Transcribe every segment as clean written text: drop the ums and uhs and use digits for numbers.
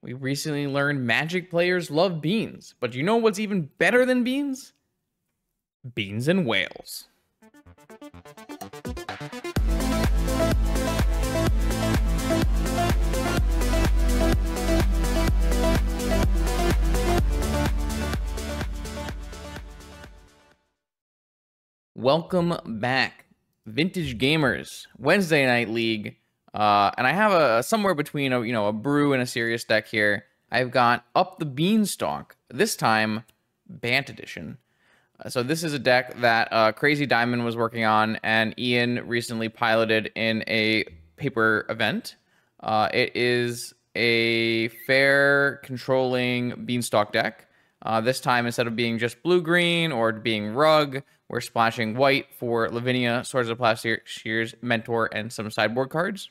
We recently learned Magic players love beans, but do you know what's even better than beans? Beans and whales. Welcome back, Vintage Gamers Wednesday Night League, and I have a somewhere between a brew and a serious deck here. I've got Up the Beanstalk, this time Bant Edition. So this is a deck that Crazy Diamond was working on, and Ian recently piloted in a paper event. It is a fair controlling Beanstalk deck. This time, instead of being just blue-green or being rug, we're splashing white for Lavinia, Swords of Plowshares, Mentor, and some sideboard cards.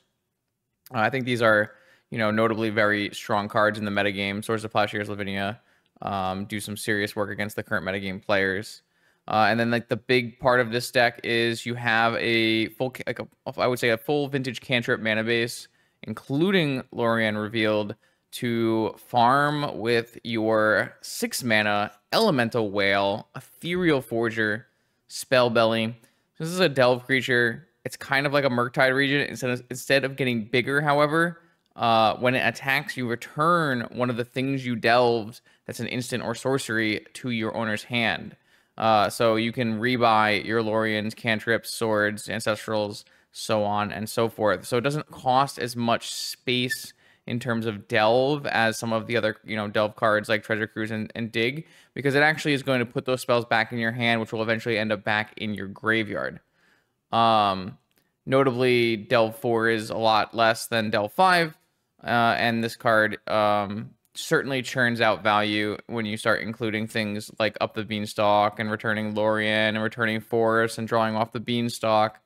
I think these are, notably very strong cards in the metagame. Swords of Plowshares, Lavinia do some serious work against the current metagame players. And then the big part of this deck is you have a full, I would say a full vintage cantrip mana base, including Lorien Revealed, to farm with your 6 mana Elemental Whale, Ethereal Forger, Spellbelly. This is a delve creature. It's kind of like a Murktide Regent. Instead of getting bigger, however, when it attacks, you return one of the things you delved that's an instant or sorcery to your owner's hand. So you can rebuy your Lorien's, cantrips, swords, ancestrals, so on and so forth. So it doesn't cost as much space in terms of delve as some of the other, delve cards like Treasure Cruise and Dig, because it actually is going to put those spells back in your hand, which will eventually end up back in your graveyard. Notably, Delve 4 is a lot less than Delve 5, and this card certainly churns out value when you start including things like Up the Beanstalk and returning Lorien and returning Forest and drawing off the Beanstalk.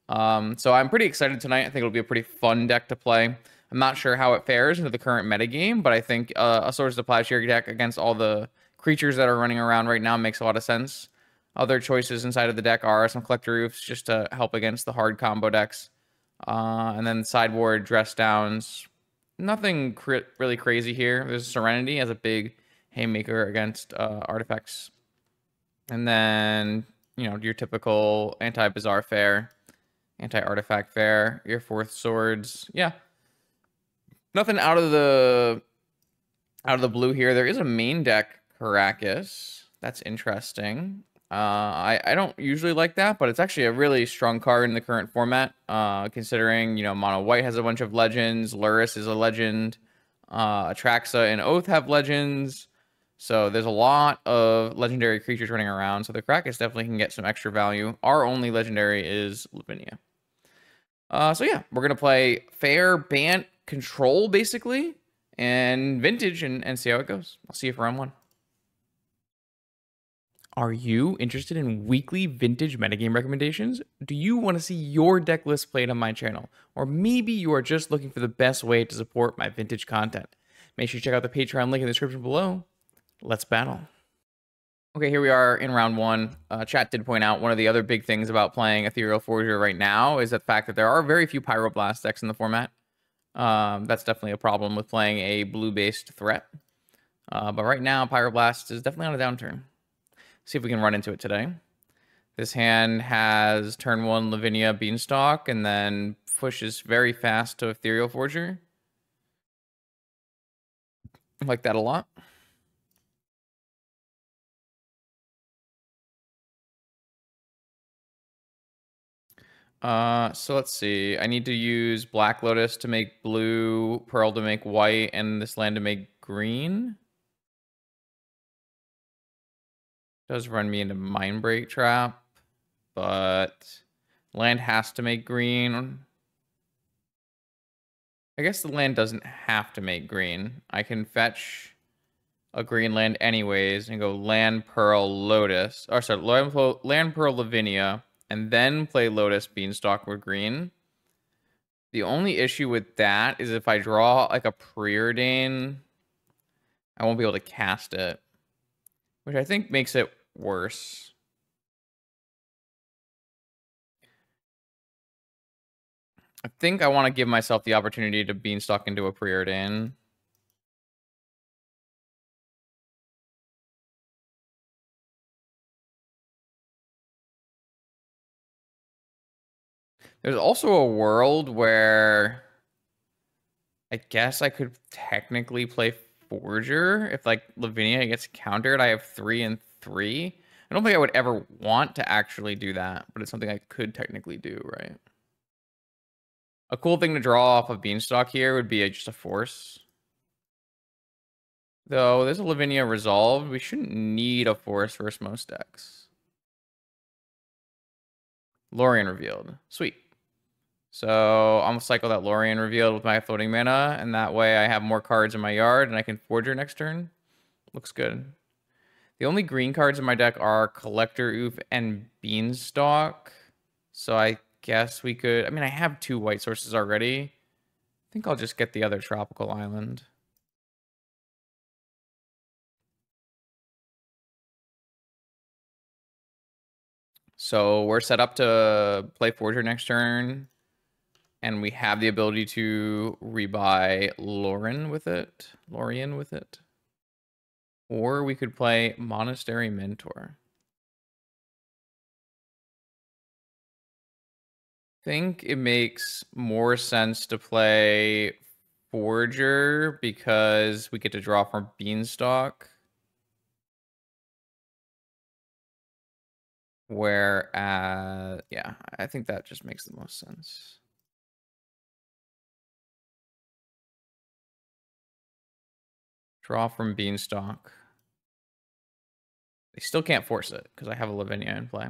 So I'm pretty excited tonight. I think it'll be a pretty fun deck to play. I'm not sure how it fares into the current metagame, but I think a Swords of Plowshare deck against all the creatures that are running around right now makes a lot of sense. Other choices inside of the deck are some Collector Roofs just to help against the hard combo decks. And then sideboard Dress Downs. Nothing really crazy here. There's Serenity as a big haymaker against artifacts. And then, your typical anti-bizarre fare, anti-artifact fare, your fourth swords. Yeah. Nothing out of the blue here. There is a main deck Caracas. That's interesting. I don't usually like that, but it's actually a really strong card in the current format, considering, Mono White has a bunch of legends, Lurrus is a legend, Atraxa and Oath have legends, so there's a lot of legendary creatures running around, so the Caracas definitely can get some extra value. Our only legendary is Lavinia. So yeah, we're going to play fair Bant control, basically, and vintage, and see how it goes. I'll see you for round 1. Are you interested in weekly vintage metagame recommendations? Do you want to see your deck list played on my channel? Or maybe you are just looking for the best way to support my vintage content. Make sure you check out the Patreon link in the description below. Let's battle. Okay, here we are in round 1. Chat did point out one of the other big things about playing Ethereal Forger right now is the fact that there are very few Pyroblast decks in the format. That's definitely a problem with playing a blue-based threat. But right now, Pyroblast is definitely on a downturn. See if we can run into it today. This hand has turn 1 Lavinia Beanstalk and then pushes very fast to Ethereal Forger. I like that a lot. So let's see. I need to use Black Lotus to make blue, Pearl to make white, and this land to make green. Does run me into Mindbreak Trap, but land has to make green. I guess the land doesn't have to make green. I can fetch a green land anyways and go land Pearl Lotus, or sorry, land Pearl Lavinia, and then play Lotus Beanstalk with green. The only issue with that is if I draw like a Preordain, I won't be able to cast it, which I think makes it worse. I think I want to give myself the opportunity to Beanstalk into a Preordain. There's also a world where I guess I could technically play Forger if like Lavinia gets countered. I have 3 and 3. I don't think I would ever want to actually do that, but it's something I could technically do, right? A cool thing to draw off of Beanstalk here would be just a force. Though there's a Lavinia resolved, we shouldn't need a force versus most decks. Lorien revealed. Sweet. So I'm gonna cycle that Lorien revealed with my floating mana, and that way I have more cards in my yard and I can Forger next turn. Looks good. The only green cards in my deck are Collector Oof and Beanstalk. So I guess we could... I mean, I have 2 white sources already. I think I'll just get the other tropical island. So we're set up to play Forger next turn. And we have the ability to rebuy Lorien with it. Or we could play Monastery Mentor. I think it makes more sense to play Forger because we get to draw from Beanstalk. Whereas, yeah, I think that just makes the most sense. Draw from Beanstalk. They still can't force it because I have a Lavinia in play.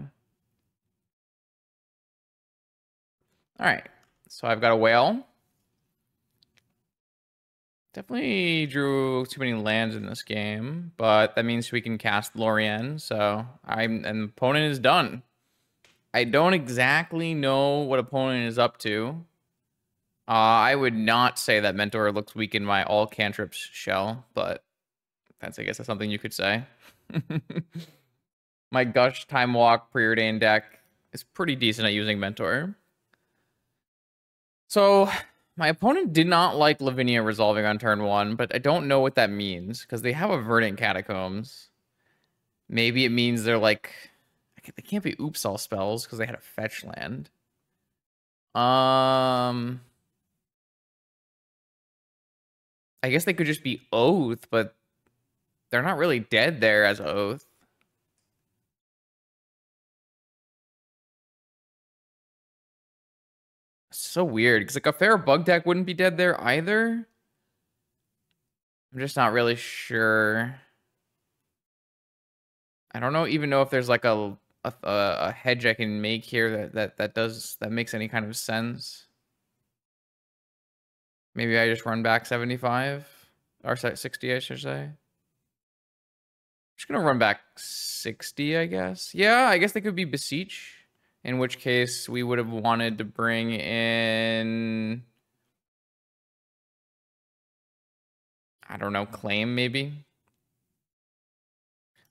All right, so I've got a whale. Definitely drew too many lands in this game, but that means we can cast Lorien, so and opponent is done. I don't exactly know what opponent is up to. I would not say that Mentor looks weak in my all cantrips shell, but I guess that's something you could say. My Gush Time Walk preordained deck is pretty decent at using Mentor. So my opponent did not like Lavinia resolving on turn 1, but I don't know what that means because they have a Verdant Catacombs. Maybe it means they're like... They can't be oops all spells because they had a fetch land. I guess they could just be Oath, but they're not really dead there as Oath. So weird, because like a fair bug deck wouldn't be dead there either. I'm just not really sure. I don't even know if there's like a hedge I can make here that makes any kind of sense. Maybe I just run back 75 or 60, I should say. Just gonna run back 60, I guess. Yeah, I guess they could be Beseech. In which case, we would have wanted to bring in... I don't know, Claim, maybe?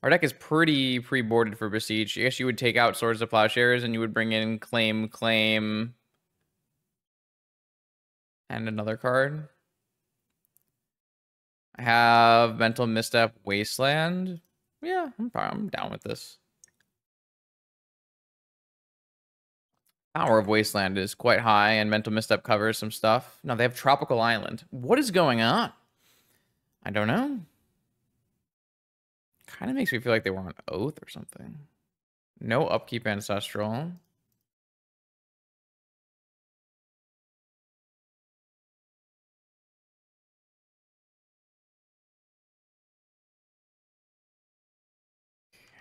Our deck is pretty pre-boarded for Beseech. I guess you would take out Swords of Plowshares and you would bring in Claim, Claim, and another card. I have Mental Misstep, Wasteland. Yeah, I'm down with this. Power of Wasteland is quite high, and Mental Misstep covers some stuff. No, they have Tropical Island. What is going on? I don't know. Kind of makes me feel like they were on Oath or something. No Upkeep Ancestral.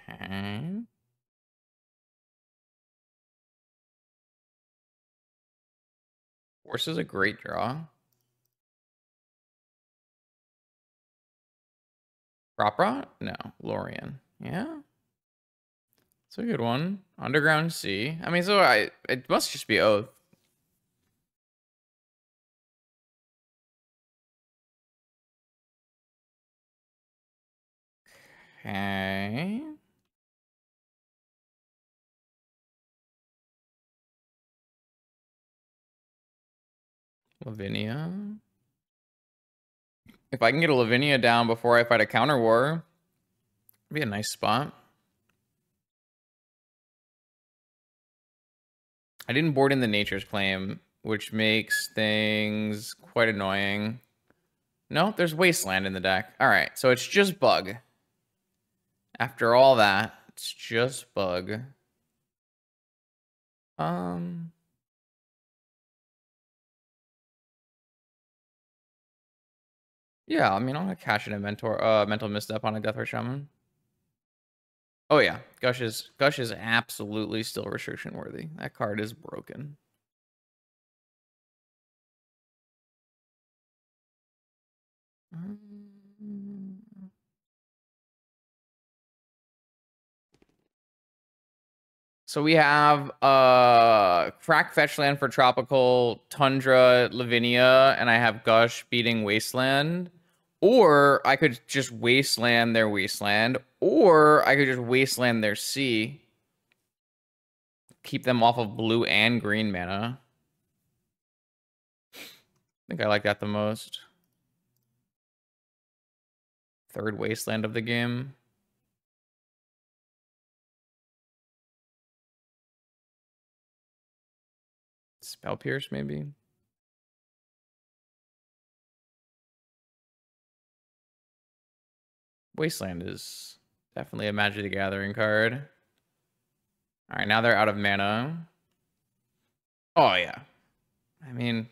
Okay. Force is a great draw. Prop Rot? No. Lorien. Yeah. It's a good one. Underground Sea. I mean, so it must just be Oath. Okay. Lavinia. If I can get a Lavinia down before I fight a counter war, it'd be a nice spot. I didn't board in the Nature's Claim, which makes things quite annoying. No, there's Wasteland in the deck. All right, so it's just Bug. After all that, it's just Bug. Yeah, I mean, I'm gonna cash in a mental misstep on a Deathward Shaman. Oh yeah, Gush is absolutely still restriction worthy. That card is broken. So we have Crack Fetch Land for Tropical, Tundra, Lavinia, and I have Gush beating Wasteland. Or I could just Wasteland their Wasteland, or I could just Wasteland their Sea. Keep them off of blue and green mana. I think I like that the most. Third Wasteland of the game. Spell Pierce, maybe? Wasteland is definitely a Magic the Gathering card. All right, now they're out of mana. Oh, yeah. I mean,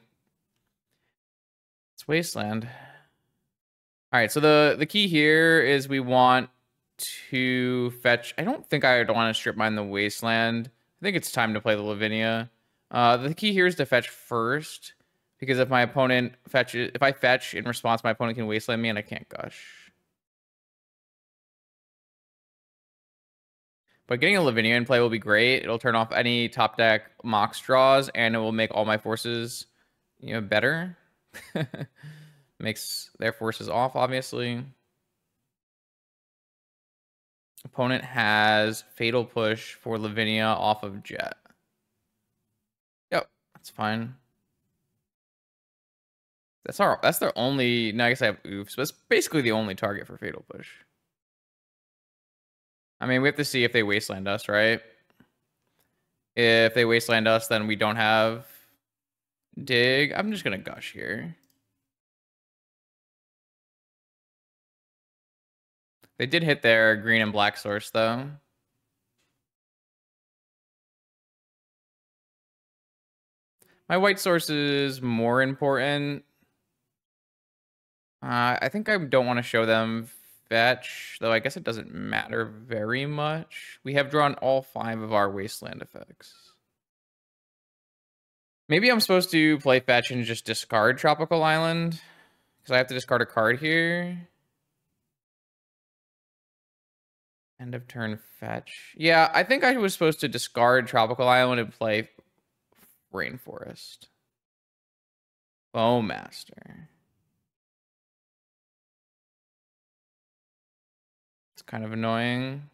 it's Wasteland. All right, so the key here is we want to fetch... I don't think I would want to strip mine the Wasteland. I think it's time to play the Lavinia. The key here is to fetch first, because if my opponent fetches... If I fetch in response, my opponent can Wasteland me and I can't Gush. But getting a Lavinia in play will be great. It'll turn off any top deck Mox draws, and it will make all my forces, better. Makes their forces off, obviously. Opponent has Fatal Push for Lavinia off of Jet. Yep, that's fine. That's their only... No, I guess I have Oofs, but it's basically the only target for Fatal Push. I mean, we have to see if they Wasteland us, right? If they Wasteland us, then we don't have Dig. I'm just going to Gush here. They did hit their green and black source, though. My white source is more important. I think I don't want to show them fetch, though I guess it doesn't matter very much. We have drawn all 5 of our Wasteland effects. Maybe I'm supposed to play fetch and just discard Tropical Island, because I have to discard a card here. End of turn fetch. Yeah, I think I was supposed to discard Tropical Island and play Rainforest. Bowmaster. It's kind of annoying.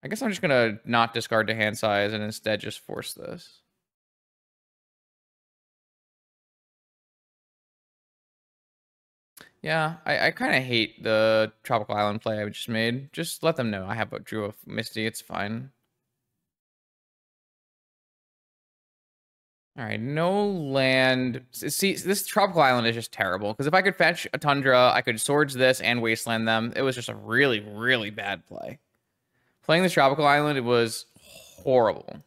I guess I'm just gonna not discard to hand size and instead just force this. Yeah, I kind of hate the Tropical Island play I just made. Just let them know I have drew a Misty. It's fine. All right, no land. See, this Tropical Island is just terrible. Because if I could fetch a Tundra, I could Swords this and Wasteland them. It was just a really, really bad play. Playing the Tropical Island, it was horrible.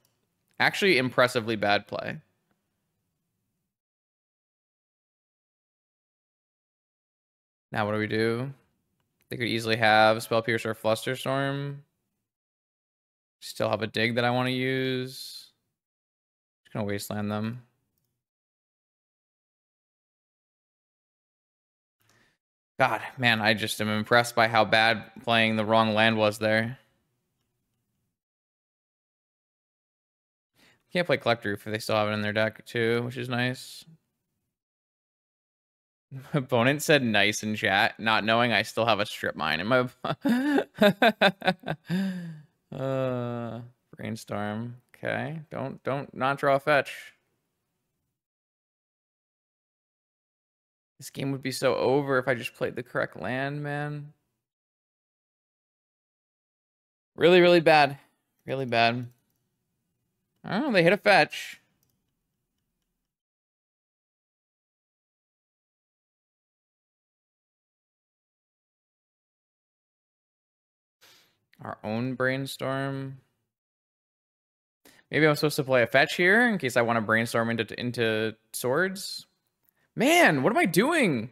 Actually, impressively bad play. Now what do we do? They could easily have Spell Piercer or Flusterstorm. Still have a Dig that I want to use. Just gonna Wasteland them. God, man, I just am impressed by how bad playing the wrong land was there. Can't play Collector if they still have it in their deck too, which is nice. Opponent said nice in chat, not knowing I still have a strip mine in my Brainstorm. Okay. Don't not draw a fetch. This game would be so over if I just played the correct land, man. Really, really bad. Really bad. Oh, they hit a fetch. Our own brainstorm. Maybe I'm supposed to play a fetch here in case I want to brainstorm into swords. Man, what am I doing?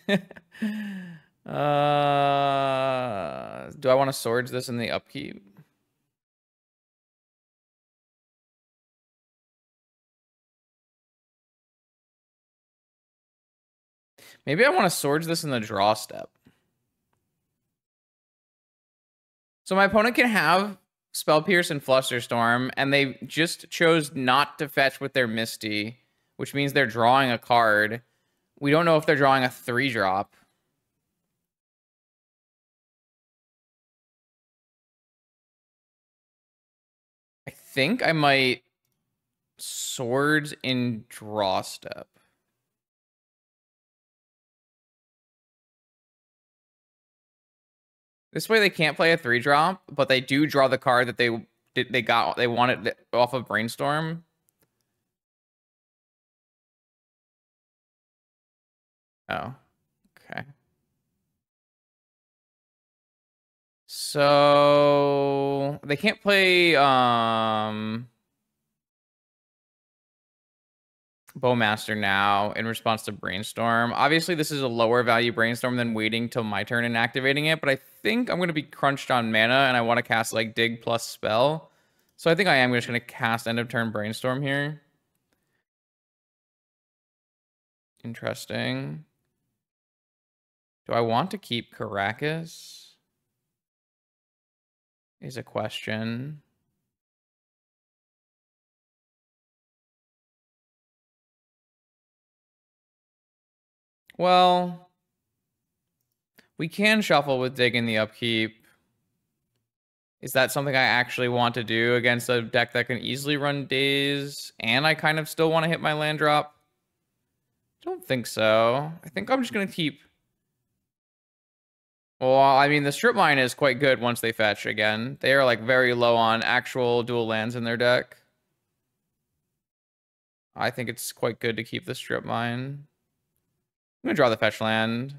Do I want to swords this in the upkeep? Maybe I want to swords this in the draw step. So my opponent can have Spell Pierce and Flusterstorm, and they just chose not to fetch with their Misty, which means they're drawing a card. We don't know if they're drawing a 3-drop. I think I might swords in draw step. This way they can't play a 3-drop, but they do draw the card that they wanted off of Brainstorm. Oh, okay. So they can't play Bowmaster now in response to Brainstorm. Obviously, this is a lower value Brainstorm than waiting till my turn and activating it, but I think I'm going to be crunched on mana, and I want to cast, like, Dig plus Spell. So I think I am just going to cast End of Turn Brainstorm here. Interesting. Do I want to keep Caracas? Is a question. Well, we can shuffle with Dig in the upkeep. Is that something I actually want to do against a deck that can easily run Daze, and I kind of still want to hit my land drop? I don't think so. I think I'm just going to keep... Well, I mean, the strip mine is quite good once they fetch again. They are, like, very low on actual dual lands in their deck. I think it's quite good to keep the strip mine. I'm going to draw the fetch land.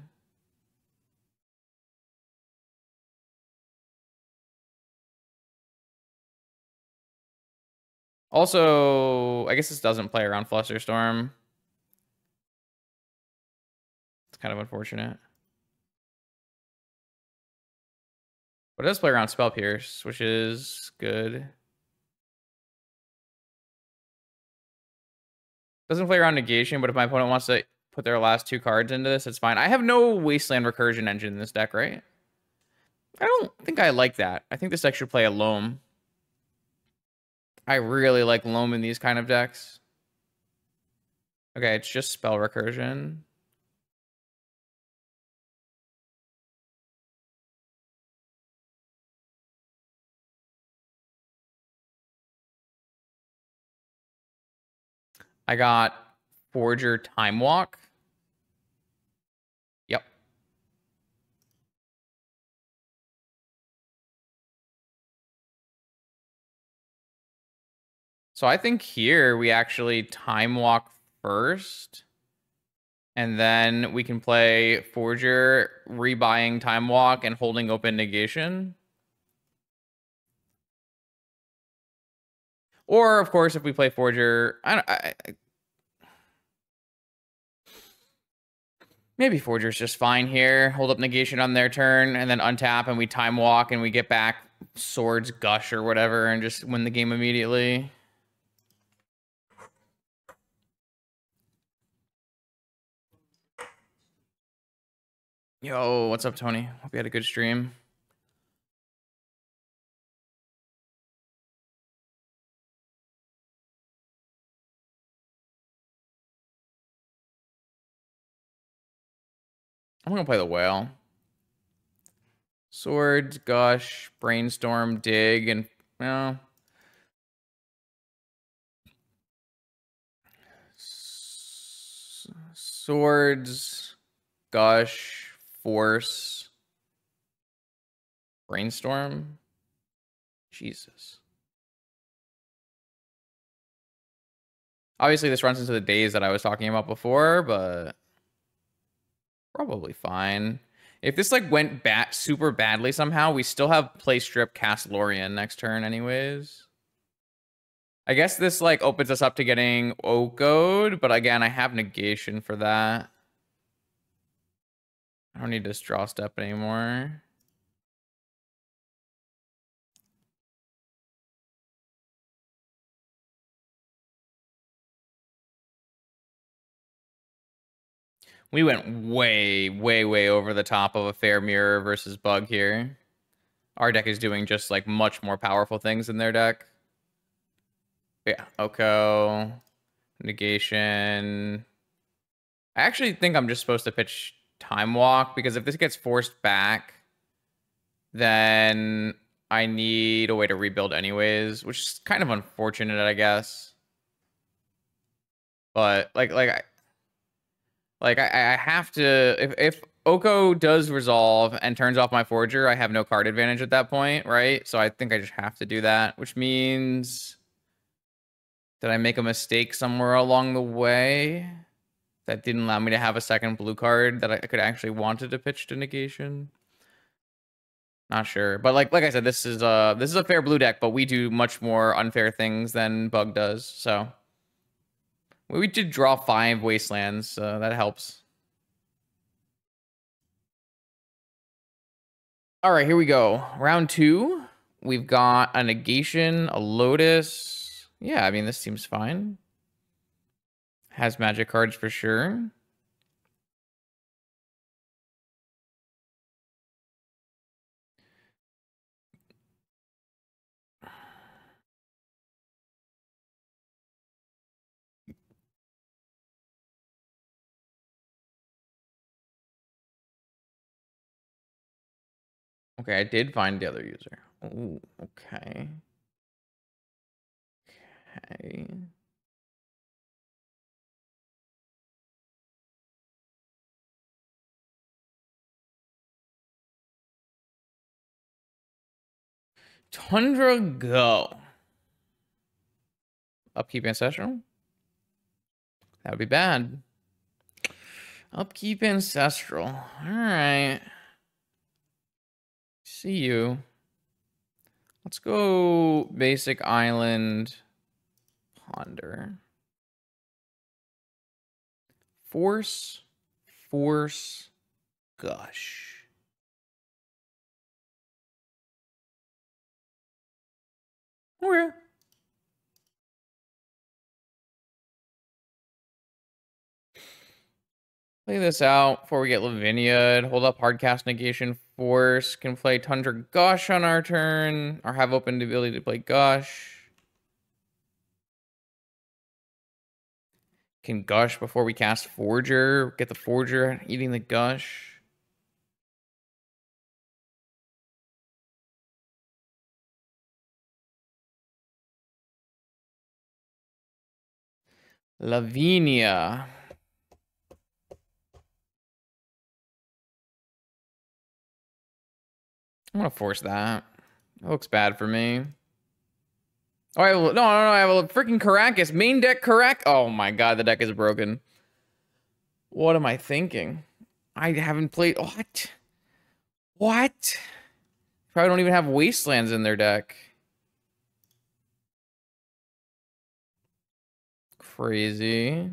Also, I guess this doesn't play around Flusterstorm. It's kind of unfortunate. But it does play around Spell Pierce, which is good. Doesn't play around Negation, but if my opponent wants to put their last 2 cards into this, it's fine. I have no Wasteland Recursion engine in this deck, right? I don't think I like that. I think this deck should play a Loam. I really like Loam in these kind of decks. Okay, it's just Spell Recursion. I got Forger Time Walk. Yep. So I think here we actually Time Walk first. And then we can play Forger, rebuying Time Walk, and holding open Negation. Or, of course, if we play Forger, maybe Forger's just fine here. Hold up Negation on their turn, and then untap, and we Time Walk, and we get back Swords Gush or whatever, and just win the game immediately. Yo, what's up, Tony? Hope you had a good stream. I'm gonna play the Whale. Swords, Gush, Brainstorm, Dig, and, well... Swords, Gush, Force, Brainstorm. Jesus. Obviously, this runs into the days that I was talking about before, but probably fine. If this like went super badly somehow, we still have play strip cast Lorien next turn anyways. I guess this like opens us up to getting Okoed, but again, I have negation for that. I don't need this draw step anymore. We went way, way, way over the top of a fair mirror versus bug here. Our deck is doing just like much more powerful things in their deck. Yeah, Oko, negation. I actually think I'm just supposed to pitch Time Walk because if this gets forced back, then I need a way to rebuild anyways, which is kind of unfortunate, I guess. But I have to if Oko does resolve and turns off my forger, I have no card advantage at that point, right? So I think I just have to do that, which means did I make a mistake somewhere along the way that didn't allow me to have a second blue card that I could actually wanted to pitch to negation? Not sure, but like I said, this is a fair blue deck, but we do much more unfair things than Bug does. So we did draw 5 wastelands, so that helps. All right, here we go. Round 2. We've got a negation, a lotus. Yeah, I mean this seems fine. Has magic cards for sure. Okay, I did find the other user. Oh, okay. Okay. Tundra go. Upkeep Ancestral? That would be bad. Upkeep Ancestral. Alright. See you. Let's go basic island. Ponder. Force. Force. Gush. Okay. Play this out before we get Lavinia. Hold up Hardcast Negation Force. Can play Tundra Gush on our turn. Or have open the ability to play Gush. Can Gush before we cast Forger. Get the Forger eating the Gush. Lavinia. I'm gonna force that. That looks bad for me. Oh, no, I have a freaking Caracas. Main deck Carac. Oh my god, the deck is broken. What am I thinking? I haven't played. What? What? Probably don't even have Wastelands in their deck. Crazy.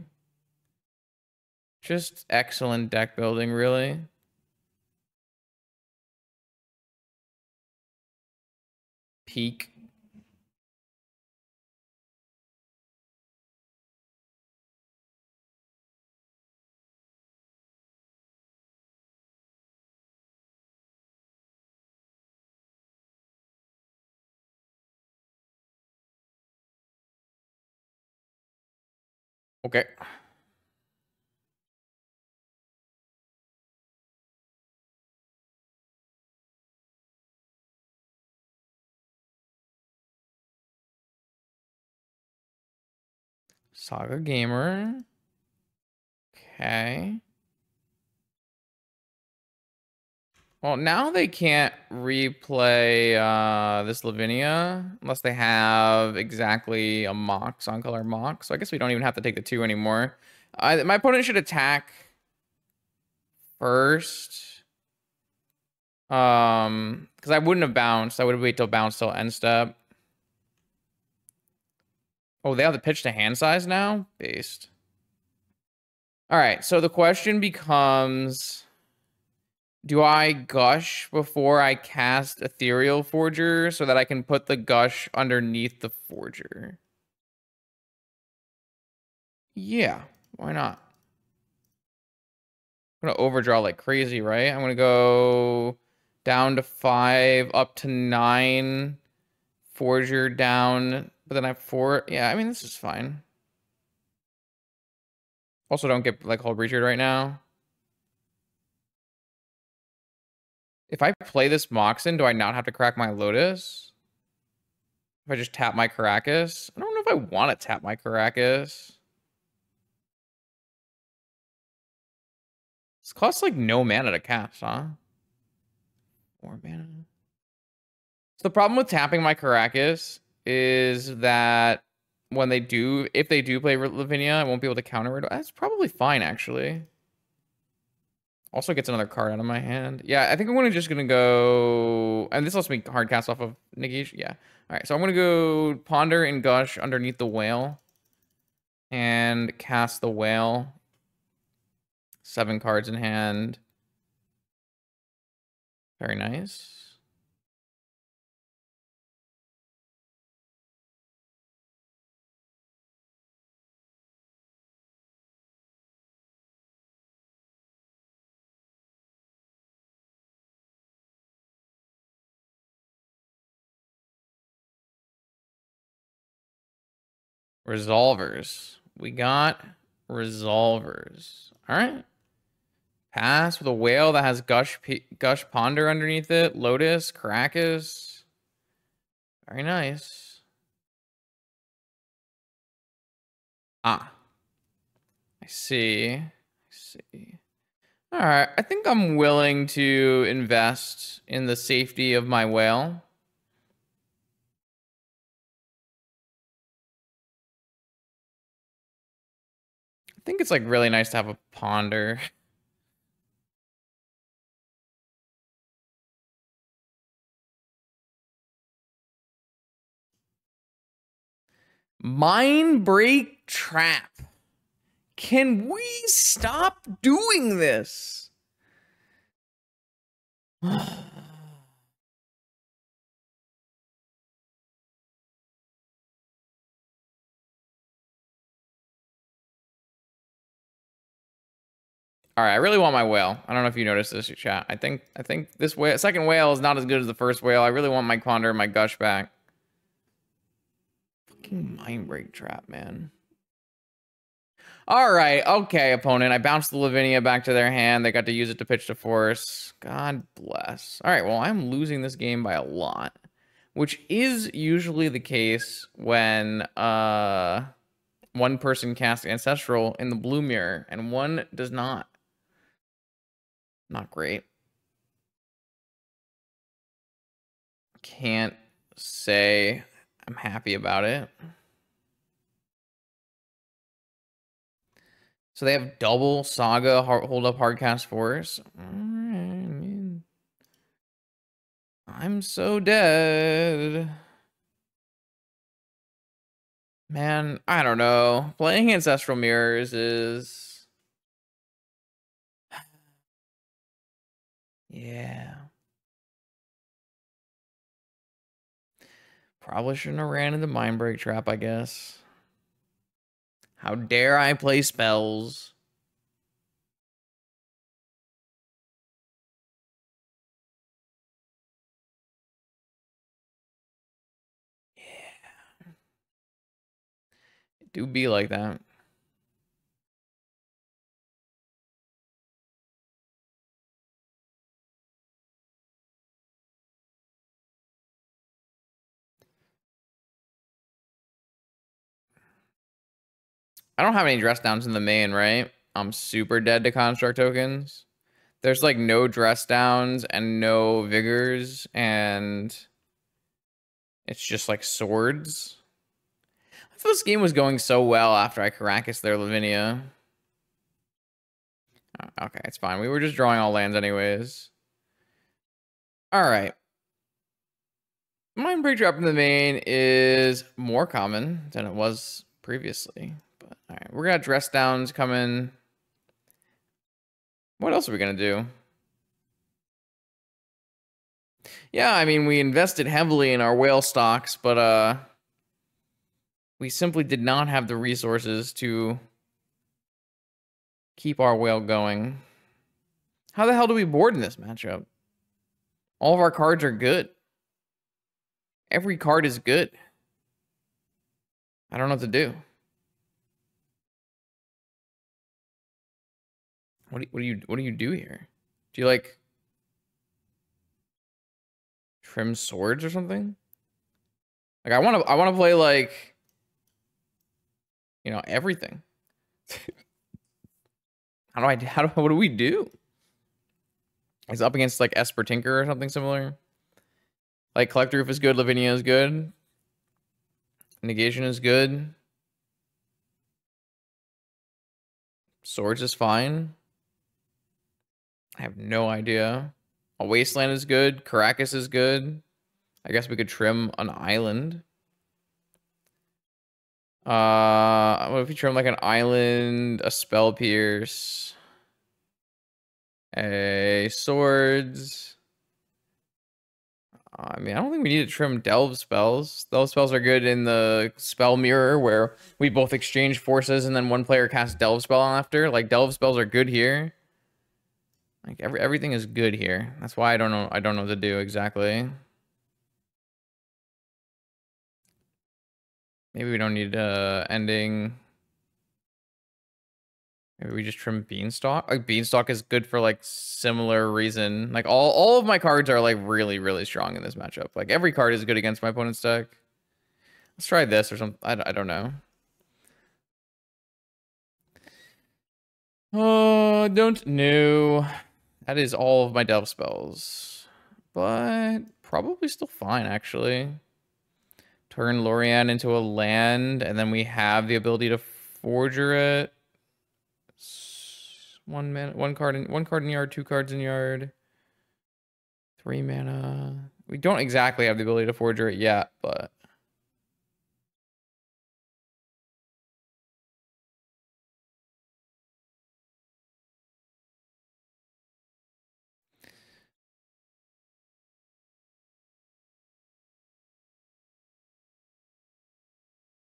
Just excellent deck building, really. Peak. Okay. Saga Gamer. Okay. Well, now they can't replay this Lavinia unless they have exactly a Mox on color Mox. So I guess we don't even have to take the 2 anymore. My opponent should attack first. Because I wouldn't have bounced. I would wait till bounce till end step. Oh, they have the pitch to hand size now? Based. All right, so the question becomes, do I gush before I cast Ethereal Forger so that I can put the gush underneath the Forger? Yeah, why not? I'm gonna overdraw like crazy, right? I'm gonna go down to 5, up to 9, Forger down, but then I have 4. Yeah, I mean, this is fine. Also, don't get like Hull Breacher right now. If I play this Moxen, do I not have to crack my Lotus? If I just tap my Caracas? I don't know if I want to tap my Caracas. This costs like no mana to cast, huh? 4 mana. So the problem with tapping my Caracas is that when they do, if they do play Lavinia, I won't be able to counter it. That's probably fine, actually. Also gets another card out of my hand. Yeah, I think I'm just gonna go, and this lets me hard cast off of negation. Yeah. All right, so I'm gonna go Ponder and Gush underneath the Whale, and cast the Whale. 7 cards in hand. Very nice. Resolvers. We got resolvers. All right. Pass with a Whale that has Gush Ponder underneath it. Lotus, Caracas. Very nice. Ah. I see. I see. All right. I think I'm willing to invest in the safety of my Whale. I think it's like really nice to have a Ponder. Mind Break Trap. Can we stop doing this? All right, I really want my Whale. I don't know if you noticed this, chat. I think this whale, second Whale is not as good as the first Whale. I really want my Ponder and my Gush back. Fucking Mind Break Trap, man. All right, okay, opponent. I bounced the Lavinia back to their hand. They got to use it to pitch to force. God bless. All right, well, I'm losing this game by a lot, which is usually the case when one person casts Ancestral in the blue mirror and one does not. Not great. Can't say I'm happy about it. So they have double Saga, hold up, Hardcast Force. I'm so dead. Man, I don't know. Playing Ancestral Mirrors is... Yeah. Probably shouldn't have ran into Mind Break Trap, I guess. How dare I play spells? Yeah. It do be like that. I don't have any dress downs in the main, right? I'm super dead to construct tokens. There's like no dress downs and no vigors, and it's just like swords. I thought this game was going so well after I Caracas there, Lavinia. Oh, okay, it's fine. We were just drawing all lands anyways. All right. Mind Break Drop in the main is more common than it was previously. But all right, we're gonna have dress downs coming. What else are we gonna do? Yeah, I mean, we invested heavily in our whale stocks, but we simply did not have the resources to keep our whale going. How the hell do we board in this matchup? All of our cards are good. Every card is good. I don't know what to do. What do you do here? Do you like trim swords or something? Like I wanna play like, you know, everything. What do we do? It's up against like Esper Tinker or something similar. Like Collector Roof is good, Lavinia is good. Negation is good. Swords is fine. I have no idea. A Wasteland is good. Caracas is good. I guess we could trim an island. What if we trim like an island, a Spell Pierce, a Swords? I mean, I don't think we need to trim Delve spells. Delve spells are good in the Spell Mirror where we both exchange forces and then one player casts Delve spell on after. Like Delve spells are good here. Like everything is good here. That's why I don't know what to do exactly. Maybe we don't need ending. Maybe we just trim Beanstalk. Like Beanstalk is good for like similar reason. Like all of my cards are like really, really strong in this matchup. Like every card is good against my opponent's deck. Let's try this or something. I don't know. Oh, don't know. That is all of my Delve spells. But probably still fine, actually. Turn Lorien into a land, and then we have the ability to forger it. One card in yard, 2 cards in yard. 3 mana. We don't exactly have the ability to forger it yet, but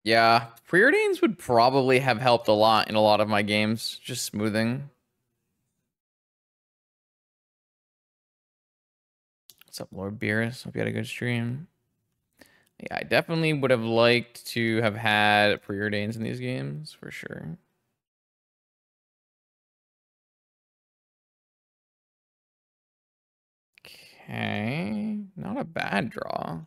yeah, preordains would probably have helped a lot in a lot of my games, just smoothing. What's up, Lord Beerus? Hope you had a good stream. Yeah, I definitely would have liked to have had preordains in these games, for sure. Okay, not a bad draw.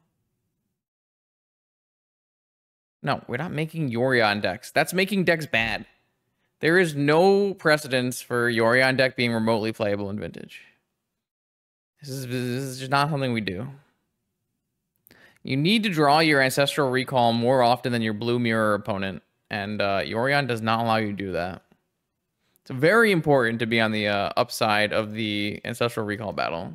No, we're not making Yorion decks. That's making decks bad. There is no precedence for Yorion deck being remotely playable in Vintage. This is just not something we do. You need to draw your Ancestral Recall more often than your Blue Mirror opponent, and Yorion does not allow you to do that. It's very important to be on the upside of the Ancestral Recall battle.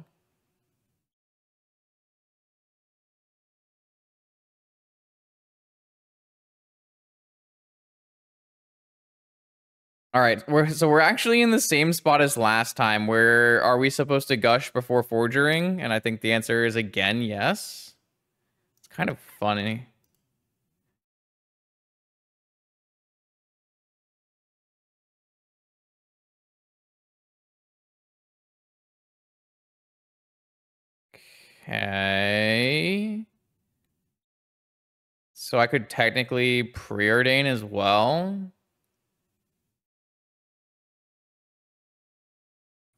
All right, we're actually in the same spot as last time. Where are we supposed to gush before forgering? And I think the answer is again yes. It's kind of funny. Okay. So I could technically preordain as well.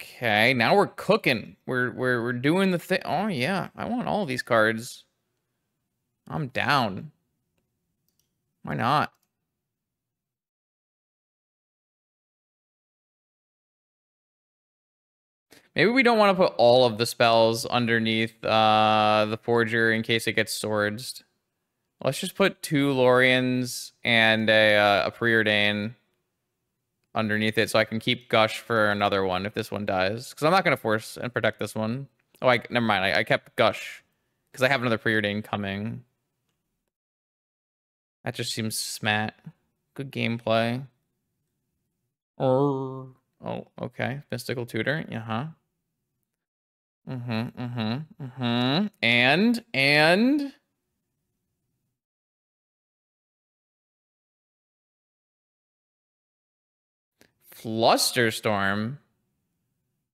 Okay, now we're cooking. We're doing the thing. Oh yeah, I want all these cards. I'm down. Why not? Maybe we don't want to put all of the spells underneath the Forger in case it gets swords. Let's just put 2 Lorians and a Preordain underneath it so I can keep Gush for another one if this one dies. Because I'm not going to force and protect this one. Oh, never mind. I kept Gush because I have another Preordain coming. That just seems smat. Good gameplay. Oh, okay. Mystical Tutor. Uh-huh. And Flusterstorm.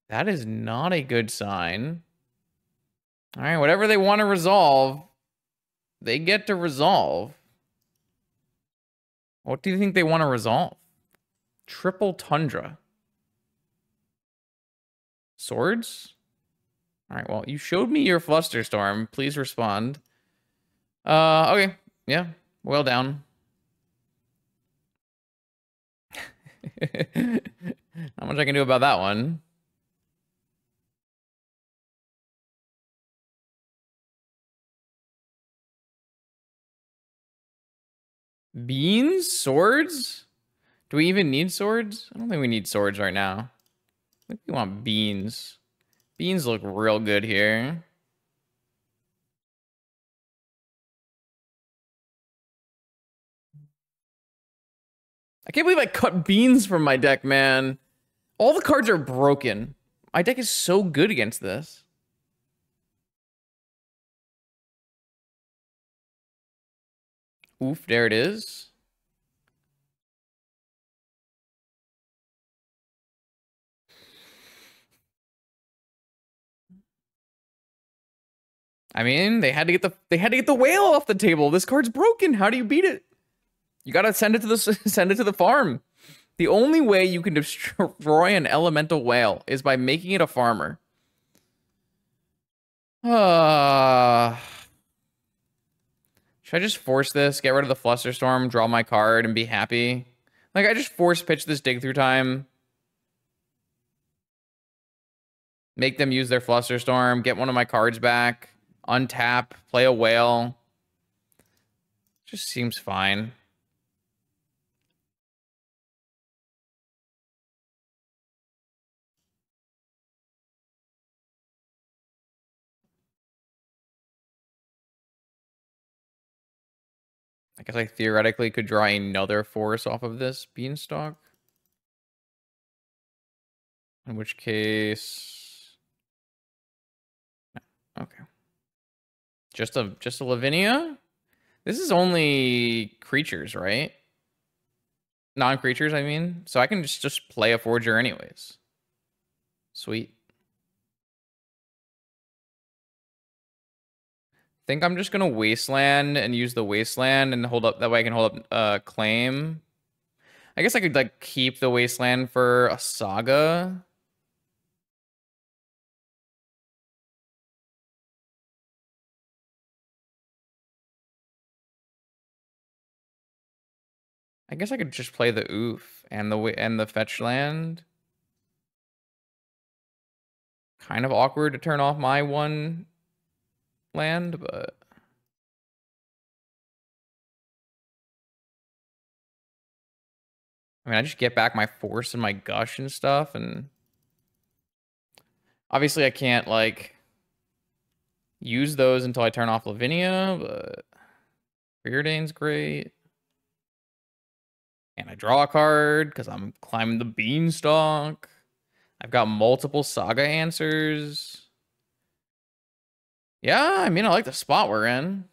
That is not a good sign. All right, whatever they want to resolve, they get to resolve. What do you think they want to resolve? Triple Tundra. Swords? All right, well, you showed me your Flusterstorm. Please respond. Okay. Yeah, well down. Not much I can do about that one. Beans? Swords? Do we even need swords? I don't think we need swords right now. I think we want beans. Beans look real good here. I can't believe I cut beans from my deck, man. All the cards are broken. My deck is so good against this. Oof, there it is. I mean, they had to get the whale off the table. This card's broken. How do you beat it? You gotta send it to the send it to the farm. The only way you can destroy an elemental whale is by making it a farmer. Should I just force this, get rid of the Flusterstorm, draw my card, and be happy? Like, I just force pitch this dig through time. Make them use their Flusterstorm, get one of my cards back, untap, play a whale. Just seems fine. I guess I theoretically could draw another force off of this Beanstalk. In which case... Okay. Just a Lavinia? This is only creatures, right? Non-creatures, I mean. So I can just play a Forger anyways. Sweet. Think I'm just gonna Wasteland and use the Wasteland and hold up, that way I can hold up Claim. I guess I could like keep the Wasteland for a Saga. I guess I could just play the Oof and the Fetch Land. Kind of awkward to turn off my one land, but I mean, I just get back my Force and my Gush and stuff, and obviously I can't like use those until I turn off Lavinia, but Preordain's great. And I draw a card because I'm climbing the Beanstalk. I've got multiple Saga answers. Yeah, I mean, I like the spot we're in.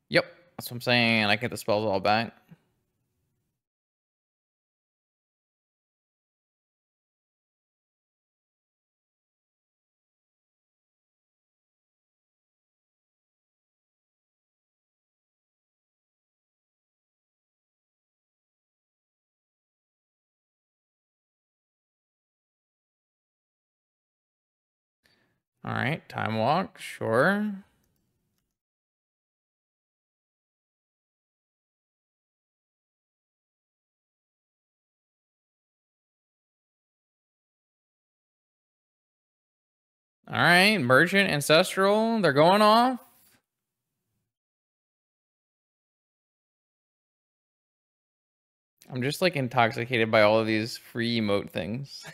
Yep, that's what I'm saying. I get the spells all back. All right, time walk, sure. All right, merchant, ancestral, they're going off. I'm just like intoxicated by all of these free emote things.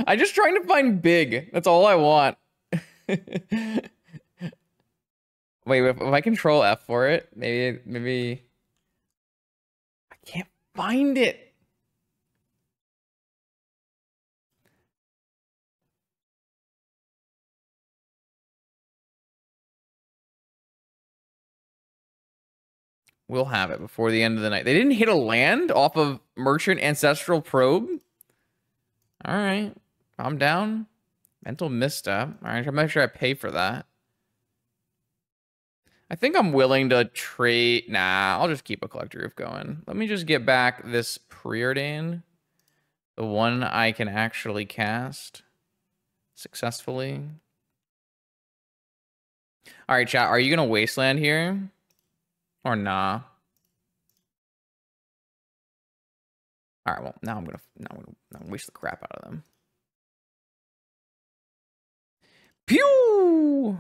I'm just trying to find big. That's all I want. Wait, if I control F for it, maybe I can't find it. We'll have it before the end of the night. They didn't hit a land off of Merchant Ancestral Probe. All right, I'm down. Mental misstep. All right, I'll make sure I pay for that. I think I'm willing to trade. Nah, I'll just keep a Collector Roof going. Let me just get back this Preordain. The one I can actually cast successfully. All right, chat. Are you going to Wasteland here? Or nah? All right, well, now I'm gonna waste the crap out of them. Pew!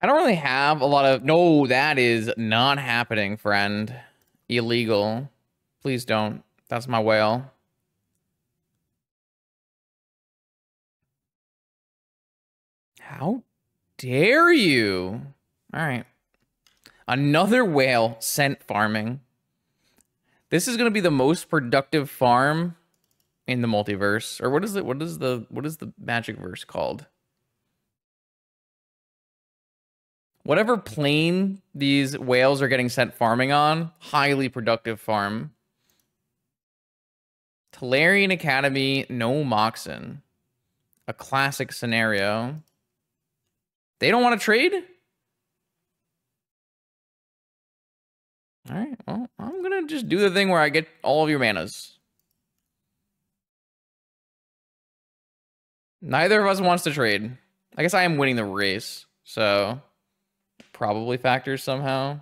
I don't really have a lot of... No, that is not happening, friend. Illegal. Please don't. That's my whale. How dare you? All right. Another whale sent farming. This is going to be the most productive farm in the multiverse. Or what is it? What is the magic verse called? Whatever plane these whales are getting sent farming on, highly productive farm. Talarian Academy, no Moxen. A classic scenario. They don't want to trade? All right, well, I'm going to just do the thing where I get all of your manas. Neither of us wants to trade. I guess I am winning the race, so probably factors somehow.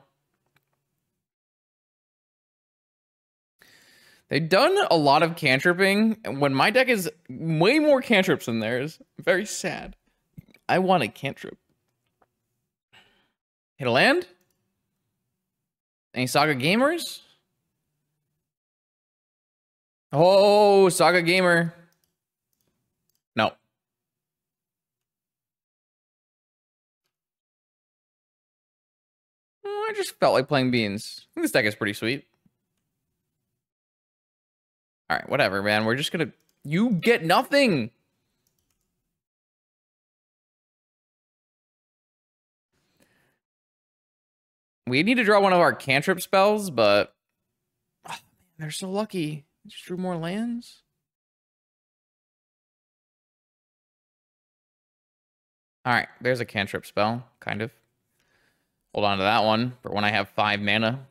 They've done a lot of cantripping when my deck is way more cantrips than theirs. Very sad. I want a cantrip. Hit a land? Any Saga Gamers? Oh, Saga Gamer. No. I just felt like playing Beans. I think this deck is pretty sweet. All right, whatever, man. We're just gonna... You get nothing! We need to draw one of our cantrip spells, but... Oh, man, they're so lucky. Just drew more lands? All right, there's a cantrip spell, kind of. Hold on to that one for when I have 5 mana.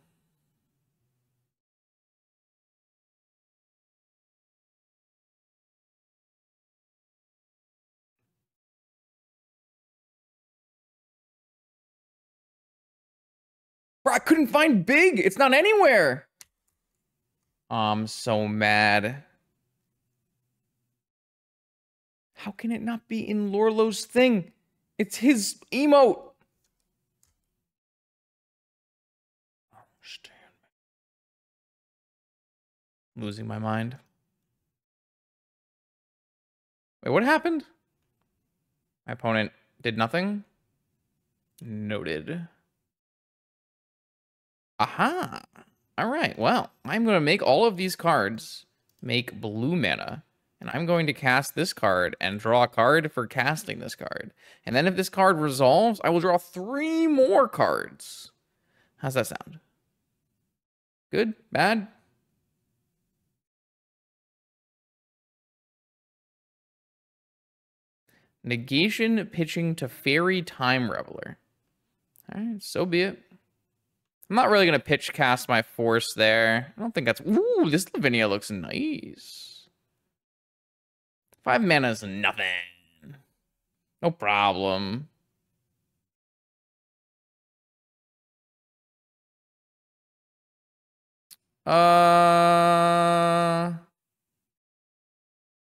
Bro, I couldn't find big. It's not anywhere. Oh, I'm so mad. How can it not be in Lorlo's thing? It's his emote. Losing my mind. Wait, what happened? My opponent did nothing? Noted. Aha. All right, well, I'm going to make all of these cards make blue mana. And I'm going to cast this card and draw a card for casting this card. And then if this card resolves, I will draw 3 more cards. How's that sound? Good? Bad? Negation pitching to Fairy Time Reveler. Alright, so be it. I'm not really going to pitch cast my force there. I don't think that's... Ooh, this Lavinia looks nice. 5 mana is nothing. No problem.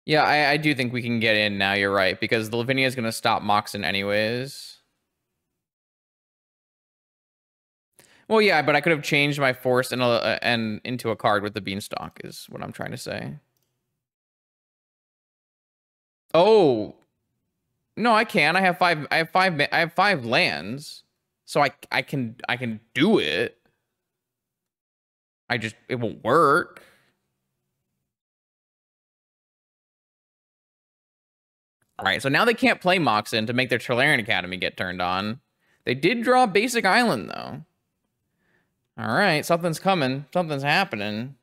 Yeah, I do think we can get in now, you're right, because the Lavinia is going to stop Moxen anyways. Well, yeah, but I could have changed my force and into a card with the Beanstalk, is what I'm trying to say. Oh. No, I can. I have 5 lands. So I can do it. It won't work. All right, so now they can't play Moxen to make their Tolarian Academy get turned on. They did draw a basic island, though. All right, something's coming. Something's happening.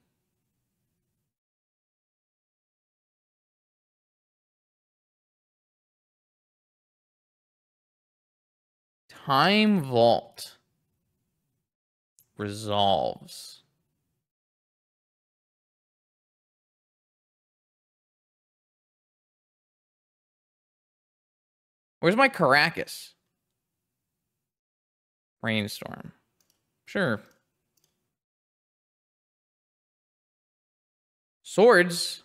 Time Vault resolves. Where's my Caracas? Rainstorm. Sure. Swords.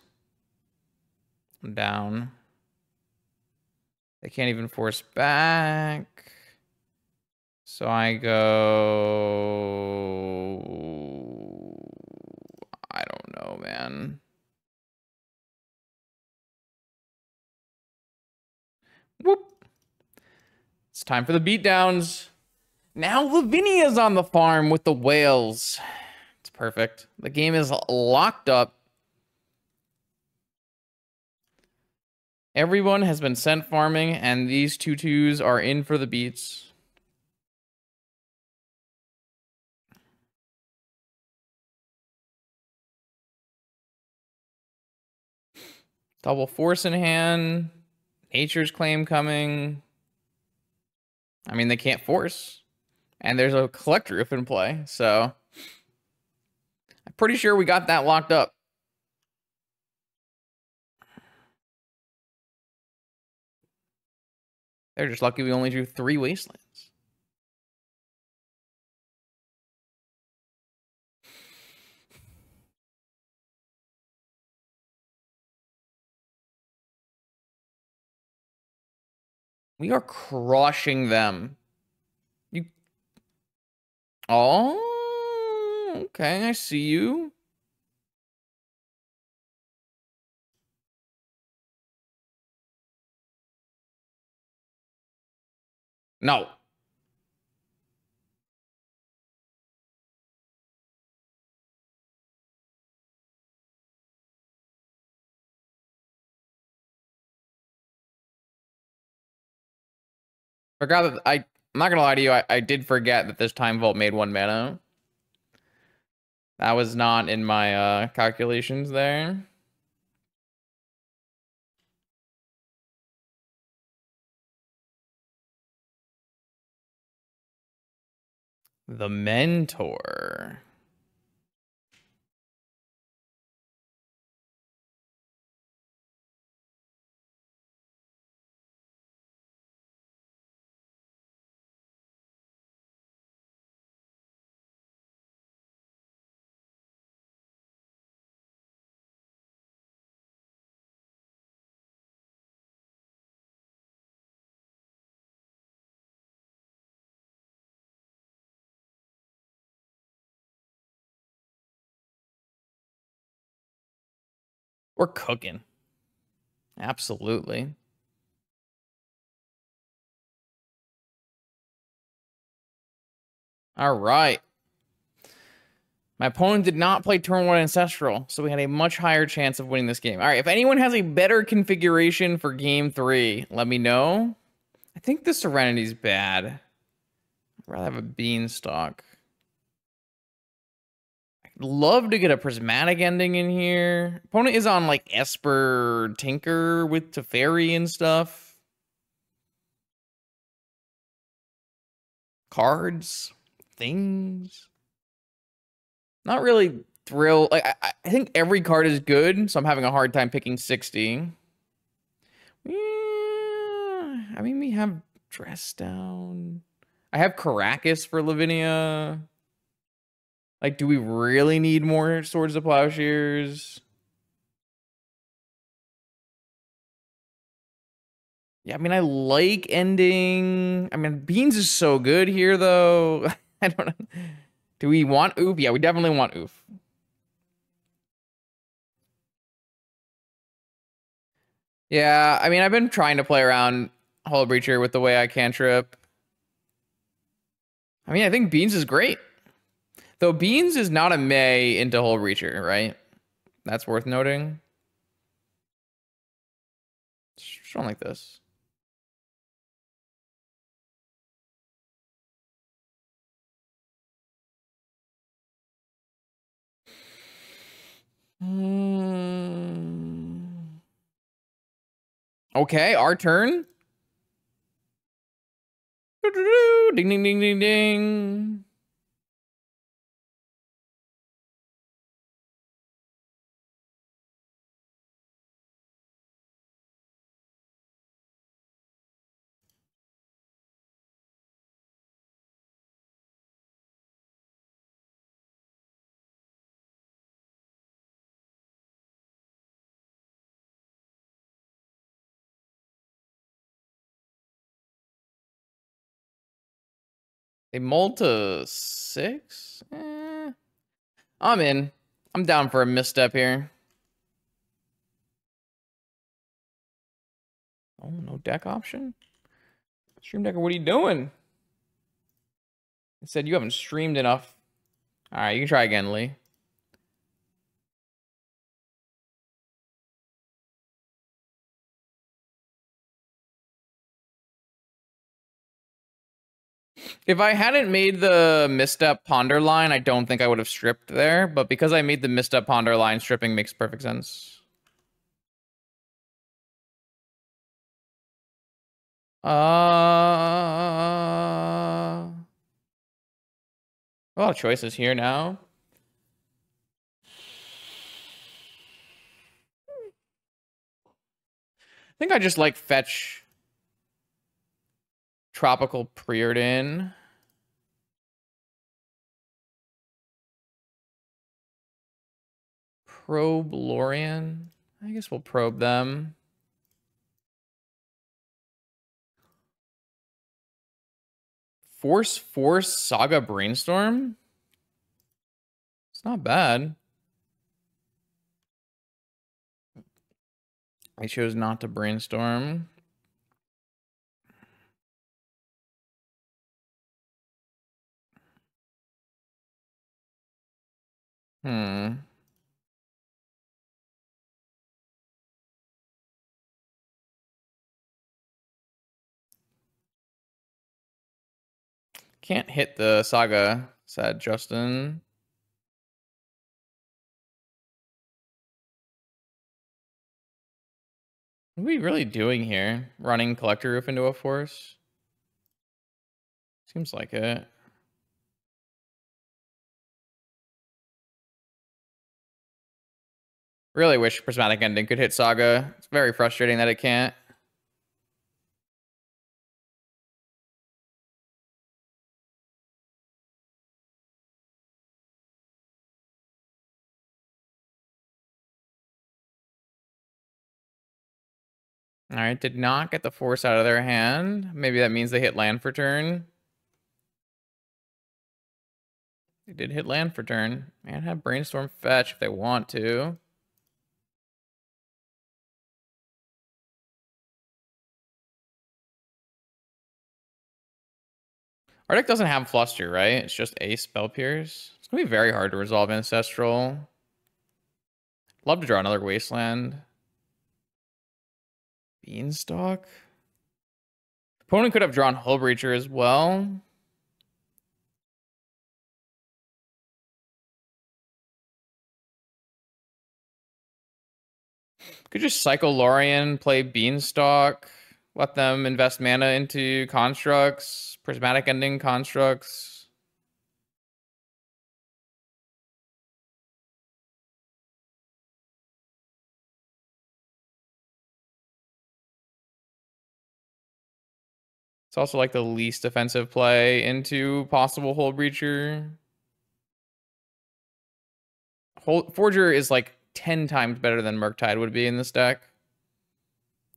I'm down. They can't even force back. So I go... I don't know, man. Whoop. It's time for the beatdowns. Now Lavinia's on the farm with the whales. It's perfect. The game is locked up. Everyone has been sent farming, and these 2/2s are in for the beats. Double force in hand. Nature's Claim coming. I mean, they can't force. And there's a Collect Roof in play, so... I'm pretty sure we got that locked up. They're just lucky we only drew 3 Wastelands. We are crushing them. Oh, okay, I see you. No. Forgot that I'm not gonna lie to you, I did forget that this Time Vault made 1 mana. That was not in my calculations there. The Mentor. We're cooking. Absolutely. All right. My opponent did not play turn 1 Ancestral, so we had a much higher chance of winning this game. All right, if anyone has a better configuration for game 3, let me know. I think the Serenity's bad. I'd rather have a Beanstalk. I'd love to get a Prismatic Ending in here. Opponent is on, like, Esper Tinker with Teferi and stuff. Cards. Things. Not really thrilled. Like, I think every card is good, so I'm having a hard time picking 60. Yeah, I mean, we have Dress Down. I have Caracas for Lavinia. Like, do we really need more Swords of Plowshares? Yeah, I mean, I like ending. I mean, Beans is so good here, though. I don't know. Do we want Oof? Yeah, we definitely want Oof. Yeah, I mean, I've been trying to play around Hull Breacher with the way I cantrip. I mean, I think Beans is great. Though Beans is not a May into Hull Breacher, right? That's worth noting. Something like this. Okay, our turn. Ding, ding, ding, ding, ding. A Malta 6? I'm in. I'm down for a misstep here. Oh, no deck option? Stream Decker, what are you doing? It said you haven't streamed enough. All right, you can try again, Lee. If I hadn't made the misstep ponder line, I don't think I would have stripped there. But because I made the misstep ponder line, stripping makes perfect sense. A lot of choices here now. I think I just like fetch Tropical Preordain. Probe Lorian. I guess we'll probe them. Force Saga Brainstorm. It's not bad. I chose not to brainstorm. Hmm. Can't hit the Saga, said Justin. What are we really doing here? Running Collector Roof into a force? Seems like it. Really wish Prismatic Ending could hit Saga. It's very frustrating that it can't. All right, did not get the force out of their hand. Maybe that means they hit land for turn. They did hit land for turn. And have Brainstorm fetch if they want to. Our deck doesn't have Fluster, right? It's just a Spell Pierce. It's gonna be very hard to resolve Ancestral. Love to draw another Wasteland. Beanstalk. Opponent could have drawn Hullbreacher as well. Could just cycle Lorien, play Beanstalk, let them invest mana into constructs, prismatic ending constructs. It's also like the least offensive play into possible Hullbreacher. Forger is like 10 times better than Murktide would be in this deck.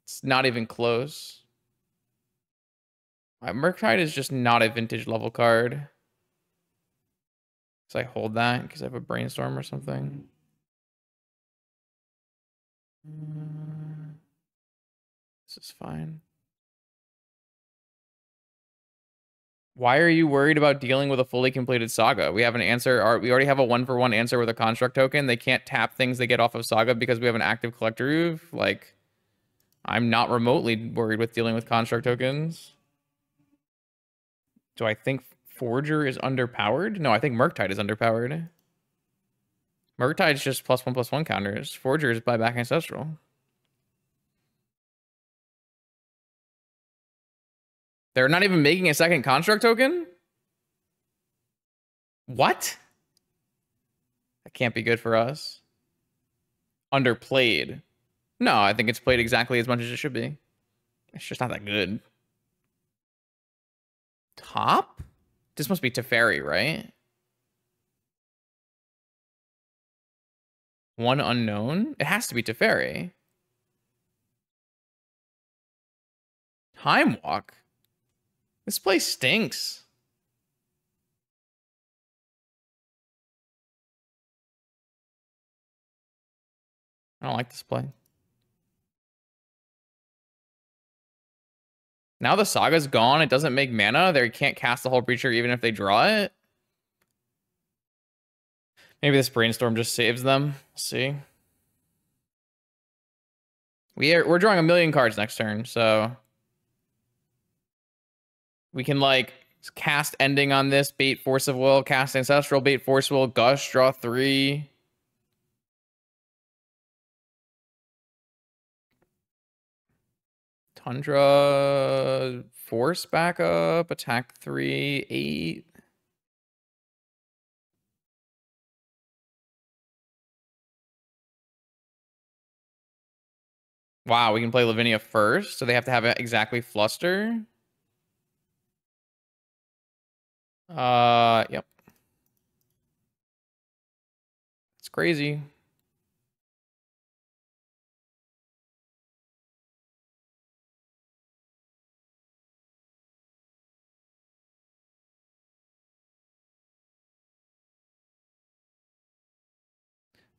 It's not even close. Murktide is just not a vintage level card. So I hold that because I have a Brainstorm or something. This is fine. Why are you worried about dealing with a fully completed Saga? We have an answer. We already have a 1-for-1 answer with a construct token. They can't tap things they get off of Saga because we have an active Collector Roof. Like, I'm not remotely worried with dealing with construct tokens. Do I think Forger is underpowered? No, I think Murktide is underpowered. Murktide's just +1/+1 counters. Forger is buyback Ancestral. They're not even making a second construct token? What? That can't be good for us. Underplayed. No, I think it's played exactly as much as it should be. It's just not that good. Top? This must be Teferi, right? One unknown? It has to be Teferi. Time Walk? This place stinks. I don't like this play. Now the Saga's gone. It doesn't make mana. They can't cast the Hullbreacher even if they draw it. Maybe this Brainstorm just saves them. We'll see. We're drawing a million cards next turn, so we can like cast Ending on this, bait Force of Will, cast Ancestral, bait Force of Will, Gush, draw 3. Tundra, Force backup, attack 3, 8. Wow, we can play Lavinia first, so they have to have it exactly Fluster. Yep. It's crazy.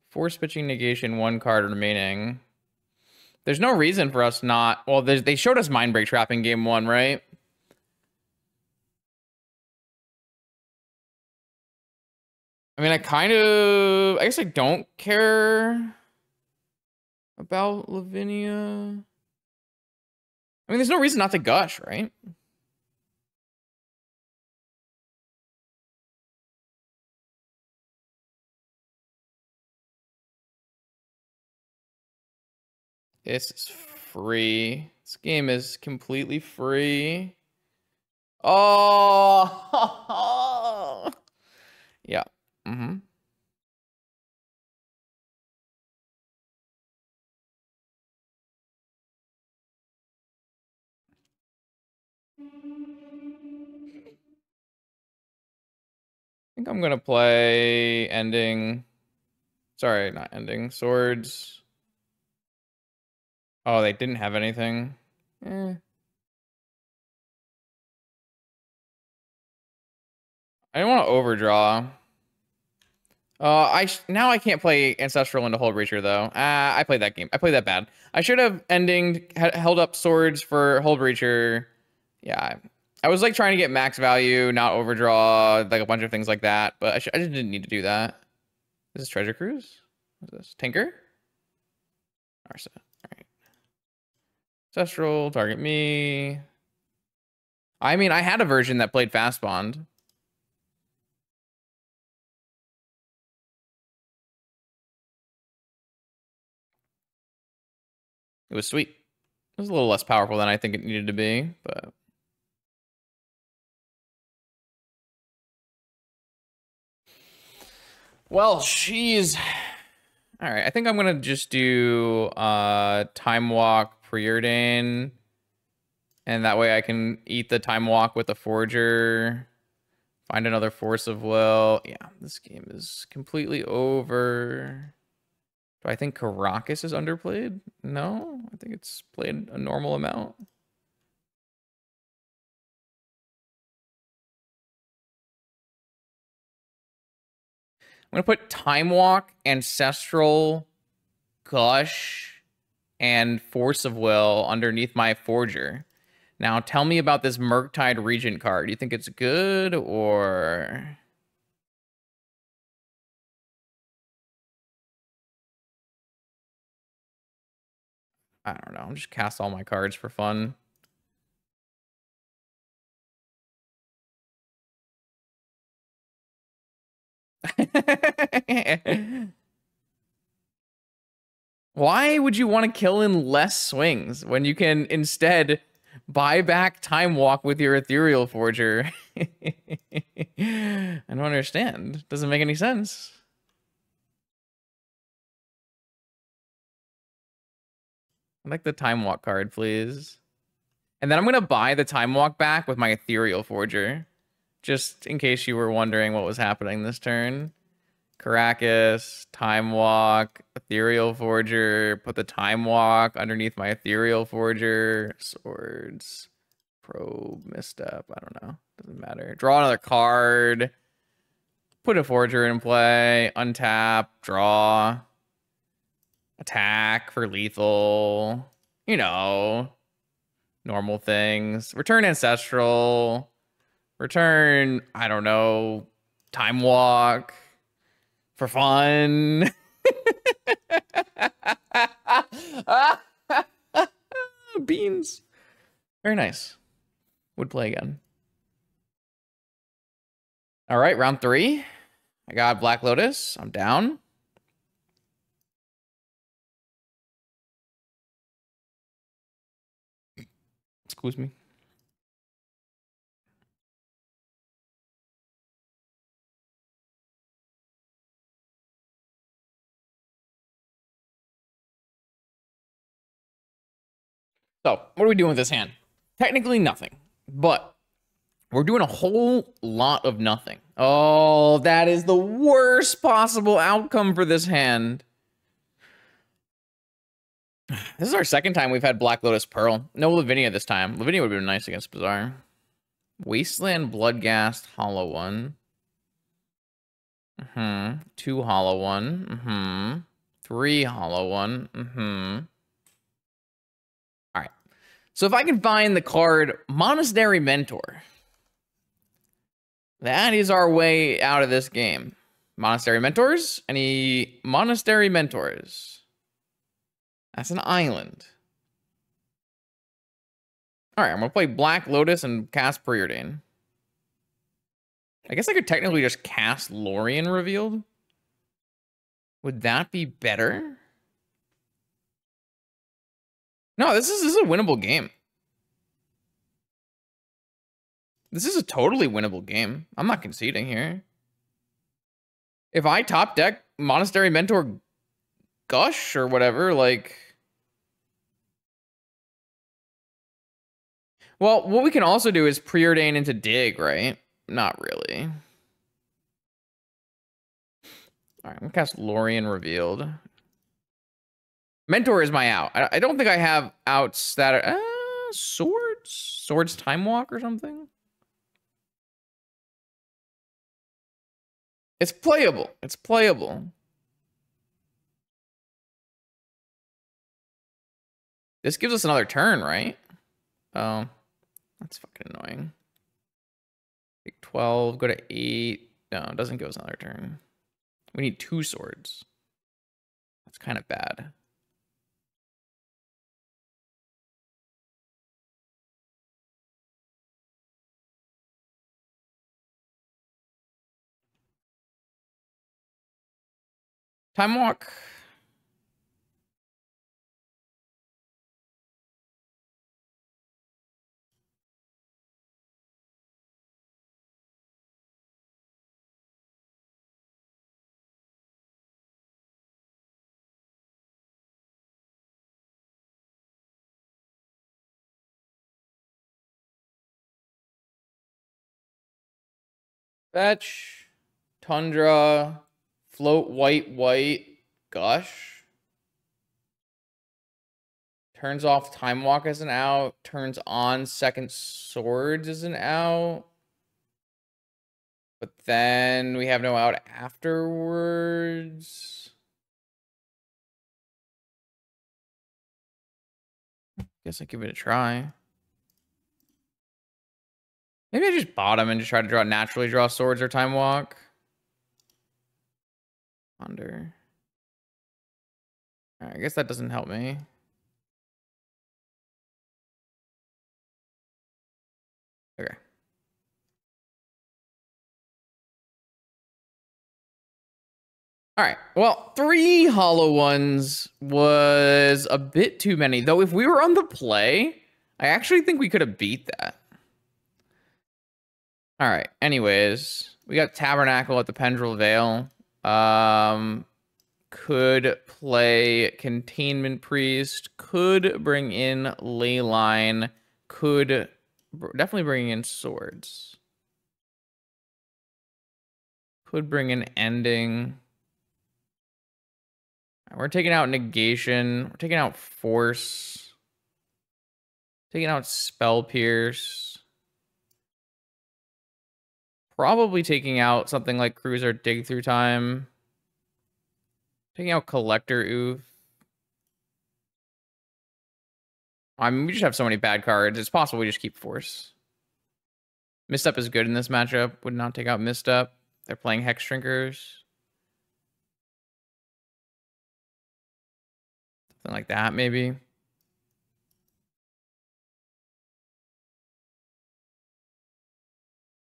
Force pitching negation, 1 card remaining. There's no reason for us not... Well, they showed us Mindbreak Trap in game 1, right? I mean, I guess I don't care about Lavinia. I mean, there's no reason not to Gush, right? This is free. This game is completely free. Oh! Yeah. Mm-hmm. I think I'm gonna play Ending. Sorry, not Ending. Swords. Oh, they didn't have anything. I don't want to overdraw. Now I can't play Ancestral into Hullbreacher though. I played that game. I played that bad. I should have held up Swords for Hullbreacher. Yeah, I was like trying to get max value, not overdraw, like a bunch of things like that, but I just didn't need to do that. This is Treasure Cruise? What's this? Tinker? Arsa. Alright. Ancestral, target me. I mean, I had a version that played Fast Bond. It was sweet. It was a little less powerful than I think it needed to be, but... Well, she's... Alright, I think I'm gonna just do Time Walk Preordain. And that way I can eat the Time Walk with the Forger. Find another Force of Will. Yeah, this game is completely over. Do I think Caracas is underplayed? No, I think it's played a normal amount. I'm gonna put Time Walk, Ancestral, Gush, and Force of Will underneath my Forger. Now tell me about this Murktide Regent card. Do you think it's good or... I don't know. I'm just cast all my cards for fun. Why would you want to kill in less swings when you can instead buy back Time Walk with your Ethereal Forger? I don't understand. Doesn't make any sense. I'd like the Time Walk card, please. And then I'm going to buy the Time Walk back with my Ethereal Forger. Just in case you were wondering what was happening this turn. Caracas, Time Walk, Ethereal Forger, put the Time Walk underneath my Ethereal Forger, Swords, Probe, Misstep, I don't know, doesn't matter. Draw another card, put a Forger in play, untap, draw, attack for lethal, you know, normal things. Return Ancestral, return, I don't know, Time Walk. For fun. Beans. Very nice. Would play again. All right, round 3. I got Black Lotus. I'm down. Excuse me. So, what are we doing with this hand? Technically nothing, but we're doing a whole lot of nothing. Oh, that is the worst possible outcome for this hand. This is our second time we've had Black Lotus Pearl. No Lavinia this time. Lavinia would have been nice against Bazaar. Wasteland, Bloodghast, Hollow One. 2 Hollow One. 3 Hollow One. All right. So if I can find the card Monastery Mentor, that is our way out of this game. Monastery Mentors? Any Monastery Mentors? That's an island. All right, I'm going to play Black Lotus and cast Preordain. I guess I could technically just cast Lorien Revealed. Would that be better? No, this is a winnable game. This is a totally winnable game. I'm not conceding here. If I top deck Monastery Mentor Gush or whatever, like... Well, what we can also do is Preordain into Dig, right? Not really. All right, I'm going to cast Lorien Revealed. Mentor is my out. I don't think I have outs that are... Swords? Swords Time Walk or something? It's playable. It's playable. This gives us another turn, right? Oh, that's fucking annoying. 12, go to 8. No, it doesn't give us another turn. We need 2 swords. That's kind of bad. Time walk. Fetch. Tundra. Float white. Gush. Turns off Time Walk as an out. Turns on Second Swords as an out. But then we have no out afterwards. Guess I give it a try. Maybe I just bottom and just try to naturally draw swords or Time Walk. Under. Right, I guess that doesn't help me. Okay. All right. Well, 3 hollow ones was a bit too many. Though if we were on the play, I actually think we could have beat that. All right. Anyways, we got Tabernacle at the Pendrel Vale. Could play Containment Priest. Could bring in Leyline. Could definitely bring in Swords. Could bring in Ending. We're taking out Negation. We're taking out Force. Taking out Spell Pierce. Probably taking out something like Cruiser Dig Through Time. Taking out Collector Oof. I mean, we just have so many bad cards. It's possible we just keep Force. Misstep is good in this matchup. Would not take out Misstep. They're playing Hex Shrinkers. Something like that, maybe.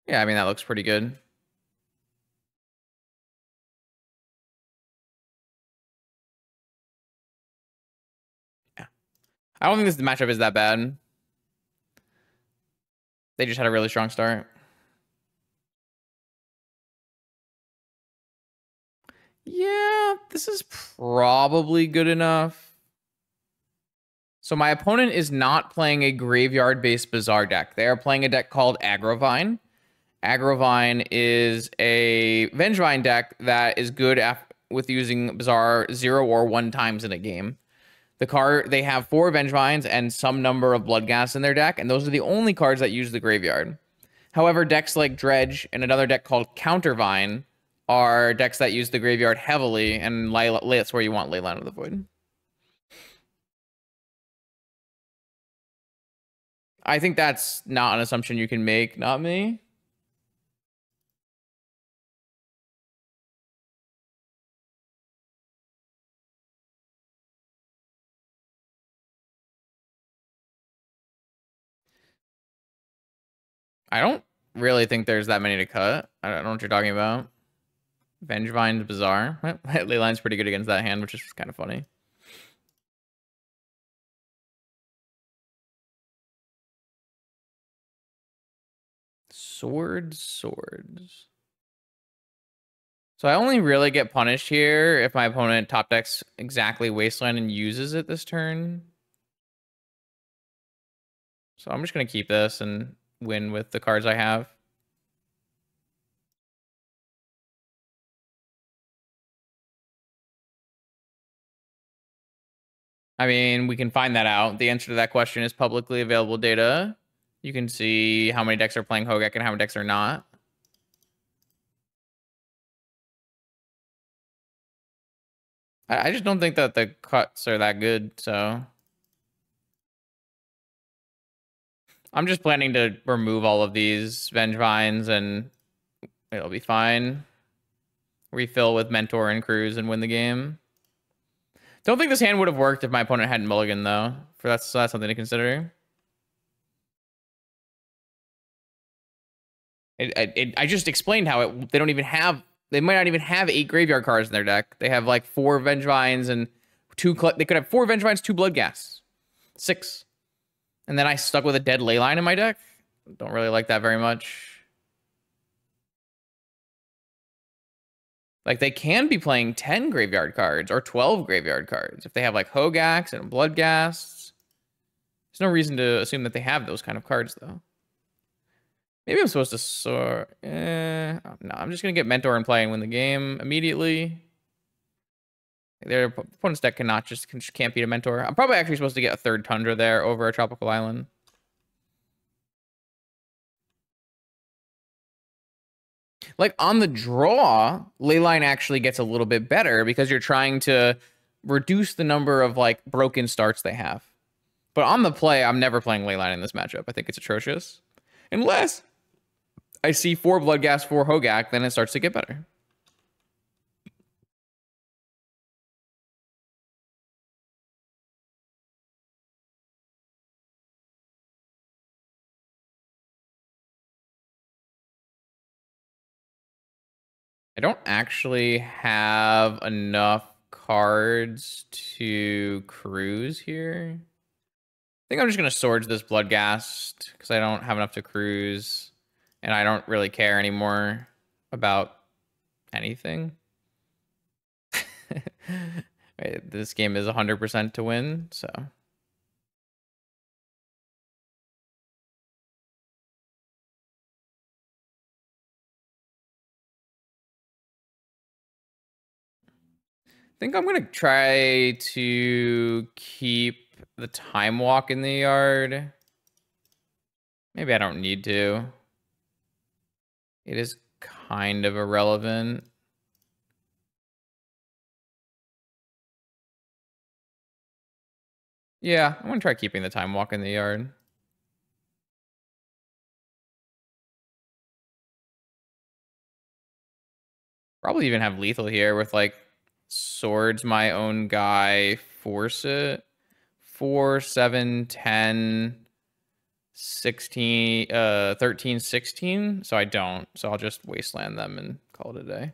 Yeah, I mean, that looks pretty good. Yeah. I don't think this matchup is that bad. They just had a really strong start. Yeah, this is probably good enough. So my opponent is not playing a graveyard-based Bazaar deck. They are playing a deck called Aggrovine. Aggrovine is a Vengevine deck that is good with using Bazaar 0 or 1 times in a game. They have 4 Vengevines and some number of Bloodghast in their deck, and those are the only cards that use the graveyard. However, decks like Dredge and another deck called Countervine are decks that use the graveyard heavily, and that's where you want Leyline of the Void. I think that's not an assumption you can make, not me. I don't really think there's that many to cut. I don't know what you're talking about. Vengevine's bizarre. Leyline's pretty good against that hand, which is kind of funny. Swords. So I only really get punished here if my opponent top decks exactly Wasteland and uses it this turn. So I'm just going to keep this and win with the cards I have. I mean, we can find that out. The answer to that question is publicly available data. You can see how many decks are playing Hogek and how many decks are not. I just don't think that the cuts are that good, so... I'm just planning to remove all of these Vengevines and it'll be fine. Refill with Mentor and Cruise and win the game. Don't think this hand would have worked if my opponent hadn't mulligan, though. So that's something to consider. I just explained how they don't even have... They might not even have 8 graveyard cards in their deck. They have like 4 Vengevines and 2... They could have 4 Vengevines, 2 Bloodghast. 6. And then I stuck with a dead Leyline in my deck. Don't really like that very much. Like, they can be playing 10 graveyard cards or 12 graveyard cards if they have, like, Hogax and Bloodghasts. There's no reason to assume that they have those kind of cards, though. Maybe I'm supposed to sort... no, I'm just going to get Mentor and play and win the game immediately. Their opponent's deck can't beat a Mentor. I'm probably actually supposed to get a 3rd Tundra there over a Tropical Island. Like, on the draw, Leyline actually gets a little bit better because you're trying to reduce the number of, like, broken starts they have. But on the play, I'm never playing Leyline in this matchup. I think it's atrocious. Unless I see 4 Bloodghast, 4 Hogak, then it starts to get better. I don't actually have enough cards to cruise here. I think I'm just going to Swords this Bloodghast because I don't have enough to cruise. And I don't really care anymore about anything. Right, this game is 100% to win, so... I think I'm gonna try to keep the Time Walk in the yard. Maybe I don't need to. It is kind of irrelevant. Yeah, I'm gonna try keeping the Time Walk in the yard. Probably even have lethal here with like Swords my own guy, force it. 4, 7, 10, 16, 13, 16. So I don't. So I'll just wasteland them and call it a day.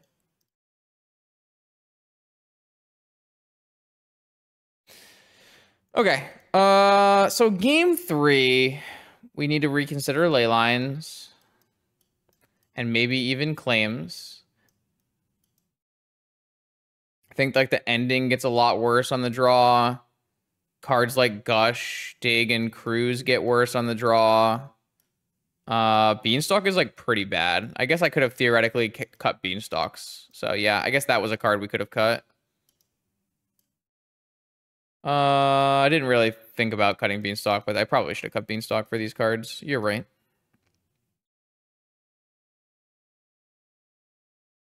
Okay. So game 3, we need to reconsider ley lines and maybe even claims. I think like the ending gets a lot worse on the draw. Cards like Gush, Dig, and Cruise get worse on the draw. Beanstalk is like pretty bad. I guess I could have theoretically cut Beanstalks. So yeah, I guess that was a card we could have cut. I didn't really think about cutting Beanstalk, but I probably should have cut Beanstalk for these cards. You're right.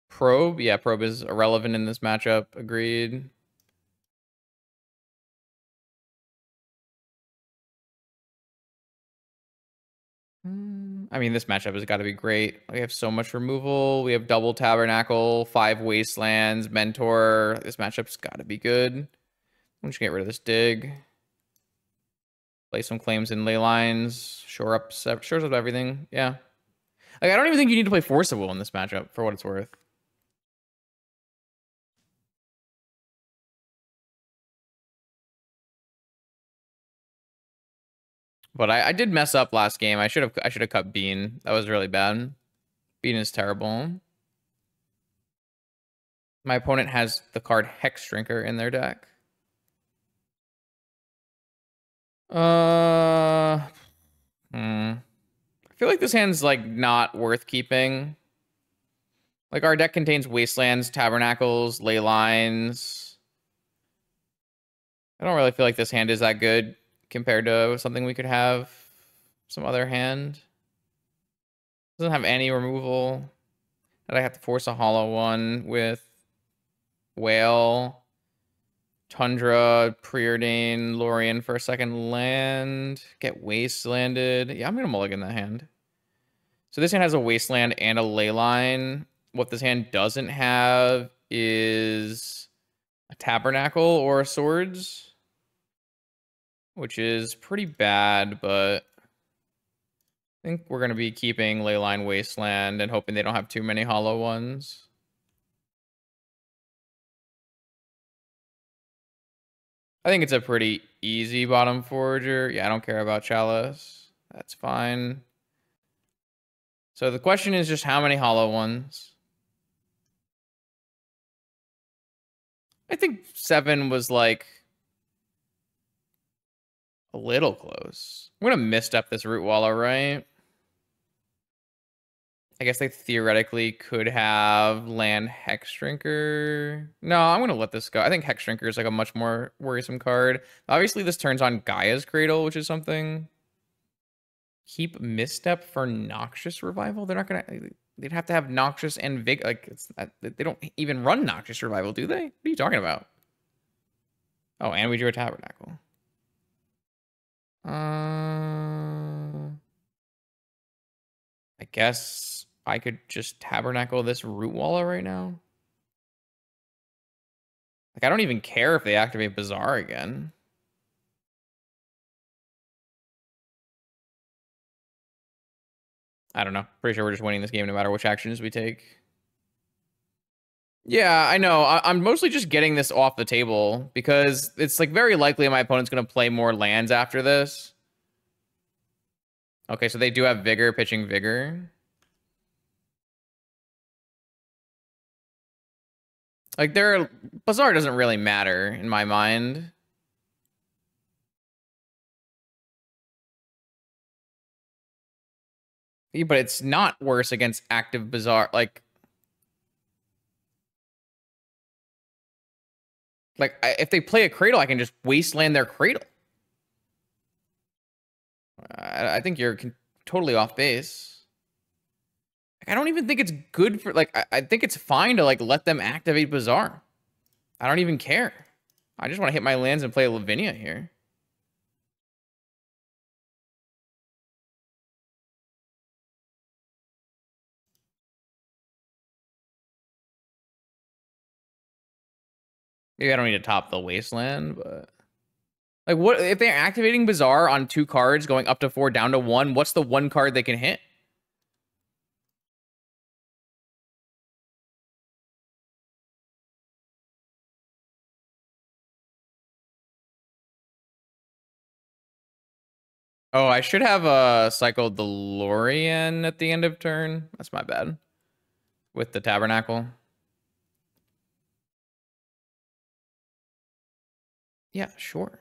Probe? Yeah, Probe is irrelevant in this matchup. Agreed. I mean, this matchup has got to be great. We have so much removal. We have double Tabernacle, 5 Wastelands, Mentor. This matchup's got to be good. I'm just get rid of this Dig. Play some claims in ley lines. Shores up everything. Yeah. Like, I don't even think you need to play Forcible in this matchup, for what it's worth. But I did mess up last game. I should have cut Bean. That was really bad. Bean is terrible. My opponent has the card Hex Drinker in their deck. I feel like this hand's like not worth keeping. Like, our deck contains Wastelands, Tabernacles, Ley Lines. I don't really feel like this hand is that good compared to something we could have. Some other hand. Doesn't have any removal. And I have to force a hollow one with Whale. Tundra, Preordain, Lorien for a second land. Get Wastelanded. Yeah, I'm gonna mulligan that hand. So this hand has a Wasteland and a Leyline. What this hand doesn't have is a Tabernacle or a Swords, which is pretty bad, but I think we're going to be keeping Leyline Wasteland and hoping they don't have too many hollow ones. I think it's a pretty easy bottom forager. Yeah, I don't care about Chalice. That's fine. So the question is just how many hollow ones? I think 7 was like a little close. I'm going to misstep this Root Wallow, right? I guess they theoretically could have land Hex Drinker. No, I'm going to let this go. I think Hex Drinker is like a much more worrisome card. Obviously, this turns on Gaia's Cradle, which is something. Keep Misstep for Noxious Revival? They're not going to... They'd have to have Noxious and Vig... Like, they don't even run Noxious Revival, do they? What are you talking about? Oh, and we drew a Tabernacle. I guess I could just Tabernacle this Root Wallow right now. Like, I don't even care if they activate Bazaar again. I don't know. Pretty sure we're just winning this game no matter which actions we take. Yeah, I know. I'm mostly just getting this off the table because it's like very likely my opponent's going to play more lands after this. Okay, so they do have Vigor, pitching Vigor. Like, Bazaar doesn't really matter in my mind. Yeah, but it's not worse against active Bazaar. Like if they play a Cradle, I can just wasteland their Cradle. I think you're totally off base. Like, I don't even think it's good for, like, I think it's fine to, like, let them activate Bazaar. I don't even care. I just want to hit my lands and play Lavinia here. Maybe I don't need to top the Wasteland, but... Like, what if they're activating Bazaar on 2 cards, going up to 4, down to 1? What's the 1 card they can hit? Oh, I should have cycled the Lorien at the end of turn. That's my bad. With the Tabernacle. Yeah, sure.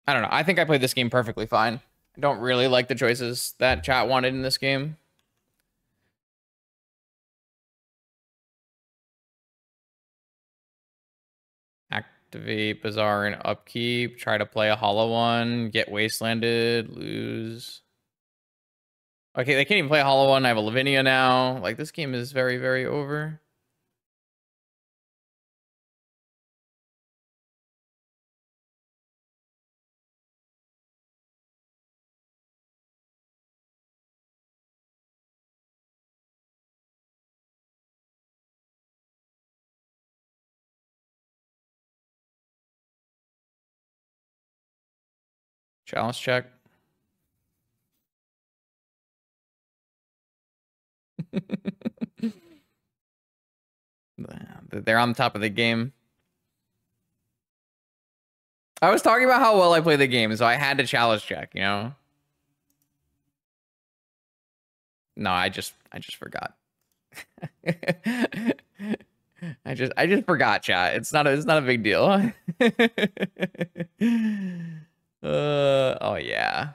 I don't know. I think I played this game perfectly fine. I don't really like the choices that chat wanted in this game. Activate Bazaar and upkeep. Try to play a hollow one. Get wastelanded. Lose. Okay, they can't even play a hollow one. I have a Lavinia now. Like, this game is very, very over. Challenge check. They're on top of the game. I was talking about how well I play the game, so I had to challenge check, you know? No, I just forgot. I just forgot, chat. It's not a big deal. Oh yeah.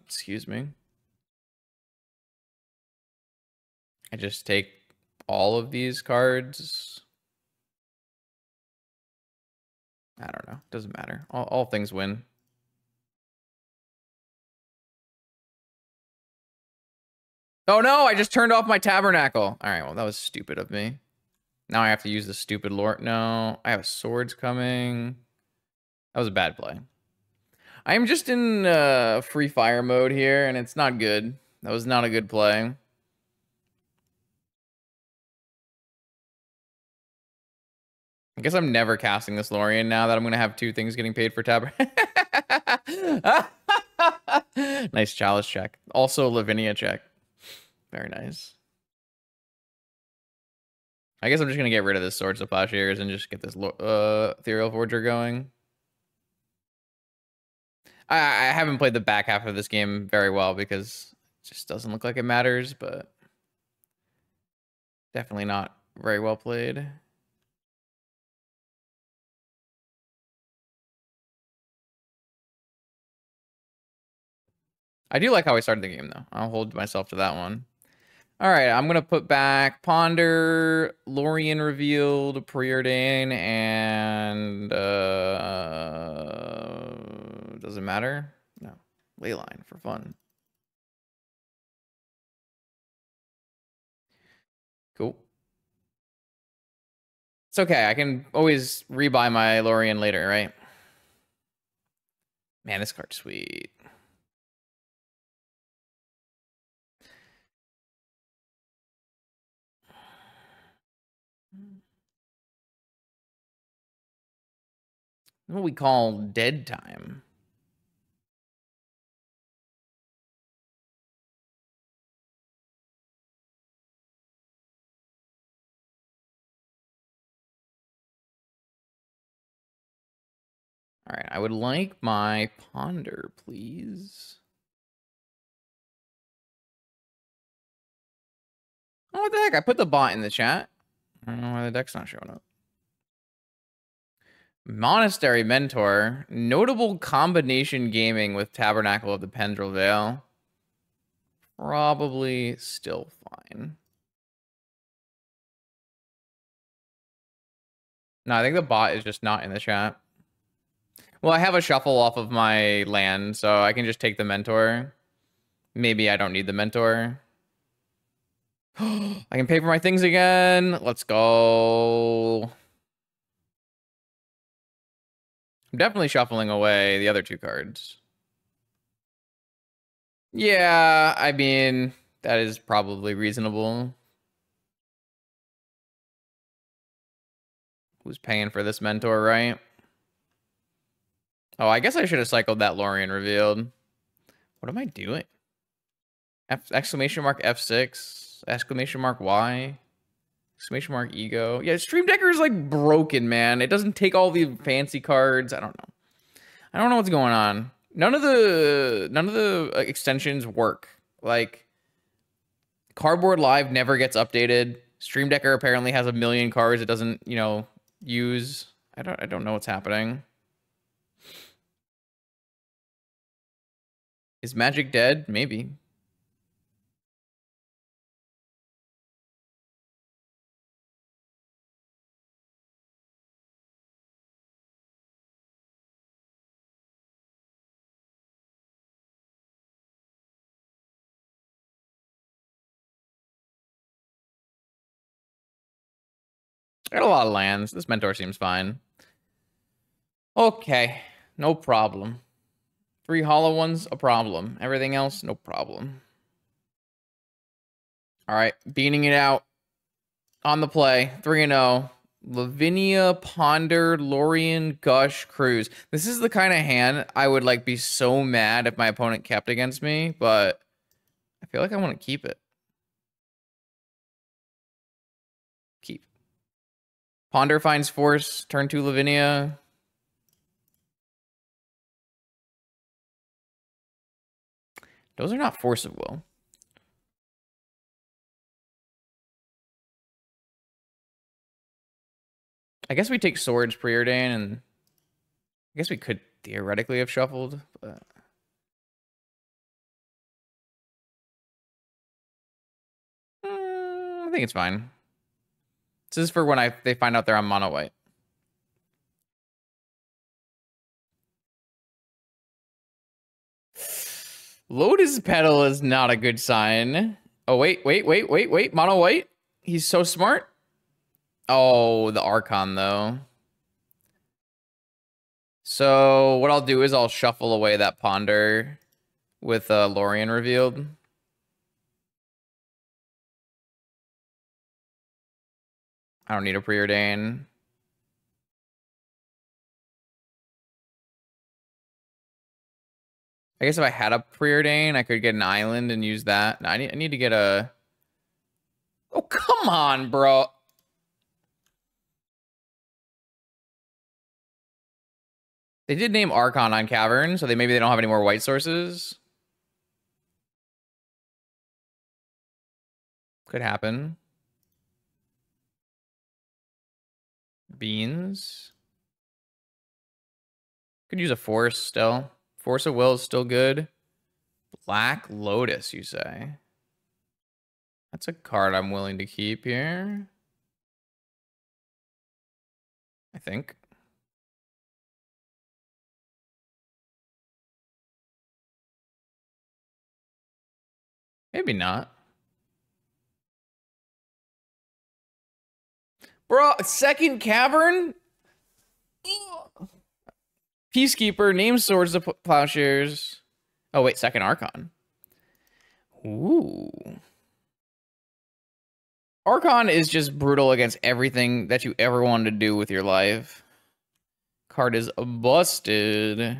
Excuse me. I just take all of these cards. I don't know. Doesn't matter. All things win. Oh no, I just turned off my tabernacle. All right, well, that was stupid of me. Now I have to use the stupid lore. No, I have swords coming. That was a bad play. I am just in free fire mode here, and it's not good. That was not a good play. I guess I'm never casting this Lorien now that I'm going to have two things getting paid for Tabard. Nice Chalice check. Also Lavinia check. Very nice. I guess I'm just going to get rid of this Swords of Plowshares and just get this Ethereal Forger going. I haven't played the back half of this game very well because it just doesn't look like it matters, but definitely not very well played. I do like how I started the game, though. I'll hold myself to that one. All right, I'm going to put back Ponder, Lorien revealed, Preordain, and does it matter? No. Leyline for fun. Cool. It's okay. I can always rebuy my Lorien later, right? Man, this card's sweet. What we call dead time. All right, I would like my Ponder, please. Oh, what the heck? I put the bot in the chat. I don't know why the deck's not showing up. Monastery Mentor. Notable combination gaming with Tabernacle of the Pendrel Veil. Probably still fine. No, I think the bot is just not in the chat. Well, I have a shuffle off of my land, so I can just take the Mentor. Maybe I don't need the Mentor. I can pay for my things again. Let's go. I'm definitely shuffling away the other two cards. Yeah, I mean, that is probably reasonable. Who's paying for this Mentor, right? Oh, I guess I should have cycled that Lorien revealed. What am I doing? Exclamation mark F6, exclamation mark Y, exclamation mark ego. Yeah, Stream Decker is like broken, man. It doesn't take all the fancy cards. I don't know. I don't know what's going on. None of the extensions work. Like Cardboard Live never gets updated. Stream Decker apparently has a million cards it doesn't, use. I don't know what's happening. Is Magic dead? Maybe. I got a lot of lands. This Mentor seems fine. Okay, no problem. 3 hollow ones, a problem. Everything else, no problem. All right, beating it out on the play. 3-0. Lavinia, Ponder, Lorien, Gush, Cruise. This is the kind of hand I would be so mad if my opponent kept against me, but I feel like I want to keep it. Keep. Ponder finds force. Turn 2 Lavinia. Those are not force of will. I guess we take swords preordain, and I guess we could theoretically have shuffled, but I think it's fine. This is for when they find out they're on mono white. Lotus Petal is not a good sign. Oh, wait. Mono white. He's so smart. Oh, the Archon, though. So what I'll do is I'll shuffle away that Ponder with Lorien revealed. I don't need a Preordain. I guess if I had a Preordain, I could get an island and use that. No, I need to get a... Oh, come on, bro. They did name Archon on Cavern, so maybe they don't have any more white sources. Could happen. Beans. Could use a Force still. Force of Will is still good. Black Lotus, you say? That's a card I'm willing to keep here. I think. Maybe not. Bro, second Cavern? Peacekeeper, name swords to plowshares. Oh, wait, second Archon. Ooh. Archon is just brutal against everything that you ever wanted to do with your life. Card is busted.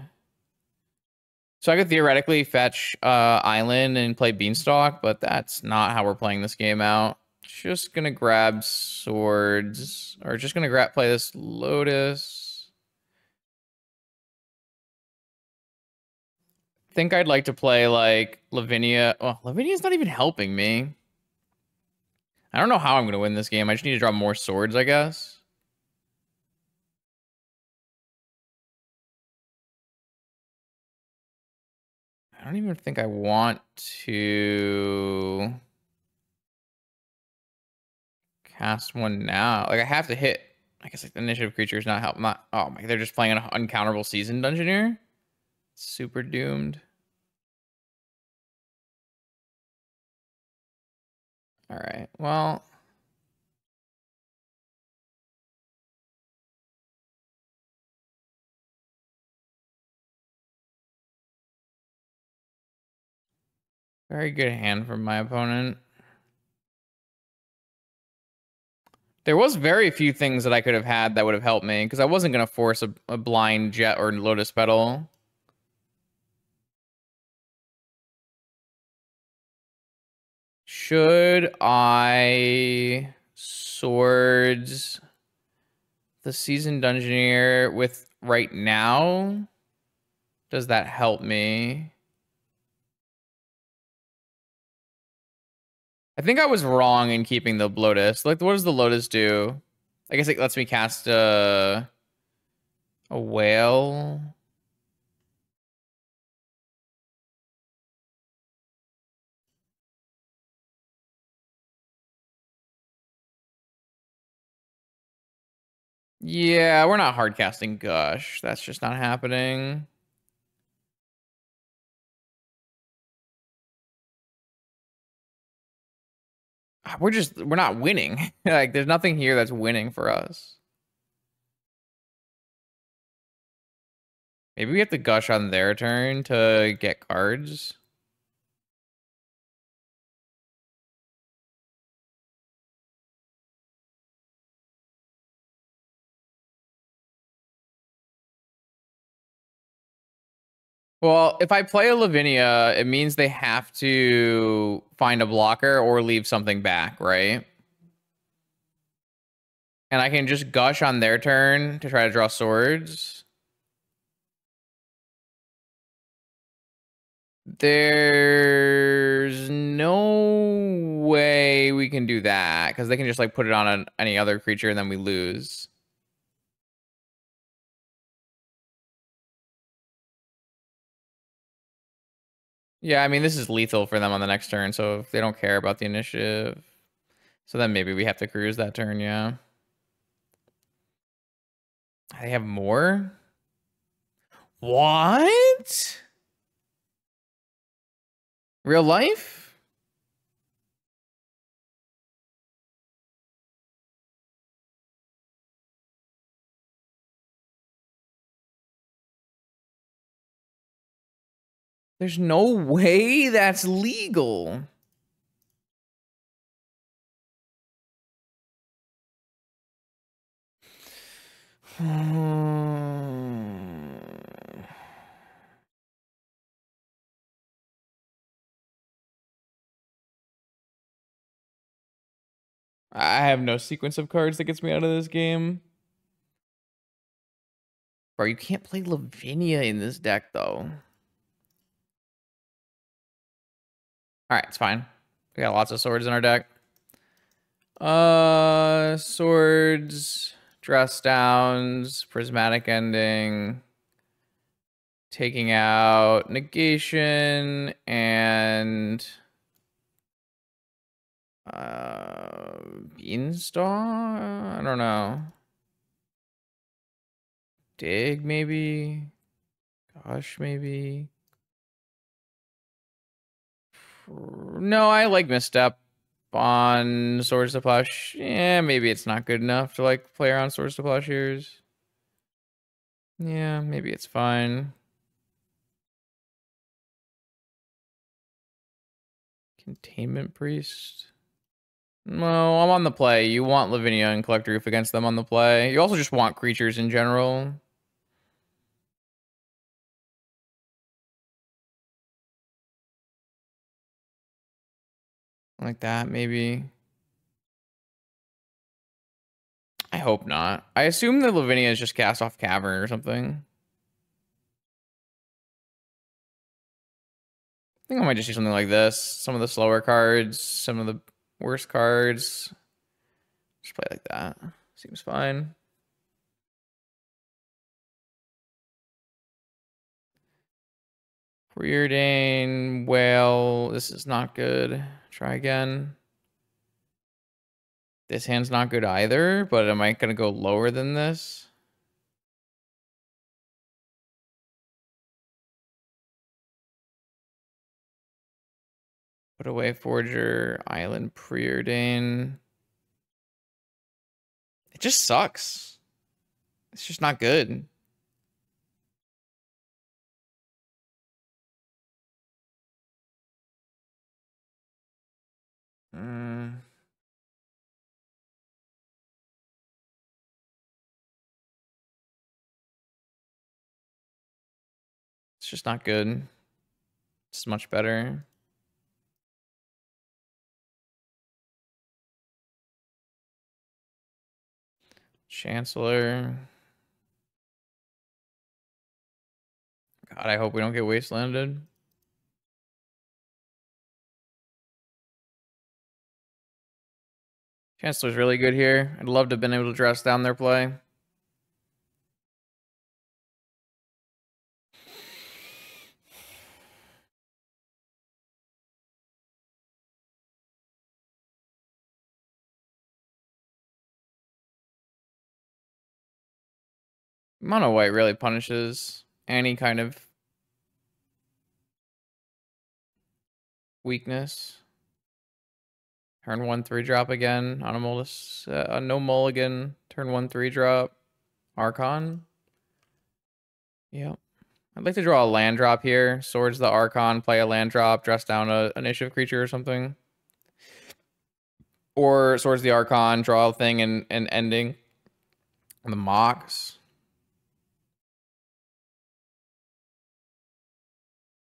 So I could theoretically fetch Island and play Beanstalk, but that's not how we're playing this game out. Just gonna grab swords, or just gonna play this Lotus. Think I'd like to play like Lavinia. Oh, Lavinia's not even helping me. I don't know how I'm gonna win this game. I just need to draw more swords, I guess. I don't even think I want to cast one now. Like I have to hit. I guess like the initiative creature is not help. Not. Oh my! They're just playing an uncounterable season dungeoneer. Super doomed. All right. Well. Very good hand from my opponent. There was very few things that I could have had that would have helped me because I wasn't going to force a blind jet or lotus petal. Should I swords the seasoned dungeoneer with right now? Does that help me? I think I was wrong in keeping the Lotus. Like, what does the Lotus do? I guess it lets me cast a whale. Yeah, we're not hard casting Gush. That's just not happening. We're not winning. Like, there's nothing here that's winning for us. Maybe we have to Gush on their turn to get cards. Well, if I play a Lavinia, it means they have to find a blocker or leave something back, right? And I can just Gush on their turn to try to draw swords. There's no way we can do that because they can just like put it on any other creature and then we lose. Yeah, I mean, this is lethal for them on the next turn, so if they don't care about the initiative, so then maybe we have to cruise that turn, yeah. They have more? What? Real life? There's no way that's legal. I have no sequence of cards that gets me out of this game. Bro, you can't play Lavinia in this deck, though. Alright, it's fine. We got lots of swords in our deck. Swords, dress downs, prismatic ending, taking out negation, and beanstalk? I don't know. Dig, maybe? Gosh, maybe? No, I like misstep on swords to plush. Yeah, maybe it's not good enough to like play around swords to plowshares. Yeah, maybe it's fine. Containment priest. No, I'm on the play. You want Lavinia and Collect Roof against them on the play. You also just want creatures in general. Like that, maybe. I hope not. I assume that Lavinia is just cast off Cavern or something. I think I might just do something like this. Some of the slower cards, some of the worst cards. Just play like that. Seems fine. Preordain, Whale. This is not good. Try again. This hand's not good either, but am I going to go lower than this? Put away Forger, Island Preordain. It just sucks. It's just not good. Mm. It's just not good. It's much better. Chancellor. God, I hope we don't get wastelanded. Chancellor's really good here. I'd love to have been able to dress down their play. Mono white really punishes any kind of weakness. Turn 1 3 drop again on a no mulligan. Turn 1 3 drop. Archon. Yep. I'd like to draw a land drop here. Swords the Archon, play a land drop, dress down a initiative creature or something. Or Swords the Archon, draw a thing and ending. The Mox.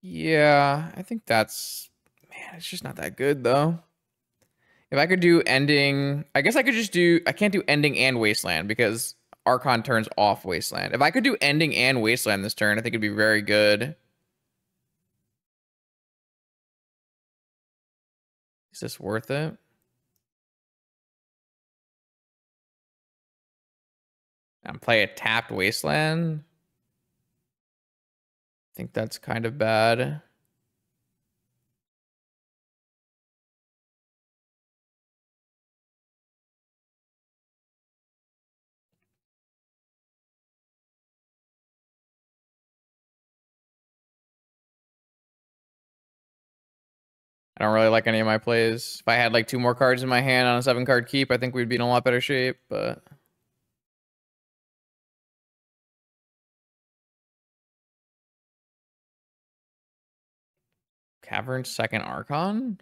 Yeah, I think that's... Man, it's just not that good, though. If I could do ending... I guess I could just do... I can't do ending and Wasteland because Archon turns off Wasteland. If I could do ending and Wasteland this turn, I think it'd be very good. Is this worth it? And play a tapped Wasteland? I think that's kind of bad. I don't really like any of my plays. If I had like 2 more cards in my hand on a 7-card keep, I think we'd be in a lot better shape, but... Cavern second Archon?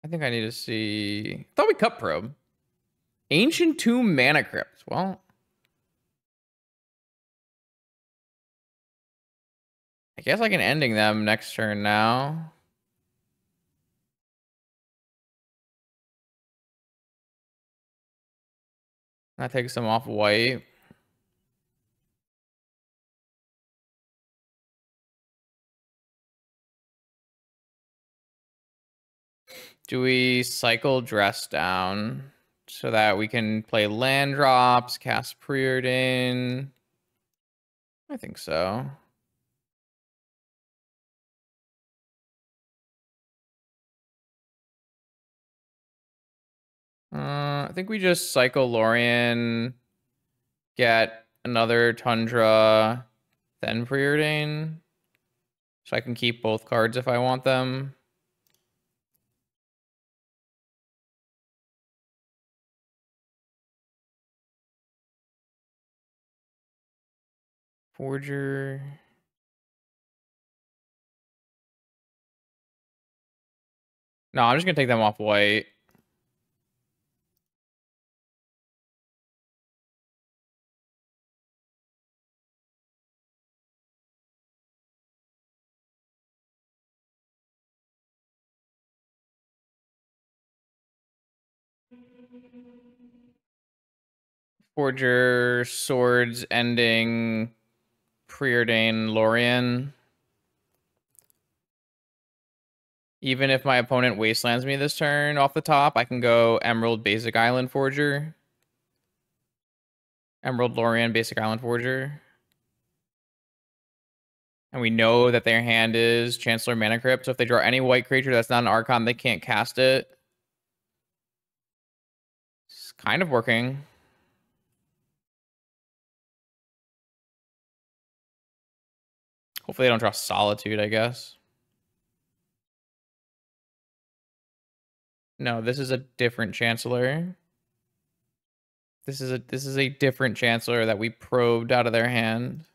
I think I need to see... I thought we cut Probe. Ancient Tomb Mana Crypt. Well... I guess I can ending them next turn now. That takes them off white. Do we cycle Dress down so that we can play land drops, cast Preordain? I think so. I think we just cycle Lorien, get another Tundra, then Preordain. So I can keep both cards if I want them. Forger. No, I'm just going to take them off white. Forger, Swords, ending, Preordain, Lorien. Even if my opponent wastelands me this turn off the top, I can go Emerald, Basic Island, Forger. Emerald, Lorien, Basic Island, Forger. And we know that their hand is Chancellor Mana Crypt, so if they draw any white creature that's not an Archon, they can't cast it. It's kind of working. Hopefully they don't draw Solitude, I guess. No, this is a different Chancellor. This is a different Chancellor that we probed out of their hand.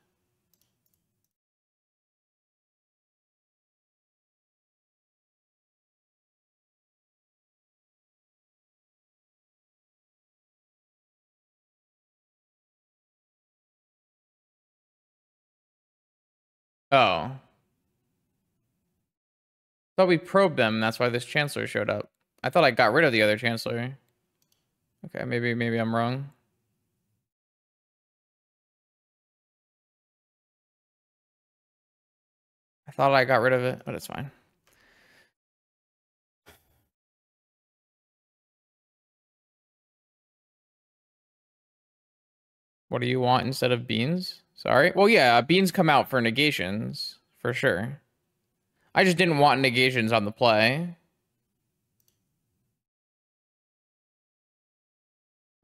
Oh. Thought we probed them, that's why this Chancellor showed up. I thought I got rid of the other Chancellor. Okay, maybe I'm wrong. I thought I got rid of it, but it's fine. What do you want instead of beans? Sorry. Well, yeah, beans come out for negations, for sure. I just didn't want negations on the play.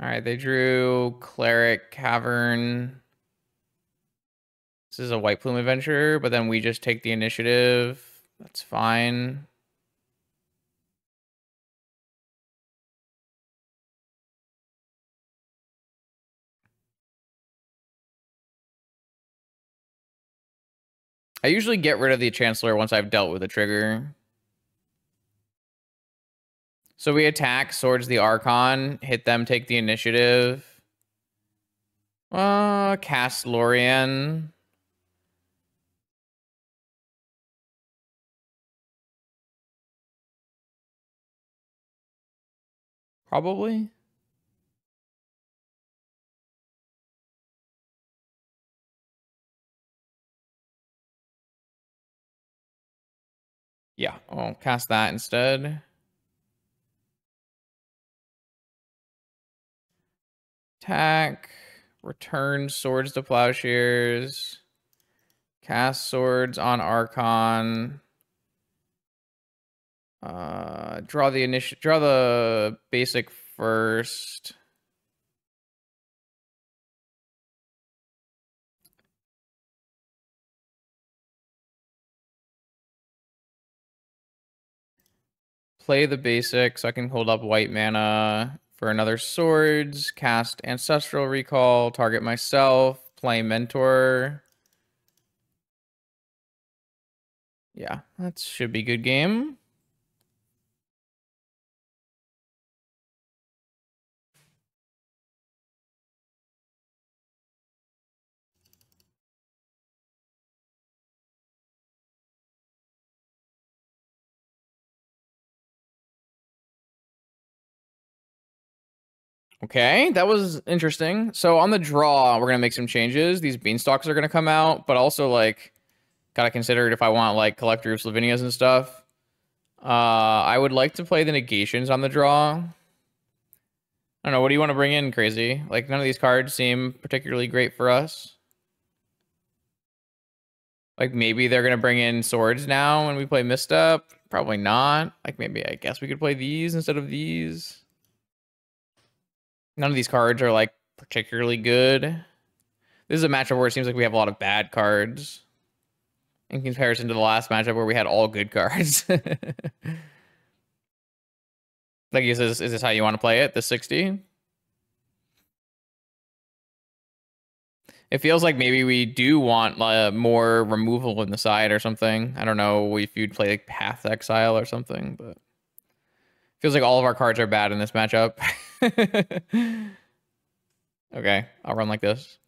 All right, they drew Cleric, Cavern. This is a White Plume Adventure, but then we just take the initiative. That's fine. I usually get rid of the Chancellor once I've dealt with a trigger. So we attack, Swords the Archon, hit them, take the initiative. Cast Lorien. Probably. Yeah, I'll cast that instead. Attack. Return Swords to Plowshares. Cast Swords on Archon. Draw the basic first. Play the basic so I can hold up white mana for another swords, cast Ancestral Recall, target myself, play Mentor. Yeah, that should be good game. Okay, that was interesting. So on the draw, we're gonna make some changes. These Beanstalks are gonna come out, but also like gotta consider it if I want like Collector Slovenias and stuff. I would like to play the negations on the draw. I don't know, what do you want to bring in, Crazy? Like none of these cards seem particularly great for us. Like maybe they're gonna bring in swords now when we play Misstep. Probably not. Like maybe I guess we could play these instead of these. None of these cards are like particularly good. This is a matchup where it seems like we have a lot of bad cards in comparison to the last matchup where we had all good cards. Like, is this how you want to play it? The 60? It feels like maybe we do want more removal in the side or something. I don't know if you'd play like Path Exile or something, but feels like all of our cards are bad in this matchup. Okay, I'll run like this.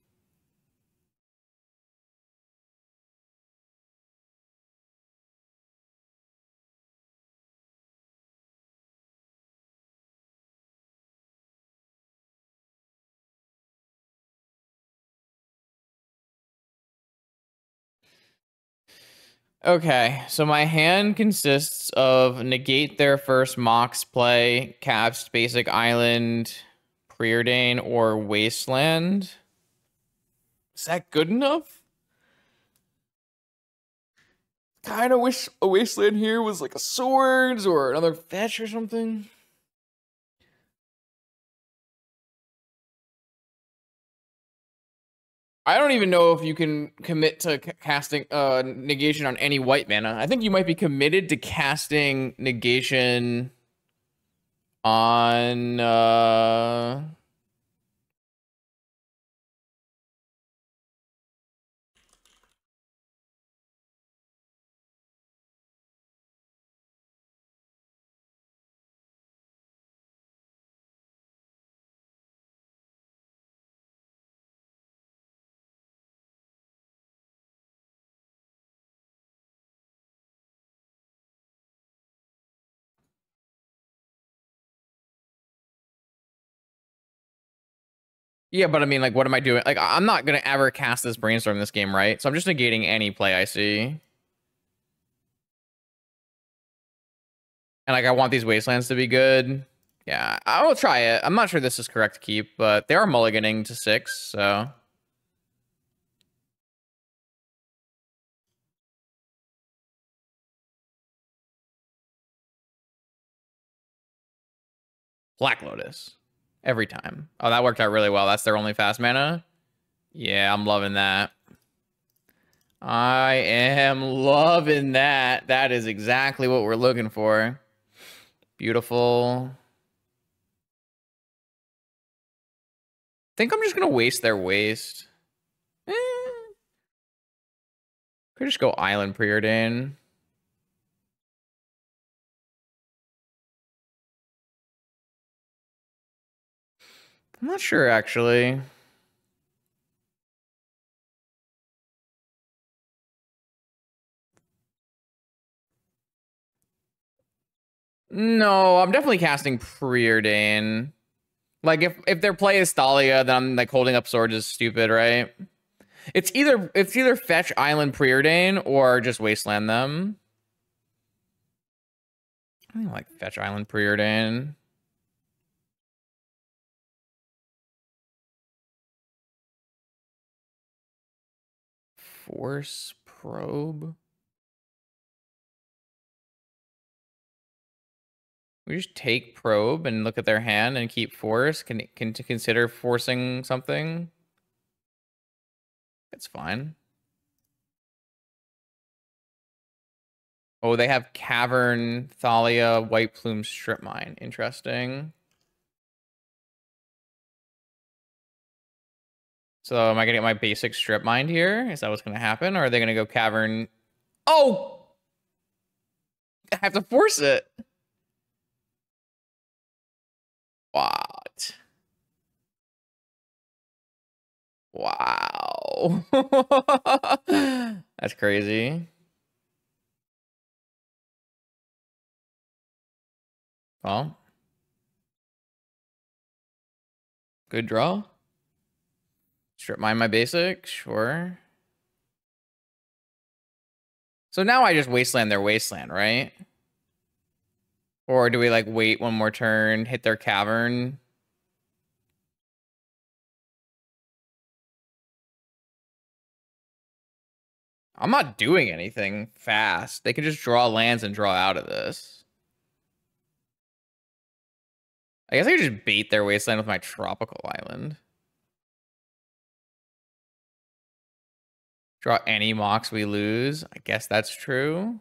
Okay, so my hand consists of negate their first Mox play, cast basic island, preordain, or wasteland. Is that good enough? Kind of wish a wasteland here was like a swords or another fetch or something. I don't even know if you can commit to casting negation on any white mana. I think you might be committed to casting negation on yeah, but I mean, like, what am I doing? Like, I'm not gonna ever cast this brainstorm in this game, right? So I'm just negating any play I see. And like, I want these wastelands to be good. Yeah, I will try it. I'm not sure this is correct to keep, but they are mulliganing to 6, so Black Lotus every time. Oh, that worked out really well. That's their only fast mana. Yeah, I'm loving that. I am loving that. That is exactly what we're looking for. Beautiful. Think I'm just gonna waste their waste. Eh. Could just go Island Preordain. I'm not sure actually. No, I'm definitely casting Preordain. Like if their play is Thalia, then I'm like holding up swords is stupid, right? It's either fetch Island Preordain or just wasteland them. I think like fetch Island Preordain. Force Probe. We just take probe and look at their hand and keep force. Can to consider forcing something? It's fine. Oh, they have Cavern, Thalia, White Plume, Strip Mine. Interesting. So am I gonna get my basic Strip Mine here? Is that what's gonna happen? Or are they gonna go Cavern? Oh! I have to force it. What? Wow. That's crazy. Well, good draw. Strip mine my basic, sure. So now I just wasteland their wasteland, right? Or do we like wait one more turn, hit their cavern? I'm not doing anything fast. They can just draw lands and draw out of this. I guess I could just bait their wasteland with my tropical island. Draw any mocks we lose. I guess that's true.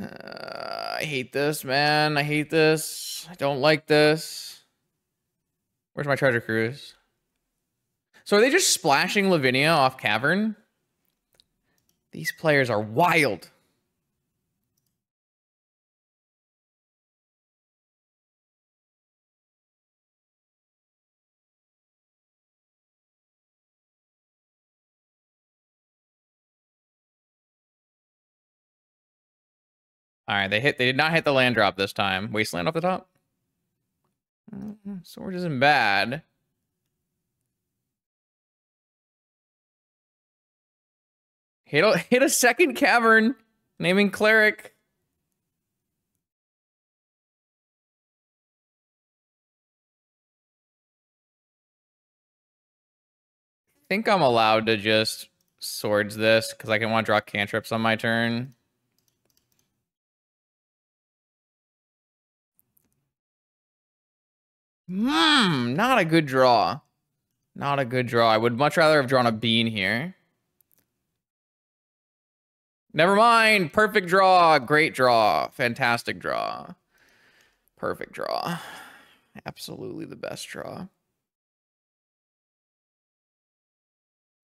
I hate this, man. I hate this. I don't like this. Where's my treasure cruise? So are they just splashing Lavinia off Cavern? These players are wild. All right, they did not hit the land drop this time. Wasteland off the top. Sword isn't bad. Hit a second cavern, naming cleric. I think I'm allowed to just swords this because I can want to draw cantrips on my turn. Not a good draw. Not a good draw. I would much rather have drawn a bean here. Never mind. Perfect draw. Great draw. Fantastic draw. Perfect draw. Absolutely the best draw.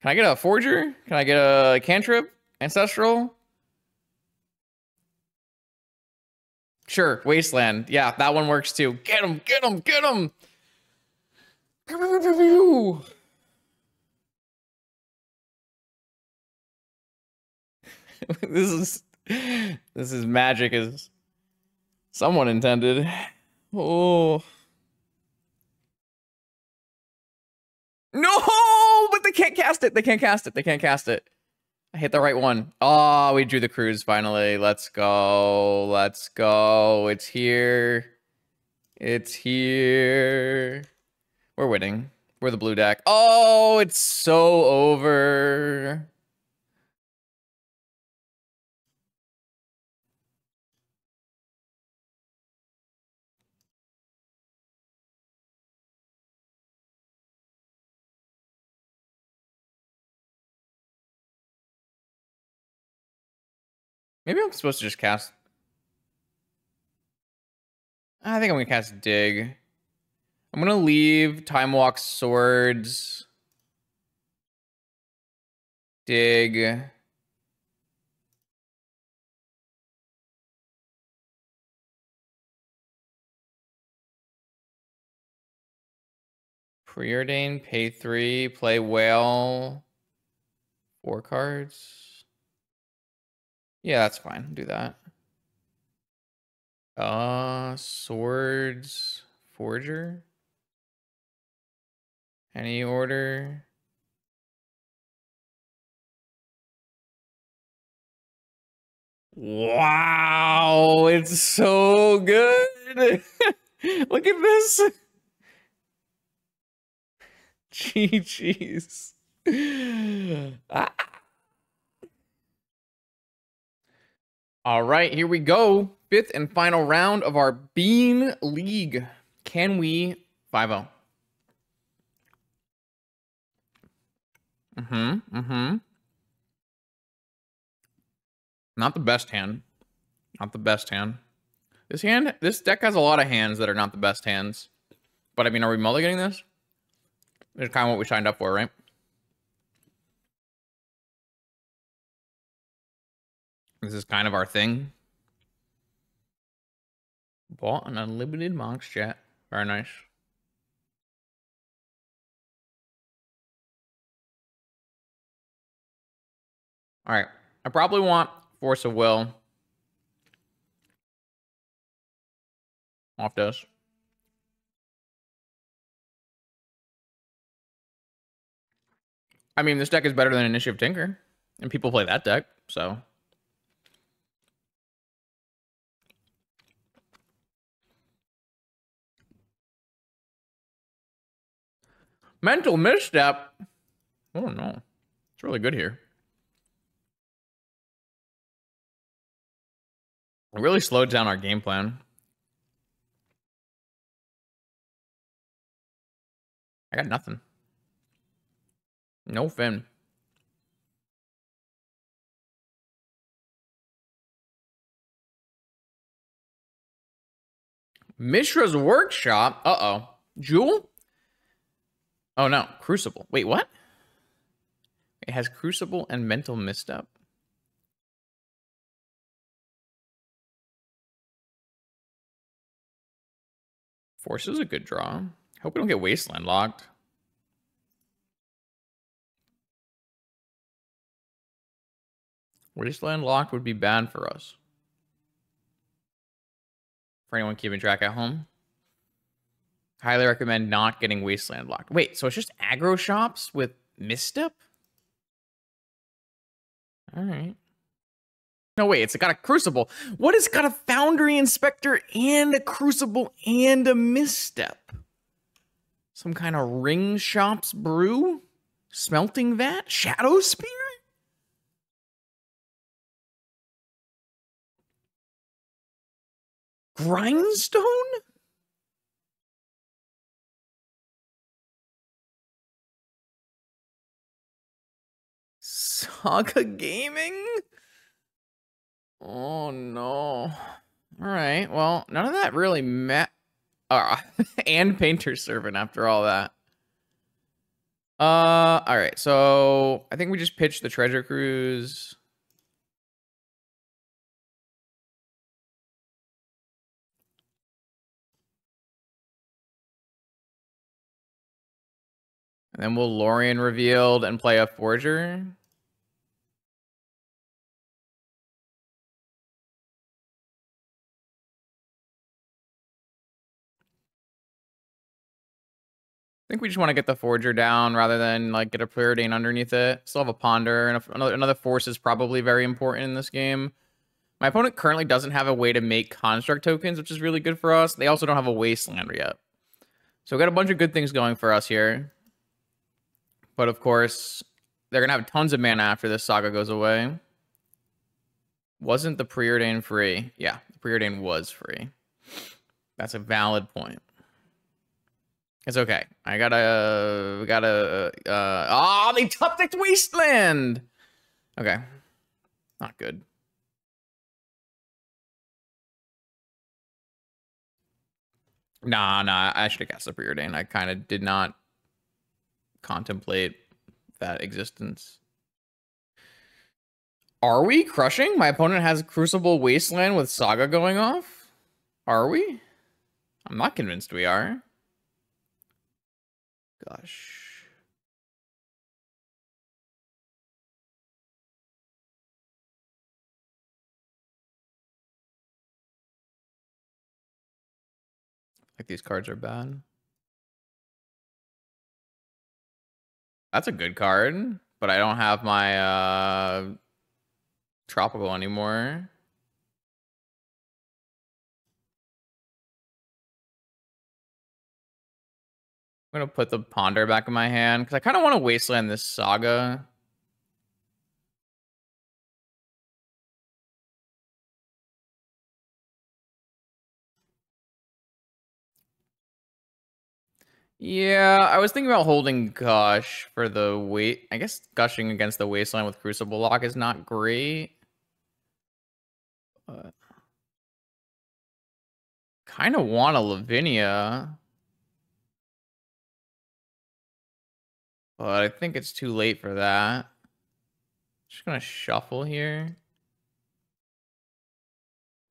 Can I get a forger? Can I get a cantrip? Ancestral? Sure. Wasteland. Yeah, that one works too. Get him. Get him. Get him. This is magic as someone intended. Oh. No, but they can't cast it. They can't cast it. They can't cast it. I hit the right one. Oh, we drew the cruise finally. Let's go. Let's go. It's here. It's here. We're winning. We're the blue deck. Oh, it's so over. Maybe I'm supposed to just cast. I think I'm gonna cast Dig. I'm gonna leave Time Walk Swords. Dig. Preordain, pay 3, play Whale. 4 cards. Yeah, that's fine. Do that. Swords, Forger. Any order. Wow, it's so good. Look at this. GG's. Ah. All right, here we go. Fifth and final round of our Bean League. Can we 5-0? Not the best hand. Not the best hand. This deck has a lot of hands that are not the best hands. But I mean, are we mulliganing this? It's kind of what we signed up for, right? This is kind of our thing. Bought an unlimited monks chat. Very nice. All right. I probably want Force of Will. Off this. I mean, this deck is better than Initiative Tinker. And people play that deck, so. Mental Misstep. Oh, no. It's really good here. It really slowed down our game plan. I got nothing. No fin. Mishra's Workshop. Uh-oh. Jewel? Oh, no. Crucible. Wait, what? It has Crucible and Mental Misstep. Force is a good draw. Hope we don't get Wasteland locked. Wasteland locked would be bad for us. For anyone keeping track at home. Highly recommend not getting Wasteland locked. Wait, so it's just aggro shops with Misstep? All right. No, wait, it's got a Crucible. What has got a Foundry Inspector and a Crucible and a Misstep? Some kind of ring shops brew? Smelting vat? Shadow Spear? Grindstone? Saga Gaming? Oh no. All right. Well, none of that really and Painter Servant after all that. All right. So I think we just pitched the Treasure Cruise. And then we'll Lorien Revealed and play a Forger. I think we just want to get the Forger down rather than like get a Preordain underneath it. Still have a Ponder, and another Force is probably very important in this game. My opponent currently doesn't have a way to make Construct tokens, which is really good for us. They also don't have a Wasteland yet. So we got a bunch of good things going for us here. But of course, they're going to have tons of mana after this Saga goes away. Wasn't the Preordain free? Yeah, the Preordain was free. That's a valid point. It's okay. They top decked Wasteland. Okay. Not good. Nah, I should have cast the Preordain. I kind of did not contemplate that existence. Are we crushing? My opponent has Crucible Wasteland with Saga going off? Are we? I'm not convinced we are. Gosh. Like these cards are bad. That's a good card, but I don't have my Tropical anymore. I'm gonna put the Ponder back in my hand because I kind of want to Wasteland this Saga. Yeah, I was thinking about holding Gush for the wait. I guess gushing against the Wasteland with Crucible Lock is not great. But kind of want a Lavinia. But I think it's too late for that. Just gonna shuffle here.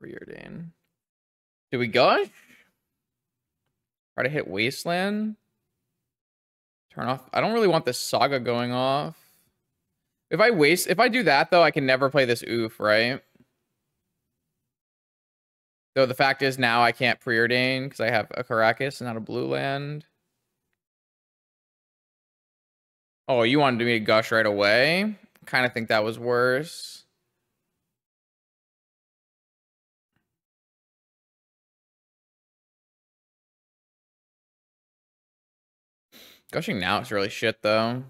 Preordain. Do we gush? Try to hit Wasteland. Turn off. I don't really want this Saga going off. If I do that though, I can never play this oof, right? Though the fact is now I can't preordain because I have a Caracas and not a blue land. Oh, you wanted me to gush right away? Kind of think that was worse. Gushing now is really shit though.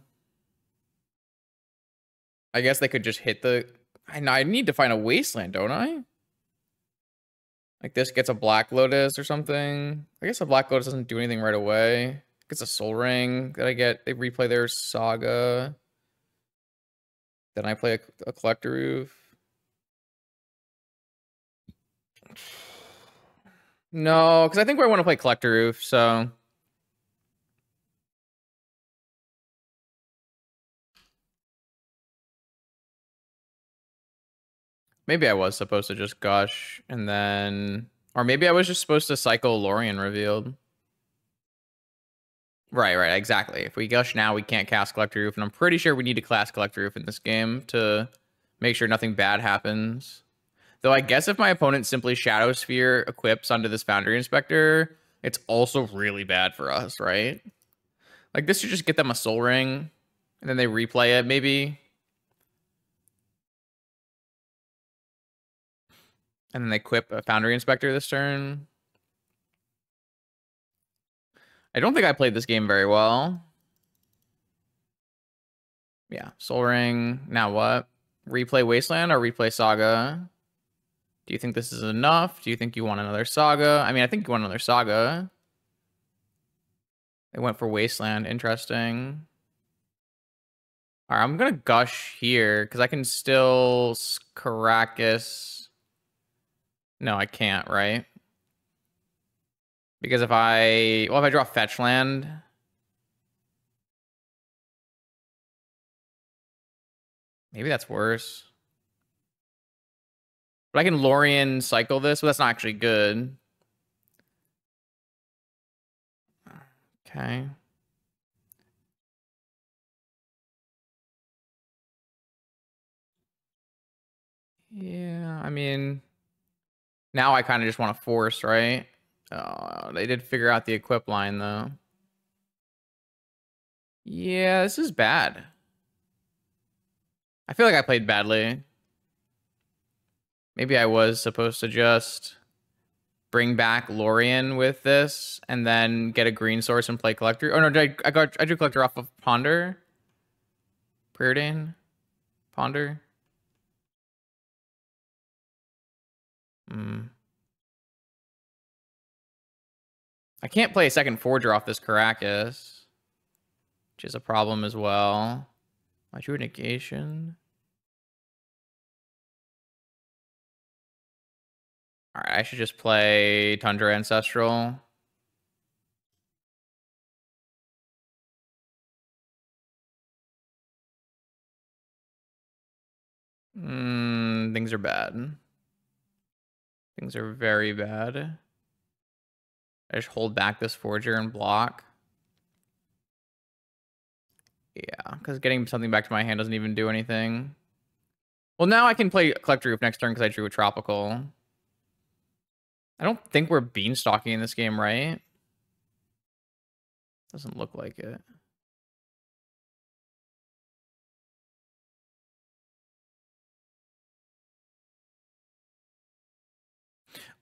I guess they could just hit the... I need to find a Wasteland, don't I? Like this gets a Black Lotus or something. I guess a Black Lotus doesn't do anything right away. Gets a Soul Ring that I get. They replay their Saga. Then I play a Collector Roof. No, because I think I want to play Collector Roof, so... Maybe I was supposed to just gush and then... Or maybe I was just supposed to cycle Lorien Revealed. Right, exactly. If we gush now, we can't cast Collector Roof, and I'm pretty sure we need to cast Collector Roof in this game to make sure nothing bad happens. Though I guess if my opponent simply Shadow Sphere equips onto this Foundry Inspector, it's also really bad for us, right? Like this should just get them a Soul Ring, and then they replay it, maybe. And then they equip a Foundry Inspector this turn. I don't think I played this game very well. Yeah, Soul Ring. Now what? Replay Wasteland or replay Saga? Do you think this is enough? Do you think you want another Saga? I mean, I think you want another Saga. They went for Wasteland. Interesting. All right, I'm going to gush here because I can still Caracas. No, I can't, right? Because if I draw fetch land, maybe that's worse. But I can Lorien cycle this, but that's not actually good. Okay. Yeah, I mean, now I kind of just want to force, right? They did figure out the equip line, though. Yeah, this is bad. I feel like I played badly. Maybe I was supposed to just bring back Lorien with this and then get a green source and play Collector. Oh, no, I drew Collector off of Ponder. Preordain? Ponder? I can't play a second Forger off this Caracas, which is a problem as well. I drew a negation. All right, I should just play Tundra Ancestral. Things are bad. Things are very bad. I just hold back this Forger and block. Yeah, because getting something back to my hand doesn't even do anything. Well, now I can play Collector Roof next turn because I drew a Tropical. I don't think we're beanstalking in this game, right? Doesn't look like it.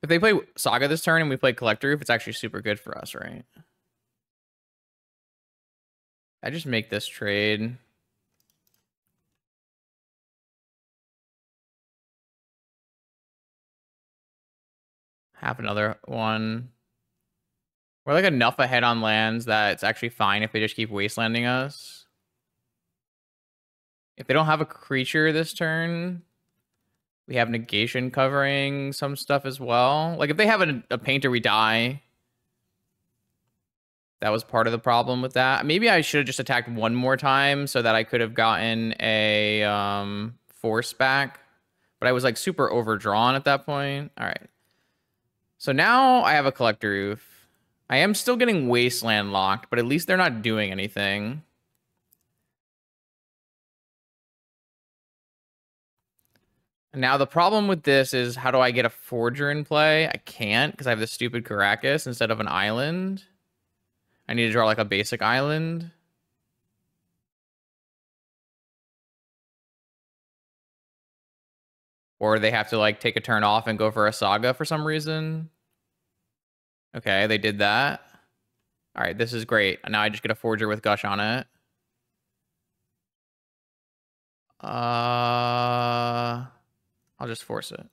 If they play Saga this turn and we play Collector Roof, it's actually super good for us, right? I just make this trade. Have another one. We're like enough ahead on lands that it's actually fine if they just keep wastelanding us. If they don't have a creature this turn, we have negation covering some stuff as well. Like if they have a painter, we die. That was part of the problem with that. Maybe I should have just attacked one more time so that I could have gotten a force back. But I was like super overdrawn at that point. All right. So now I have a collector roof. I am still getting wasteland locked, but at least they're not doing anything. Now the problem with this is how do I get a forger in play? I can't because I have this stupid Caracas instead of an island. I need to draw like a basic island. Or they have to like take a turn off and go for a saga for some reason. Okay, they did that. All right, this is great. Now I just get a forger with gush on it. I'll just force it.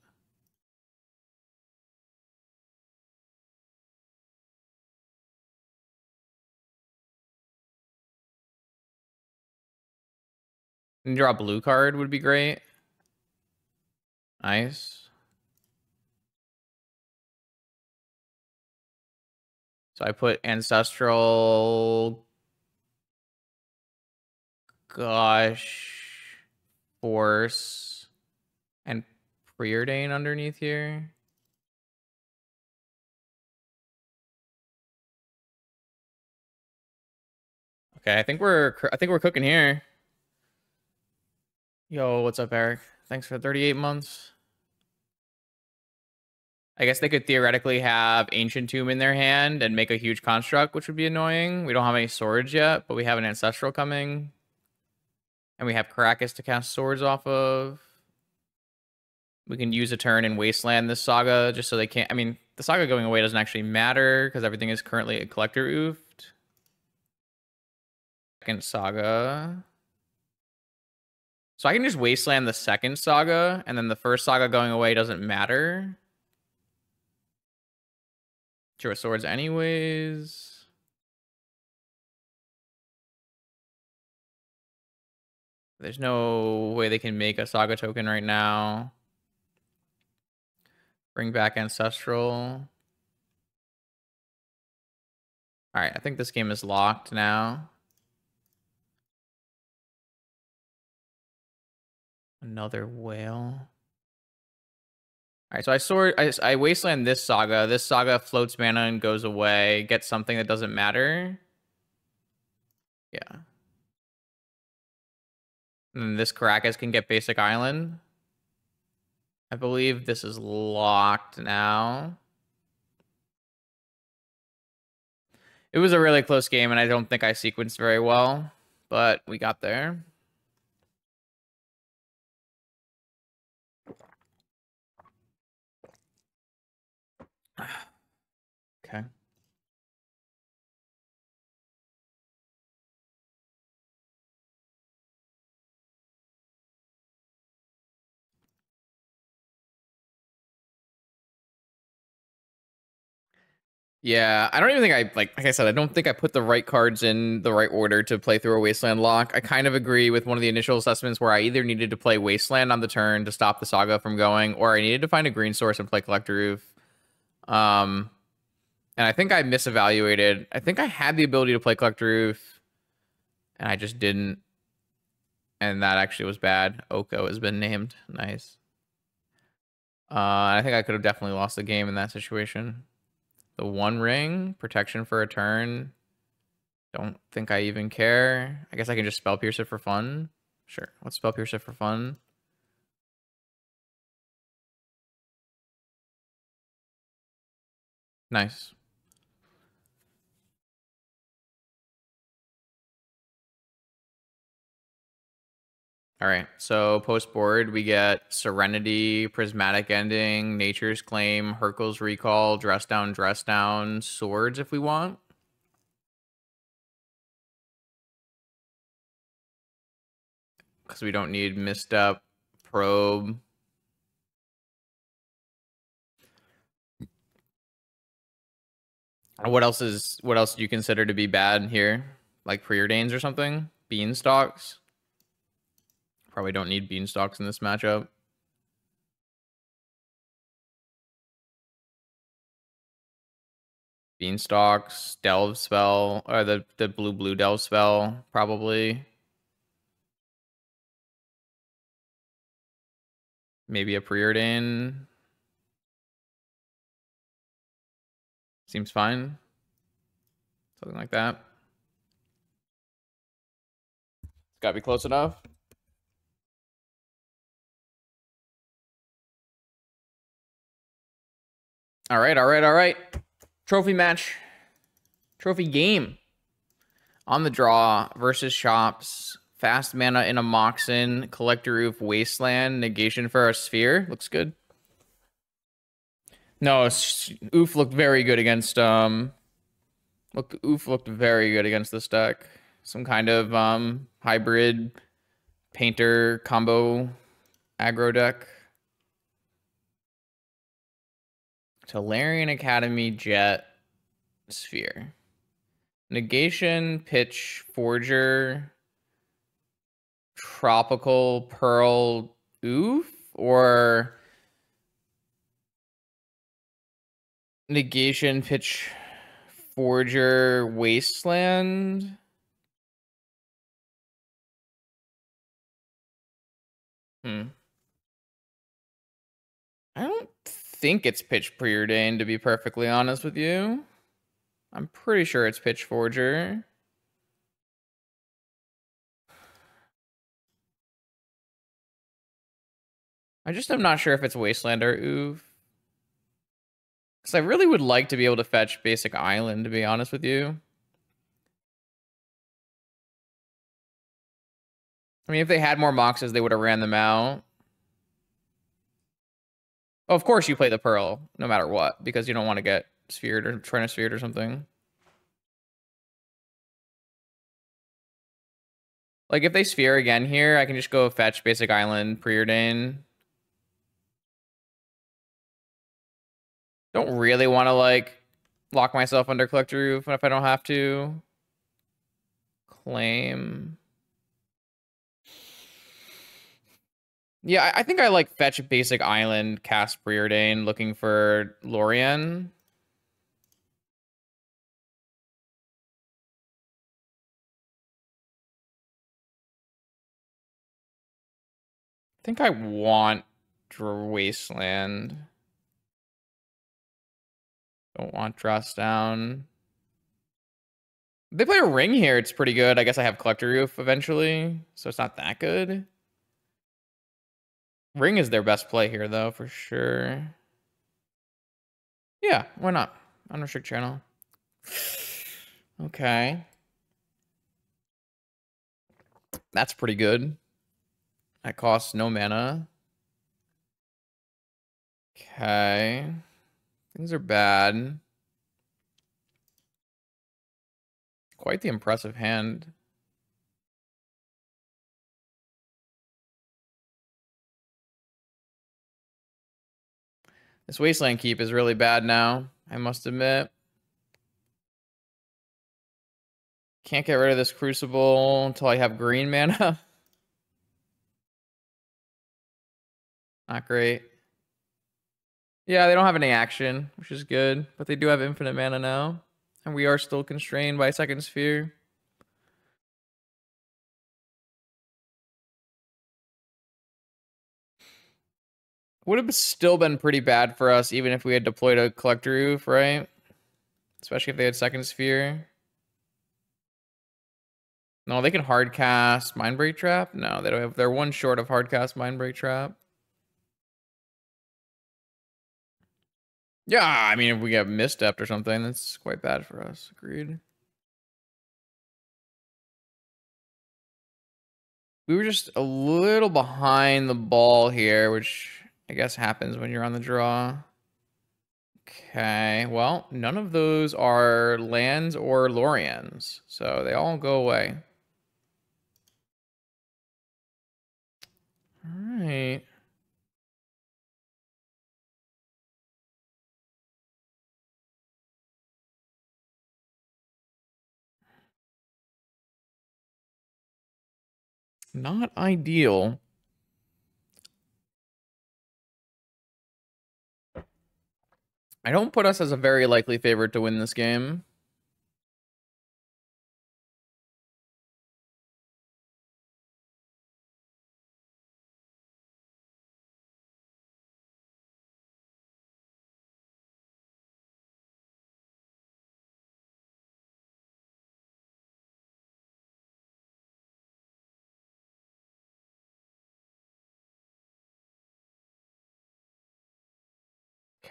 And draw a blue card would be great. Nice. So I put Ancestral Gush, Force, and Preordain underneath here. Okay, I think we're cooking here. Yo, what's up, Eric? Thanks for 38 months. I guess they could theoretically have Ancient Tomb in their hand and make a huge construct, which would be annoying. We don't have any swords yet, but we have an Ancestral coming. And we have Caracas to cast swords off of. We can use a turn and wasteland this saga just so they can't... I mean, the saga going away doesn't actually matter because everything is currently a collector oofed. Second saga. So I can just wasteland the second saga, and then the first saga going away doesn't matter. Draw swords anyways. There's no way they can make a saga token right now. Bring back Ancestral. All right, I think this game is locked now. Another whale. All right, so I wasteland this saga. This saga floats mana and goes away. Gets something that doesn't matter. Yeah. And then this Caracas can get basic island. I believe this is locked now. It was a really close game, and I don't think I sequenced very well, but we got there. Okay. Yeah, I don't even think like I said, I don't think I put the right cards in the right order to play through a Wasteland lock. I kind of agree with one of the initial assessments where I either needed to play Wasteland on the turn to stop the saga from going, or I needed to find a green source and play Collector Roof. And I think I misevaluated. I think I had the ability to play Collector Roof, and I just didn't. And that actually was bad. Oko has been named. Nice. I think I could have definitely lost the game in that situation. The one ring, protection for a turn. Don't think I even care. I guess I can just Spell Pierce it for fun. Sure, let's Spell Pierce it for fun. Nice. All right, so post board, we get Serenity, Prismatic Ending, Nature's Claim, Hercule's Recall, Dress Down, Swords if we want. Because we don't need Misstep, Probe. What else do you consider to be bad here? Like preordains or something? Beanstalks? Probably don't need beanstalks in this matchup. Beanstalks, delve spell, or the blue delve spell, probably. Maybe a preordain. Seems fine. Something like that. It's gotta be close enough. All right, all right, all right. Trophy match. Trophy game. On the draw versus shops. Fast mana in a Moxen. Collector Roof Wasteland. Negation for a Sphere. Looks good. No, Oof looked very good against Oof looked very good against this deck. Some kind of hybrid painter combo aggro deck. Tolarian Academy Jet Sphere. Negation, Pitch, Forger, Tropical Pearl, Oof, or Negation, Pitch, Forger, Wasteland. I don't think it's Pitch Preordained, to be perfectly honest with you. I'm pretty sure it's Pitch Forger. I just am not sure if it's Wasteland or Oof. Because I really would like to be able to fetch Basic Island, to be honest with you. I mean, if they had more Moxes, they would have ran them out. Oh, of course you play the Pearl, no matter what, because you don't want to get sphered or trying to sphered or something. Like, if they sphere again here, I can just go fetch Basic Island, Preordain. Don't really want to, like, lock myself under Collector Roof if I don't have to. Claim. Yeah, I think I like fetch Basic Island, cast Preordain, looking for Lorien. I think I want Wasteland. Don't want Dross down. If they play a ring here, it's pretty good. I guess I have Collector Roof eventually, so it's not that good. Ring is their best play here, though, for sure. Yeah, why not? Unrestrict channel. Okay. That's pretty good. That costs no mana. Okay. Things are bad. Quite the impressive hand. This Wasteland Keep is really bad now, I must admit. Can't get rid of this Crucible until I have green mana. Not great. Yeah, they don't have any action, which is good, but they do have infinite mana now. And we are still constrained by second sphere. Would have still been pretty bad for us even if we had deployed a Collector Roof, right? Especially if they had second sphere. No, they can hard cast Mindbreak Trap. No, they don't have. They're one short of hard cast Mindbreak Trap. Yeah, I mean, if we get misstepped or something, that's quite bad for us. Agreed. We were just a little behind the ball here, which I guess happens when you're on the draw. Okay, well, none of those are lands or Lorians, so they all go away. All right. Not ideal. I don't put us as a very likely favorite to win this game.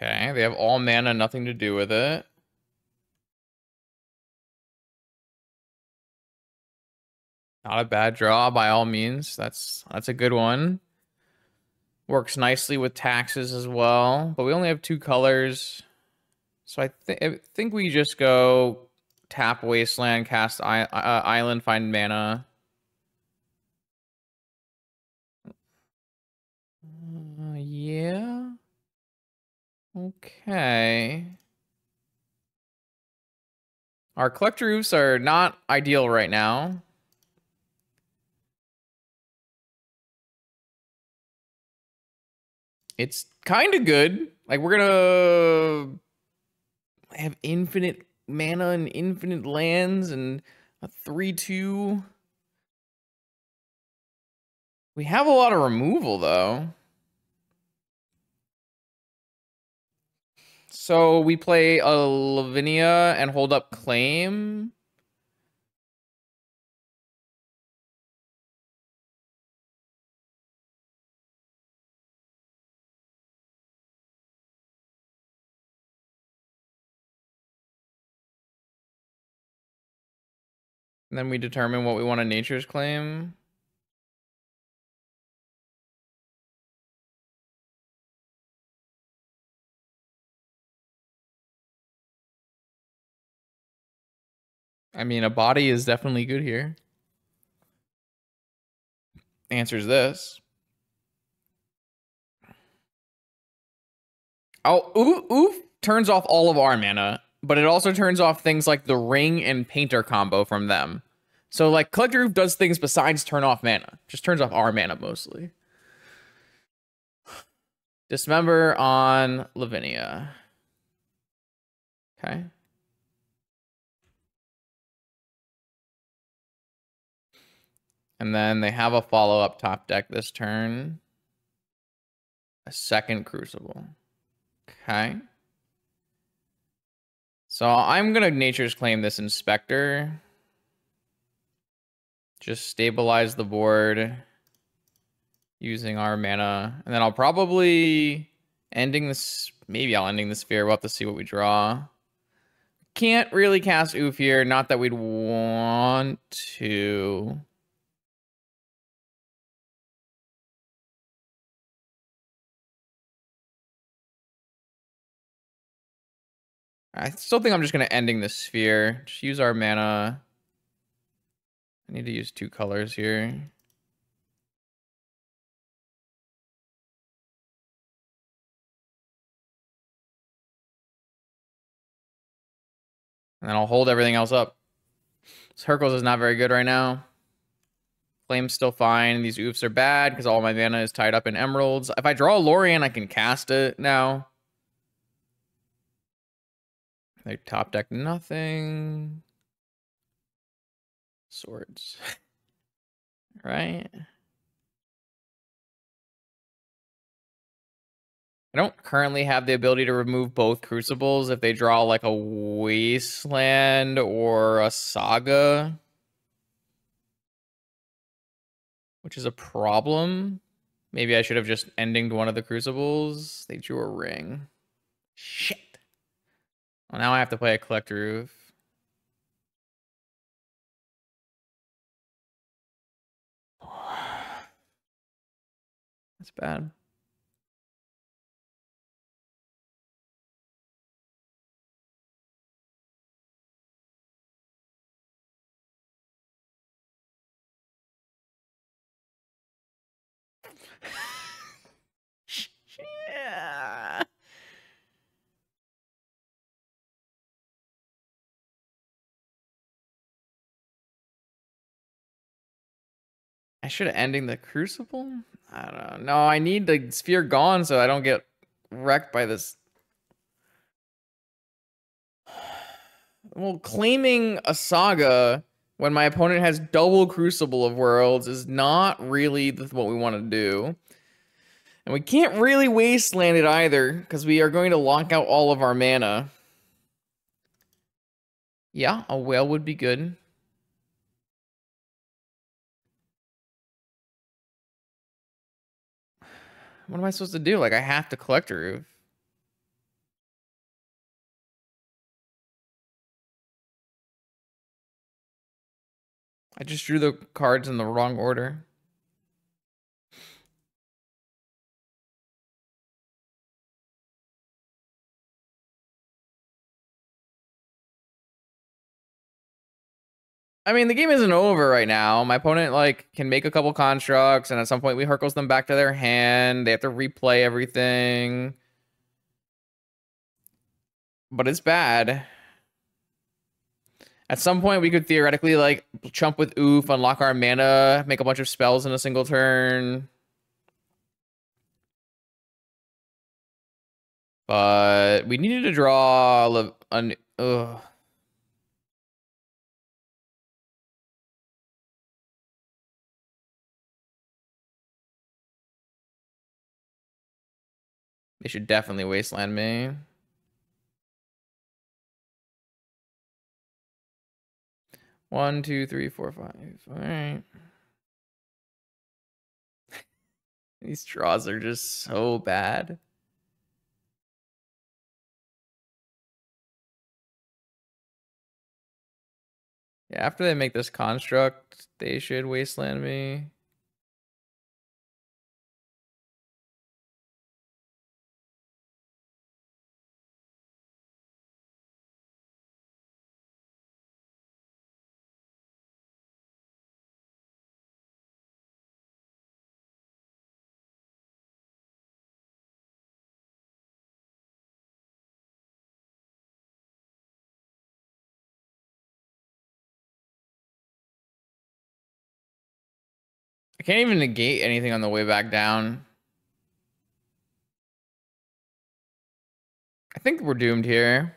Okay, they have all mana, nothing to do with it. Not a bad draw by all means. That's a good one. Works nicely with taxes as well, but we only have 2 colors. So I think we just go tap Wasteland, cast Island, find mana. Yeah. Okay. Our collector roofs are not ideal right now. It's kind of good. Like, we're gonna have infinite mana and infinite lands and a 3/2. We have a lot of removal, though. So we play a Lavinia and hold up Claim. And then we determine what we want to Nature's Claim. I mean, a body is definitely good here. Answers this. Oh, oof turns off all of our mana, but it also turns off things like the Ring and Painter combo from them. So, like, Collector Roof does things besides turn off mana. Just turns off our mana mostly. Dismember on Lavinia. Okay. And then they have a follow-up top deck this turn. A second Crucible. Okay. So I'm going to Nature's Claim this Inspector. Just stabilize the board using our mana. And then I'll probably ending this. Maybe I'll ending the sphere. We'll have to see what we draw. Can't really cast Oof here. Not that we'd want to. I still think I'm just going to ending the sphere. Just use our mana. I need to use 2 colors here. And then I'll hold everything else up. Hercules is not very good right now. Flame's still fine. These oofs are bad because all my mana is tied up in emeralds. If I draw a Lorien, I can cast it now. They top deck nothing. Swords. Right? I don't currently have the ability to remove both Crucibles if they draw like a Wasteland or a Saga, which is a problem. Maybe I should have just endinged one of the Crucibles. They drew a ring. Shit. Well, now I have to play a Collector Roof. That's bad. Yeah. I should have ending the Crucible. I don't know. No, I need the sphere gone so I don't get wrecked by this. Well, claiming a saga when my opponent has double Crucible of Worlds is not really what we want to do. And we can't really wasteland it either, because we are going to lock out all of our mana. Yeah, a whale would be good. What am I supposed to do? Like, I have to collect a roof. I just drew the cards in the wrong order. I mean, the game isn't over right now. My opponent, like, can make a couple constructs, and at some point we Hercules them back to their hand. They have to replay everything. But it's bad. At some point, we could theoretically, like, chump with Oof, unlock our mana, make a bunch of spells in a single turn. But we needed to draw an... Ugh. They should definitely wasteland me. One, two, three, four, five. All right. These draws are just so bad. Yeah, after they make this construct, they should wasteland me. I can't even negate anything on the way back down. I think we're doomed here.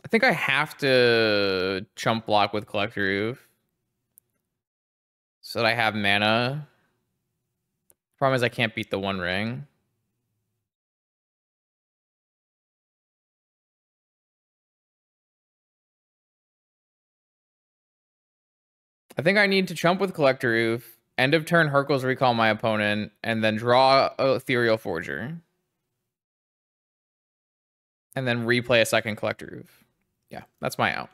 I think I have to chump block with Collector Roof so that I have mana. Problem is I can't beat the One Ring. I think I need to chump with Collector Roof, end of turn Hercules recall my opponent, and then draw a Ethereal Forger. And then replay a second Collector Roof. Yeah, that's my out.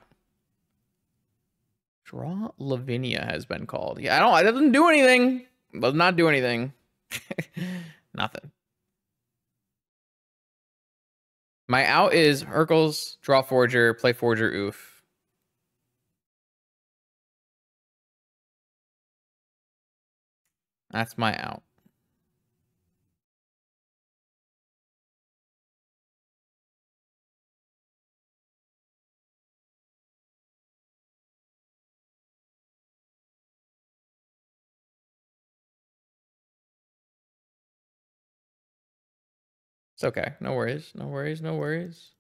Draw Lavinia has been called. Yeah, it doesn't do anything. It does not do anything. Nothing. My out is Hercules, draw Forger, play Forger, Oof. That's my out. It's okay. No worries. No worries. No worries.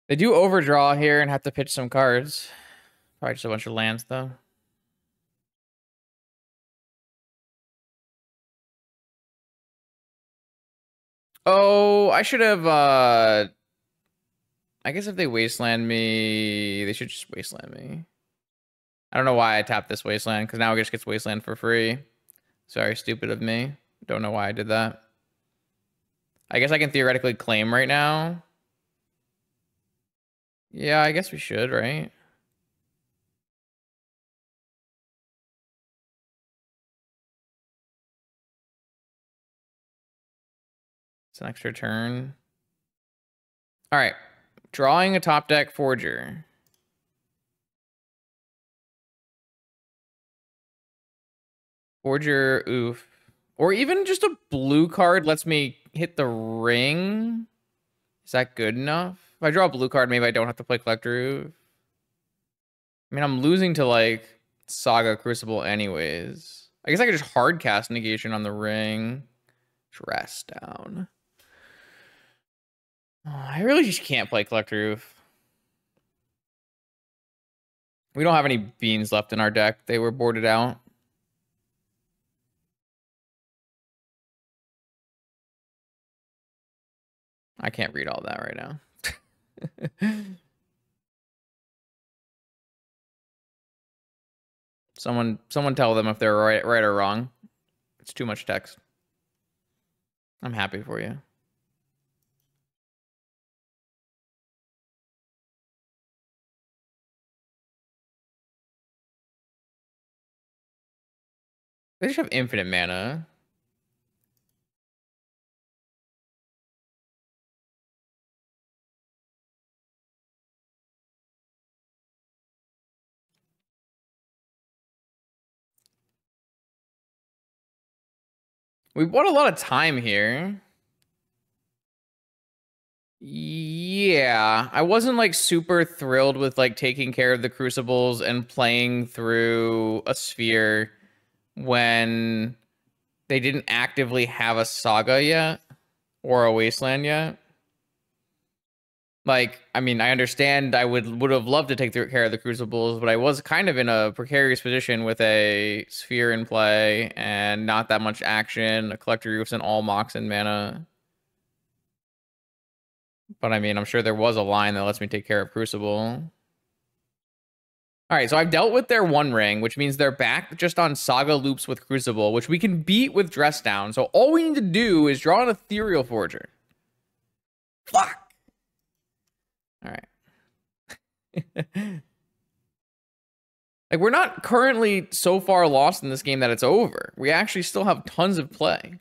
They do overdraw here and have to pitch some cards. Probably just a bunch of lands, though. Oh, I should have I guess if they wasteland me, they should just wasteland me. I don't know why I tapped this wasteland, because now it just gets wasteland for free. Sorry, stupid of me. Don't know why I did that. I guess I can theoretically claim right now. Yeah, I guess we should, right? It's an extra turn. All right. Drawing a top deck Forger. Forger, oof. Or even just a blue card lets me hit the ring. Is that good enough? If I draw a blue card, maybe I don't have to play Collector Oof. I mean, I'm losing to, like, Saga Crucible anyways. I guess I could just hard cast Negation on the ring. Dress down. Oh, I really just can't play Collector Oof. We don't have any beans left in our deck. They were boarded out. I can't read all that right now. Someone tell them if they're right or wrong. It's too much text. I'm happy for you. They just have infinite mana. We bought a lot of time here. Yeah, I wasn't like super thrilled with like taking care of the crucibles and playing through a sphere when they didn't actively have a saga yet or a wasteland yet. Like, I mean, I understand I would have loved to take care of the crucibles, but I was kind of in a precarious position with a sphere in play and not that much action, a collector roofs and all mocks and mana. But I mean, I'm sure there was a line that lets me take care of crucible. All right, so I've dealt with their one ring, which means they're back just on saga loops with crucible, which we can beat with dress down. So all we need to do is draw an ethereal forger. Fuck. All right. Like, we're not currently so far lost in this game that it's over. We actually still have tons of play.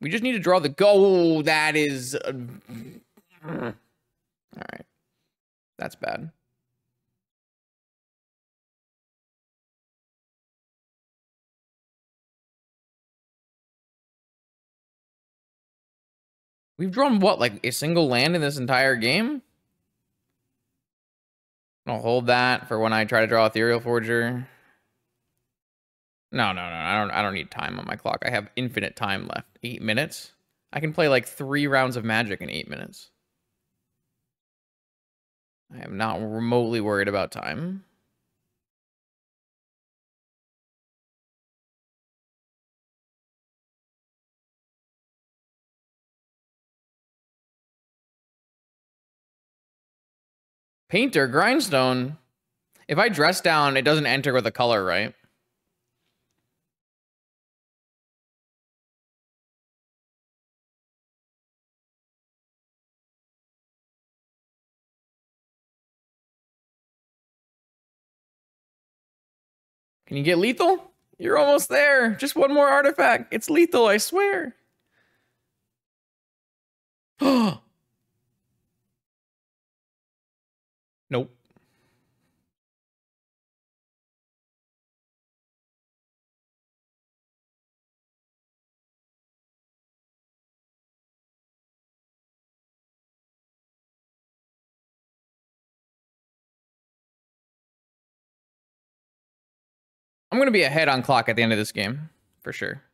We just need to draw the go. That is... all right. That's bad. We've drawn, what, like a single land in this entire game? I'll hold that for when I try to draw Ethereal Forger. No. I don't need time on my clock. I have infinite time left. 8 minutes? I can play like 3 rounds of Magic in 8 minutes. I am not remotely worried about time. Painter, Grindstone. If I dress down, it doesn't enter with a color, right? Can you get lethal? You're almost there. Just one more artifact. It's lethal, I swear. Nope. I'm going to be ahead on clock at the end of this game, for sure.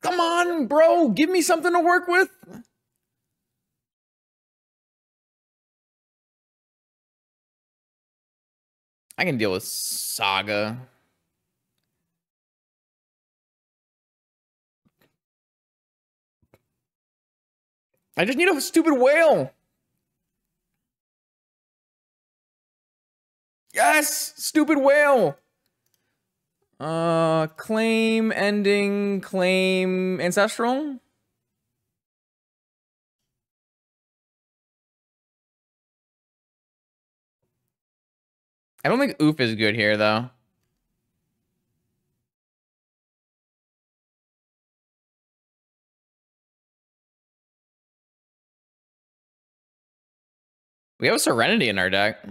Come on, bro. Give me something to work with. I can deal with Saga. I just need a stupid whale. Yes, stupid whale. Claim ending, claim ancestral. I don't think oof is good here though. We have a Serenity in our deck.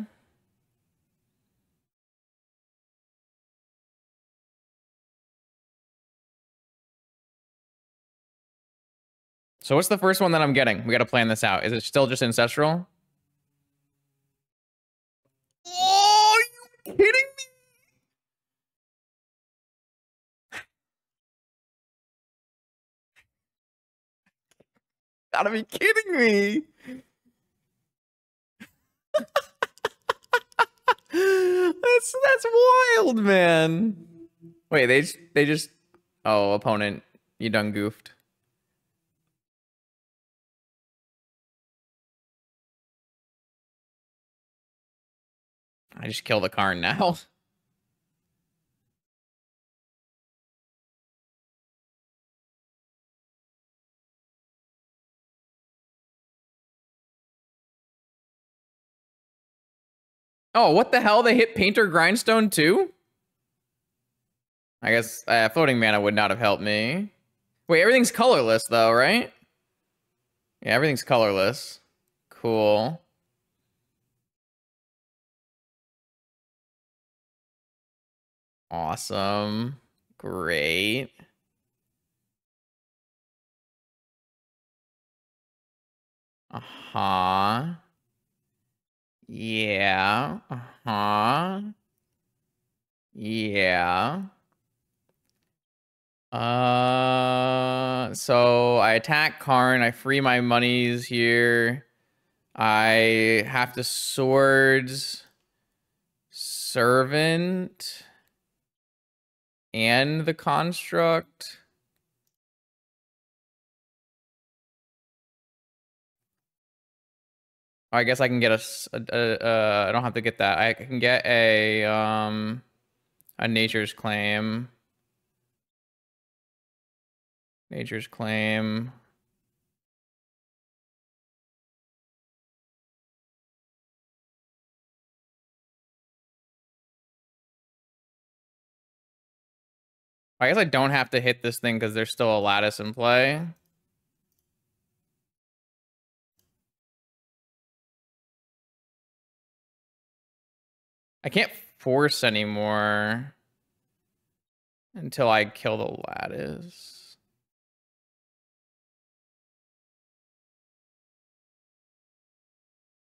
So what's the first one that I'm getting? We got to plan this out. Is it still just ancestral? Oh, are you kidding me? Gotta be kidding me. That's wild, man. Wait, they just oh, opponent, you done goofed. I just kill the Karn now. Oh, what the hell? They hit Painter Grindstone too? I guess floating mana would not have helped me. Wait, everything's colorless though, right? Yeah, everything's colorless. Cool. Awesome. Great. Uh-huh. Yeah. Uh-huh. Yeah. So I attack Karn, I free my monies here. I have to swords servant and the construct. I guess I can get I don't have to get that. I can get a nature's claim. Nature's claim. I guess I don't have to hit this thing because there's still a lattice in play. I can't force anymore until I kill the lattice.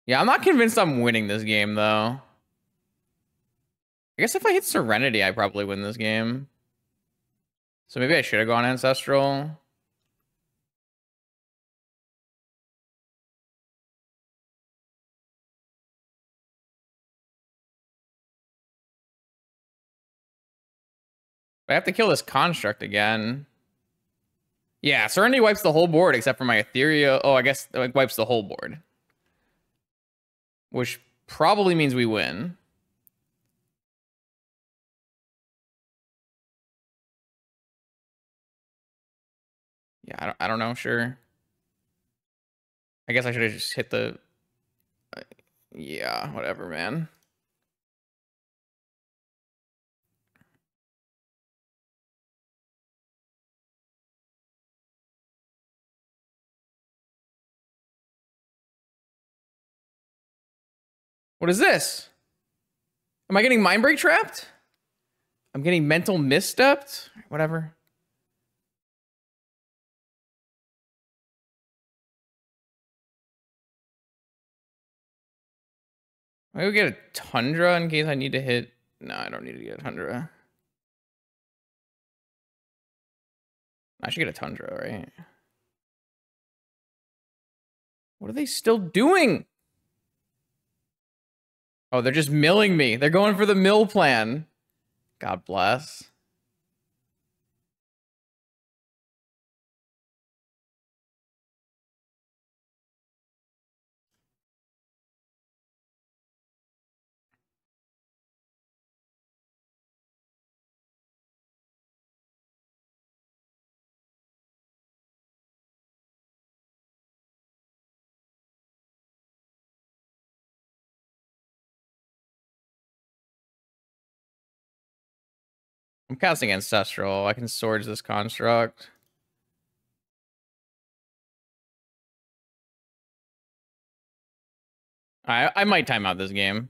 Yeah, I'm not convinced I'm winning this game, though. I guess if I hit Serenity, I probably win this game. So maybe I should have gone Ancestral. I have to kill this Construct again. Yeah, Serenity wipes the whole board except for my Ethereal. Oh, I guess it wipes the whole board. Which probably means we win. Yeah, I don't know, sure. I guess I should have just hit the... yeah, whatever, man. What is this? Am I getting Mind Break trapped? I'm getting Mental Misstepped? Whatever. Maybe we get a Tundra in case I need to hit... no, I don't need to get a Tundra. I should get a Tundra, right? What are they still doing? Oh, they're just milling me. They're going for the mill plan. God bless. I'm casting Ancestral. I can Swords this construct. I might time out this game.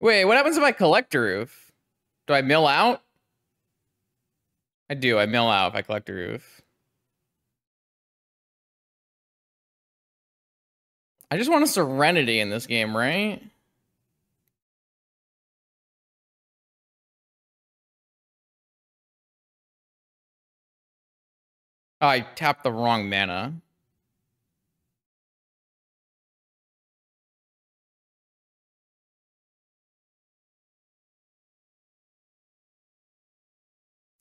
Wait, what happens if I collect a roof? Do I mill out? I do. I mill out if I collect a roof. I just want a Serenity in this game, right? Oh, I tapped the wrong mana.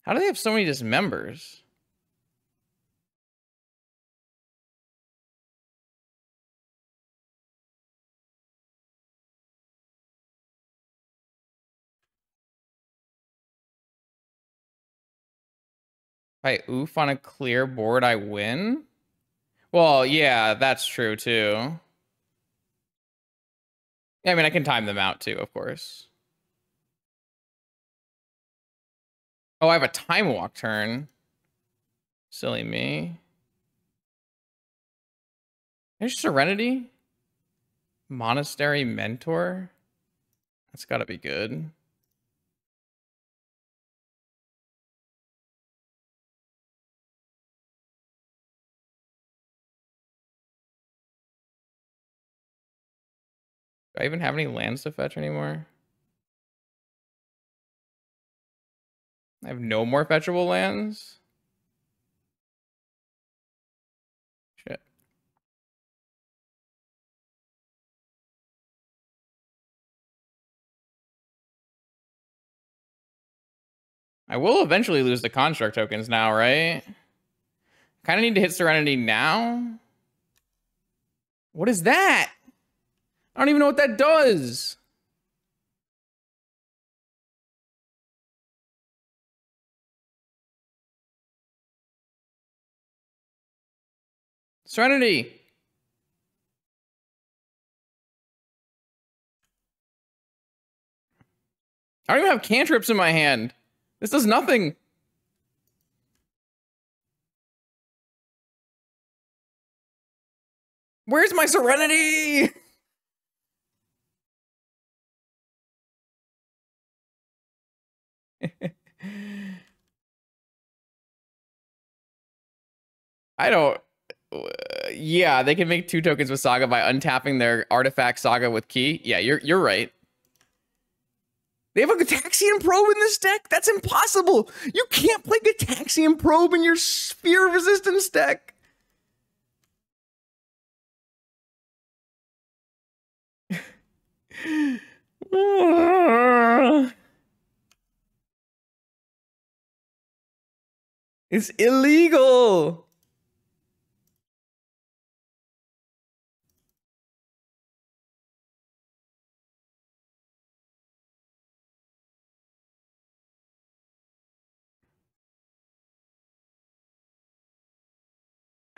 How do they have so many dismembers? If I oof on a clear board, I win? Well, yeah, that's true too. I mean, I can time them out too, of course. Oh, I have a time walk turn. Silly me. There's Serenity. Monastery Mentor. That's gotta be good. Do I even have any lands to fetch anymore? I have no more fetchable lands? Shit. I will eventually lose the construct tokens now, right? Kind of need to hit Serenity now. What is that? I don't even know what that does. Serenity. I don't even have cantrips in my hand. This does nothing. Where's my Serenity? I don't. Yeah, they can make 2 tokens with Saga by untapping their artifact Saga with Key. Yeah, you're right. They have a Gataxian Probe in this deck? That's impossible! You can't play Gataxian Probe in your Sphere of Resistance deck! It's illegal!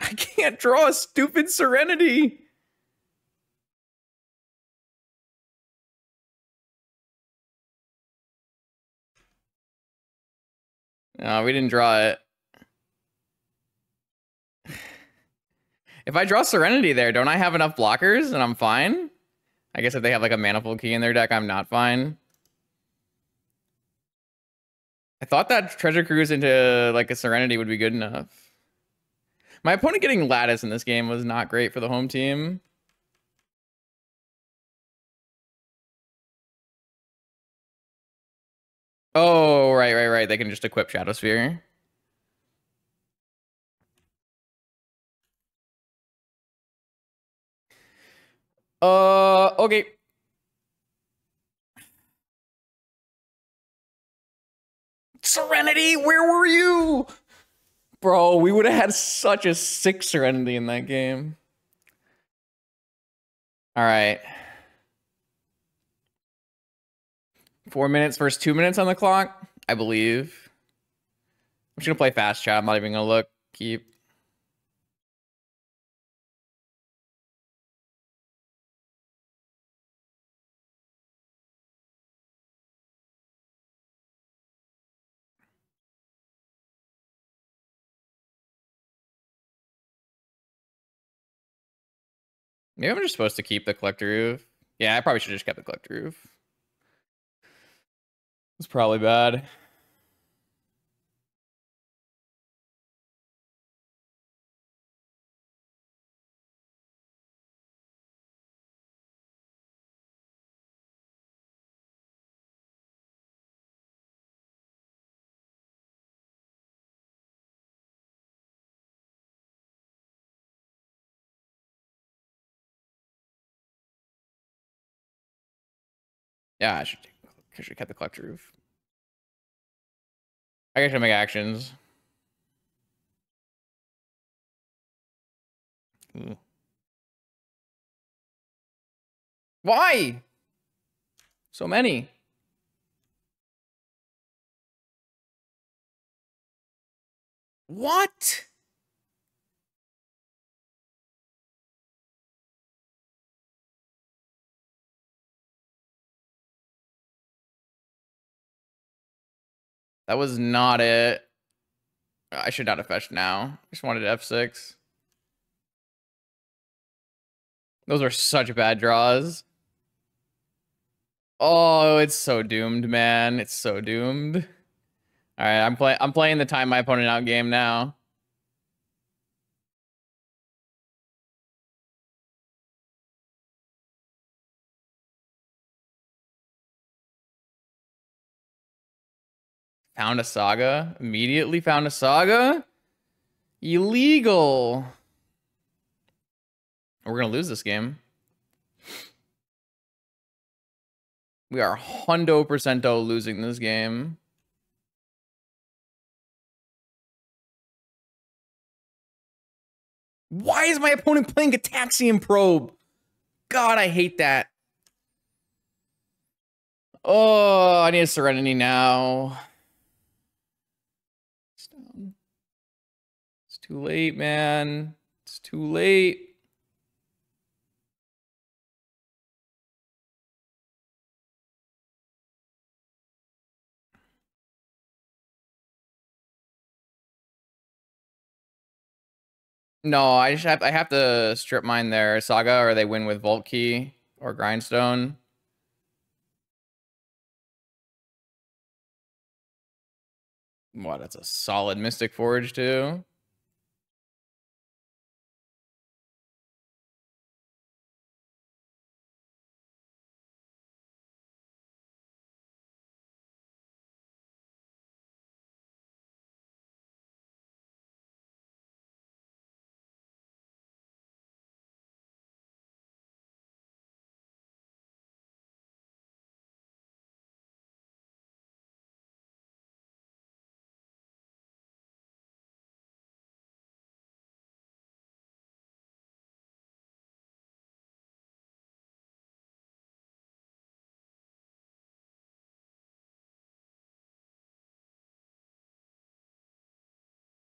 I can't draw a stupid Serenity! No, we didn't draw it. If I draw Serenity there, don't I have enough blockers and I'm fine? I guess if they have like a Manifold Key in their deck, I'm not fine. I thought that Treasure Cruise into like a Serenity would be good enough. My opponent getting Lattice in this game was not great for the home team. Oh, right. They can just equip Shadow Sphere. Okay. Serenity, where were you? Bro, we would have had such a sick Serenity in that game. All right. 4 minutes versus 2 minutes on the clock, I believe. I'm just gonna play fast chat. I'm not even gonna look. Keep. Maybe I'm just supposed to keep the collector roof. Yeah, I probably should have just kept the collector roof. It's probably bad. Yeah, I should have kept the collector roof. I guess I make actions. Ooh. Why? So many. What? That was not it. I should not have fetched now. I just wanted F6. Those are such bad draws. Oh, it's so doomed, man. It's so doomed. All right, I'm playing the time my opponent out game now. Found a saga. Immediately found a saga. Illegal. We're gonna lose this game. We are hundo percento losing this game. Why is my opponent playing Gataxian Probe? God, I hate that. Oh, I need a Serenity now. It's too late, man. It's too late. No, I have to strip mine their Saga, or they win with Vault Key or Grindstone. What? That's a solid Mystic Forge too.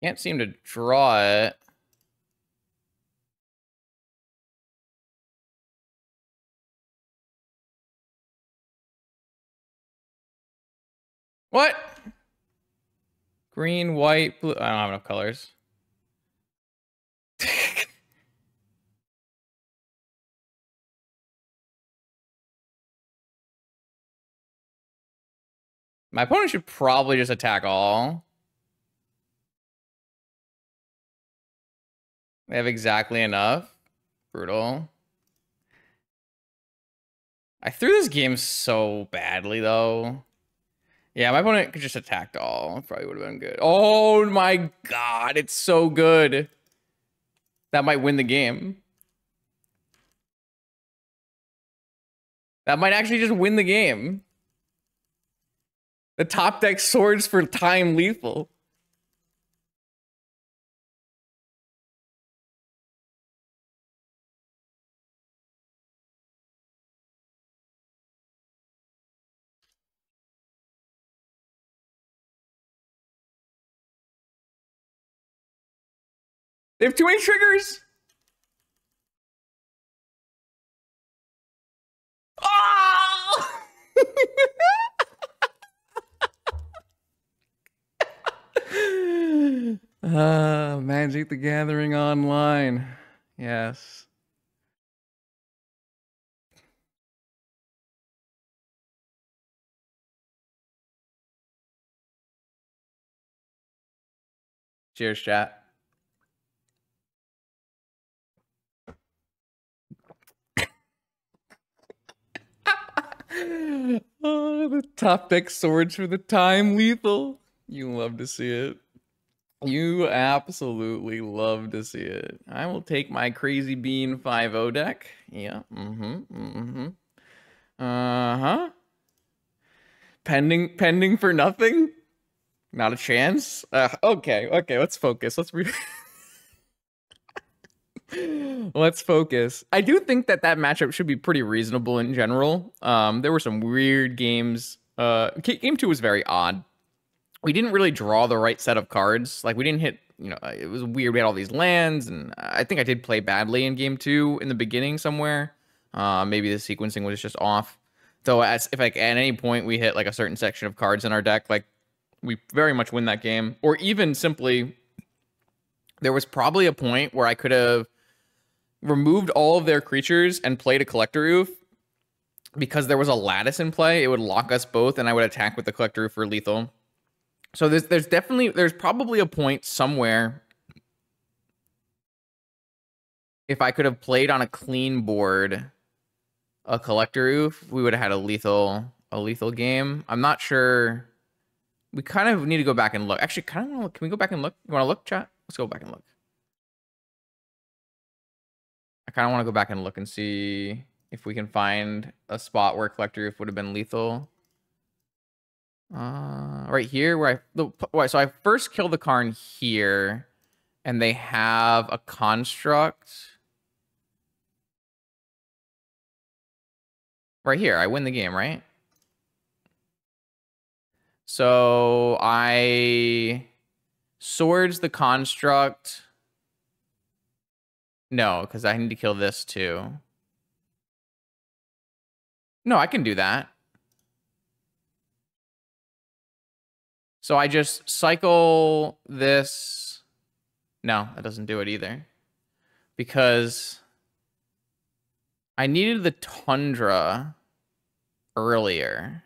Can't seem to draw it. What? Green, white, blue. I don't have enough colors. My opponent should probably just attack all. They have exactly enough. Brutal. I threw this game so badly, though. Yeah, my opponent could just attack all. Probably would have been good. Oh my god, it's so good. That might win the game. That might actually just win the game. The top deck swords for time lethal. They have too many triggers. Oh! Magic the Gathering Online. Yes. Cheers, chat. Oh, the top deck swords for the time lethal. You love to see it. You absolutely love to see it. I will take my Crazy Bean 5-0 deck. Yeah. Uh-huh. Pending for nothing? Not a chance? Okay, let's focus. Let's focus. I do think that matchup should be pretty reasonable in general. There were some weird games. Game 2 was very odd. We didn't really draw the right set of cards. Like, we didn't hit, it was weird. We had all these lands, and I think I did play badly in game 2 in the beginning somewhere. Maybe the sequencing was just off. Though, if like at any point we hit like a certain section of cards in our deck, like we very much win that game. Or even simply, there was probably a point where I could have removed all of their creatures and played a Collector Oof. Because there was a lattice in play, it would lock us both, and I would attack with the Collector Oof for lethal. So there's probably a point somewhere, if I could have played on a clean board a Collector Oof, we would have had a lethal game. I'm not sure. We kind of need to go back and look. Actually, kind of can we go back and look? You want to look, chat? Let's go back and look. I kind of want to go back and look and see if we can find a spot where Collector Oof would have been lethal. Right here where so I first kill the Karn here, and they have a construct. Right here, I win the game, right? So I swords the construct. No, because I need to kill this too. No, I can do that. So I just cycle this. No, that doesn't do it either. Because I needed the Tundra earlier.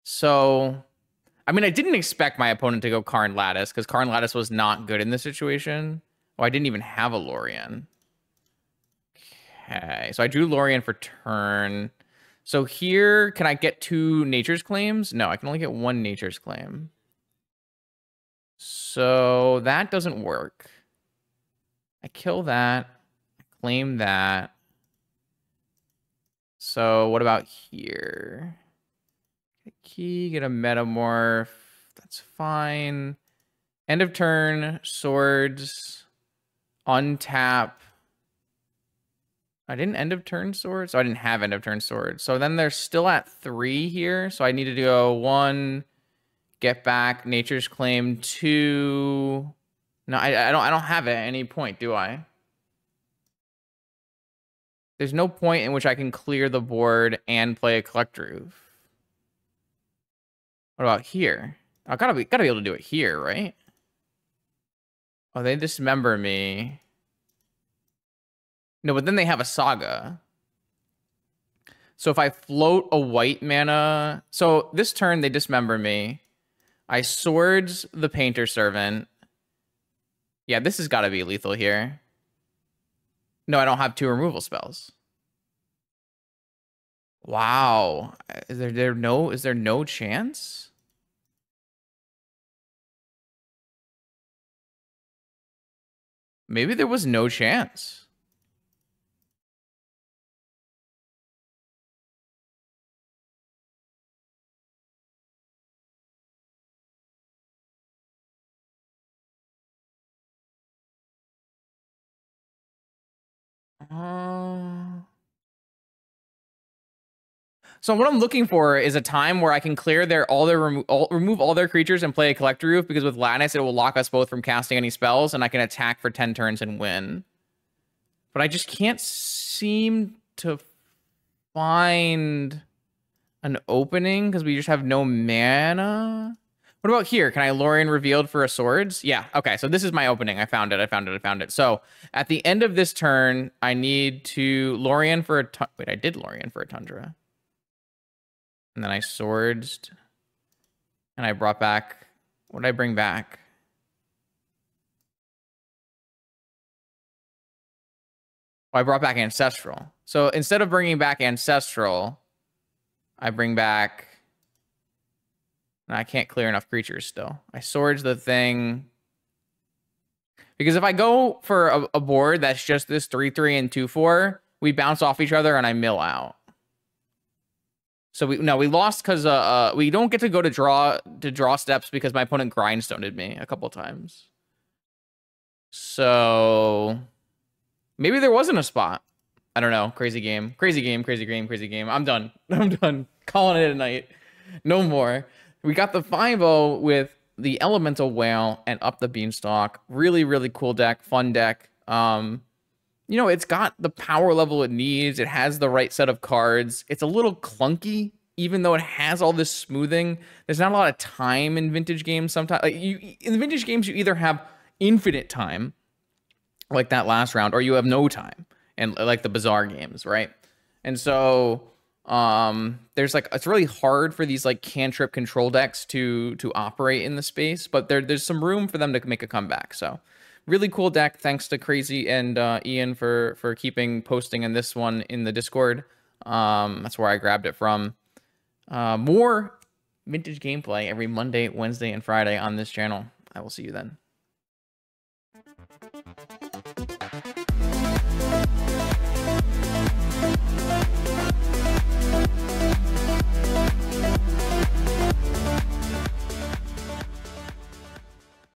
So, I mean, I didn't expect my opponent to go Karn Lattice, because Karn Lattice was not good in this situation. Oh, I didn't even have a Lorien. Okay, so I drew Lorien for turn. So here, can I get 2 Nature's Claims? No, I can only get 1 Nature's Claim. So that doesn't work. I kill that. I claim that. So what about here? Get a key, get a Metamorph. That's fine. End of turn, swords, untap. I didn't end of turn swords, so I didn't have end of turn swords. So then they're still at 3 here. So I need to go 1, get back, Nature's Claim 2. No, I don't have it at any point, do I? There's no point in which I can clear the board and play a Collector Oof. What about here? I gotta be able to do it here, right? Oh, they dismember me. No, but then they have a Saga. So if I float a white mana... So this turn, they dismember me. I swords the Painter Servant. Yeah, this has got to be lethal here. No, I don't have 2 removal spells. Wow. Is there no chance? Maybe there was no chance. So what I'm looking for is a time where I can clear remove all their creatures and play a Collector Roof, because with Lattice it will lock us both from casting any spells, and I can attack for 10 turns and win. But I just can't seem to find an opening because we just have no mana. What about here? Can I Lorien Revealed for a Swords? Yeah, okay, so this is my opening. I found it. So at the end of this turn, I need to Lorien for a... Wait, I did Lorien for a Tundra. And then I Swordsed. And I brought back... What did I bring back? Oh, I brought back Ancestral. So instead of bringing back Ancestral, I bring back... I can't clear enough creatures still. I Swords the thing. Because if I go for a board that's just this 3/3 and 2/4, we bounce off each other and I mill out. So we lost because we don't get to go to draw steps because my opponent grindstoneed me a couple times. So maybe there wasn't a spot. I don't know. Crazy game. I'm done. I'm done. Calling it a night. No more. We got the 5-0 with the Elemental Whale and Up the Beanstalk. Really, really cool deck. Fun deck. You know, it's got the power level it needs. It has the right set of cards. It's a little clunky, even though it has all this smoothing. There's not a lot of time in vintage games sometimes. Like in vintage games, you either have infinite time, like that last round, or you have no time, and like the Bazaar games, right? And so... there's like, it's really hard for these like cantrip control decks to operate in the space, but there's some room for them to make a comeback. So really cool deck. Thanks to Crazy and Ian for keeping posting in this one in the Discord. That's where I grabbed it from. More vintage gameplay every Monday, Wednesday, and Friday on this channel. I will see you then.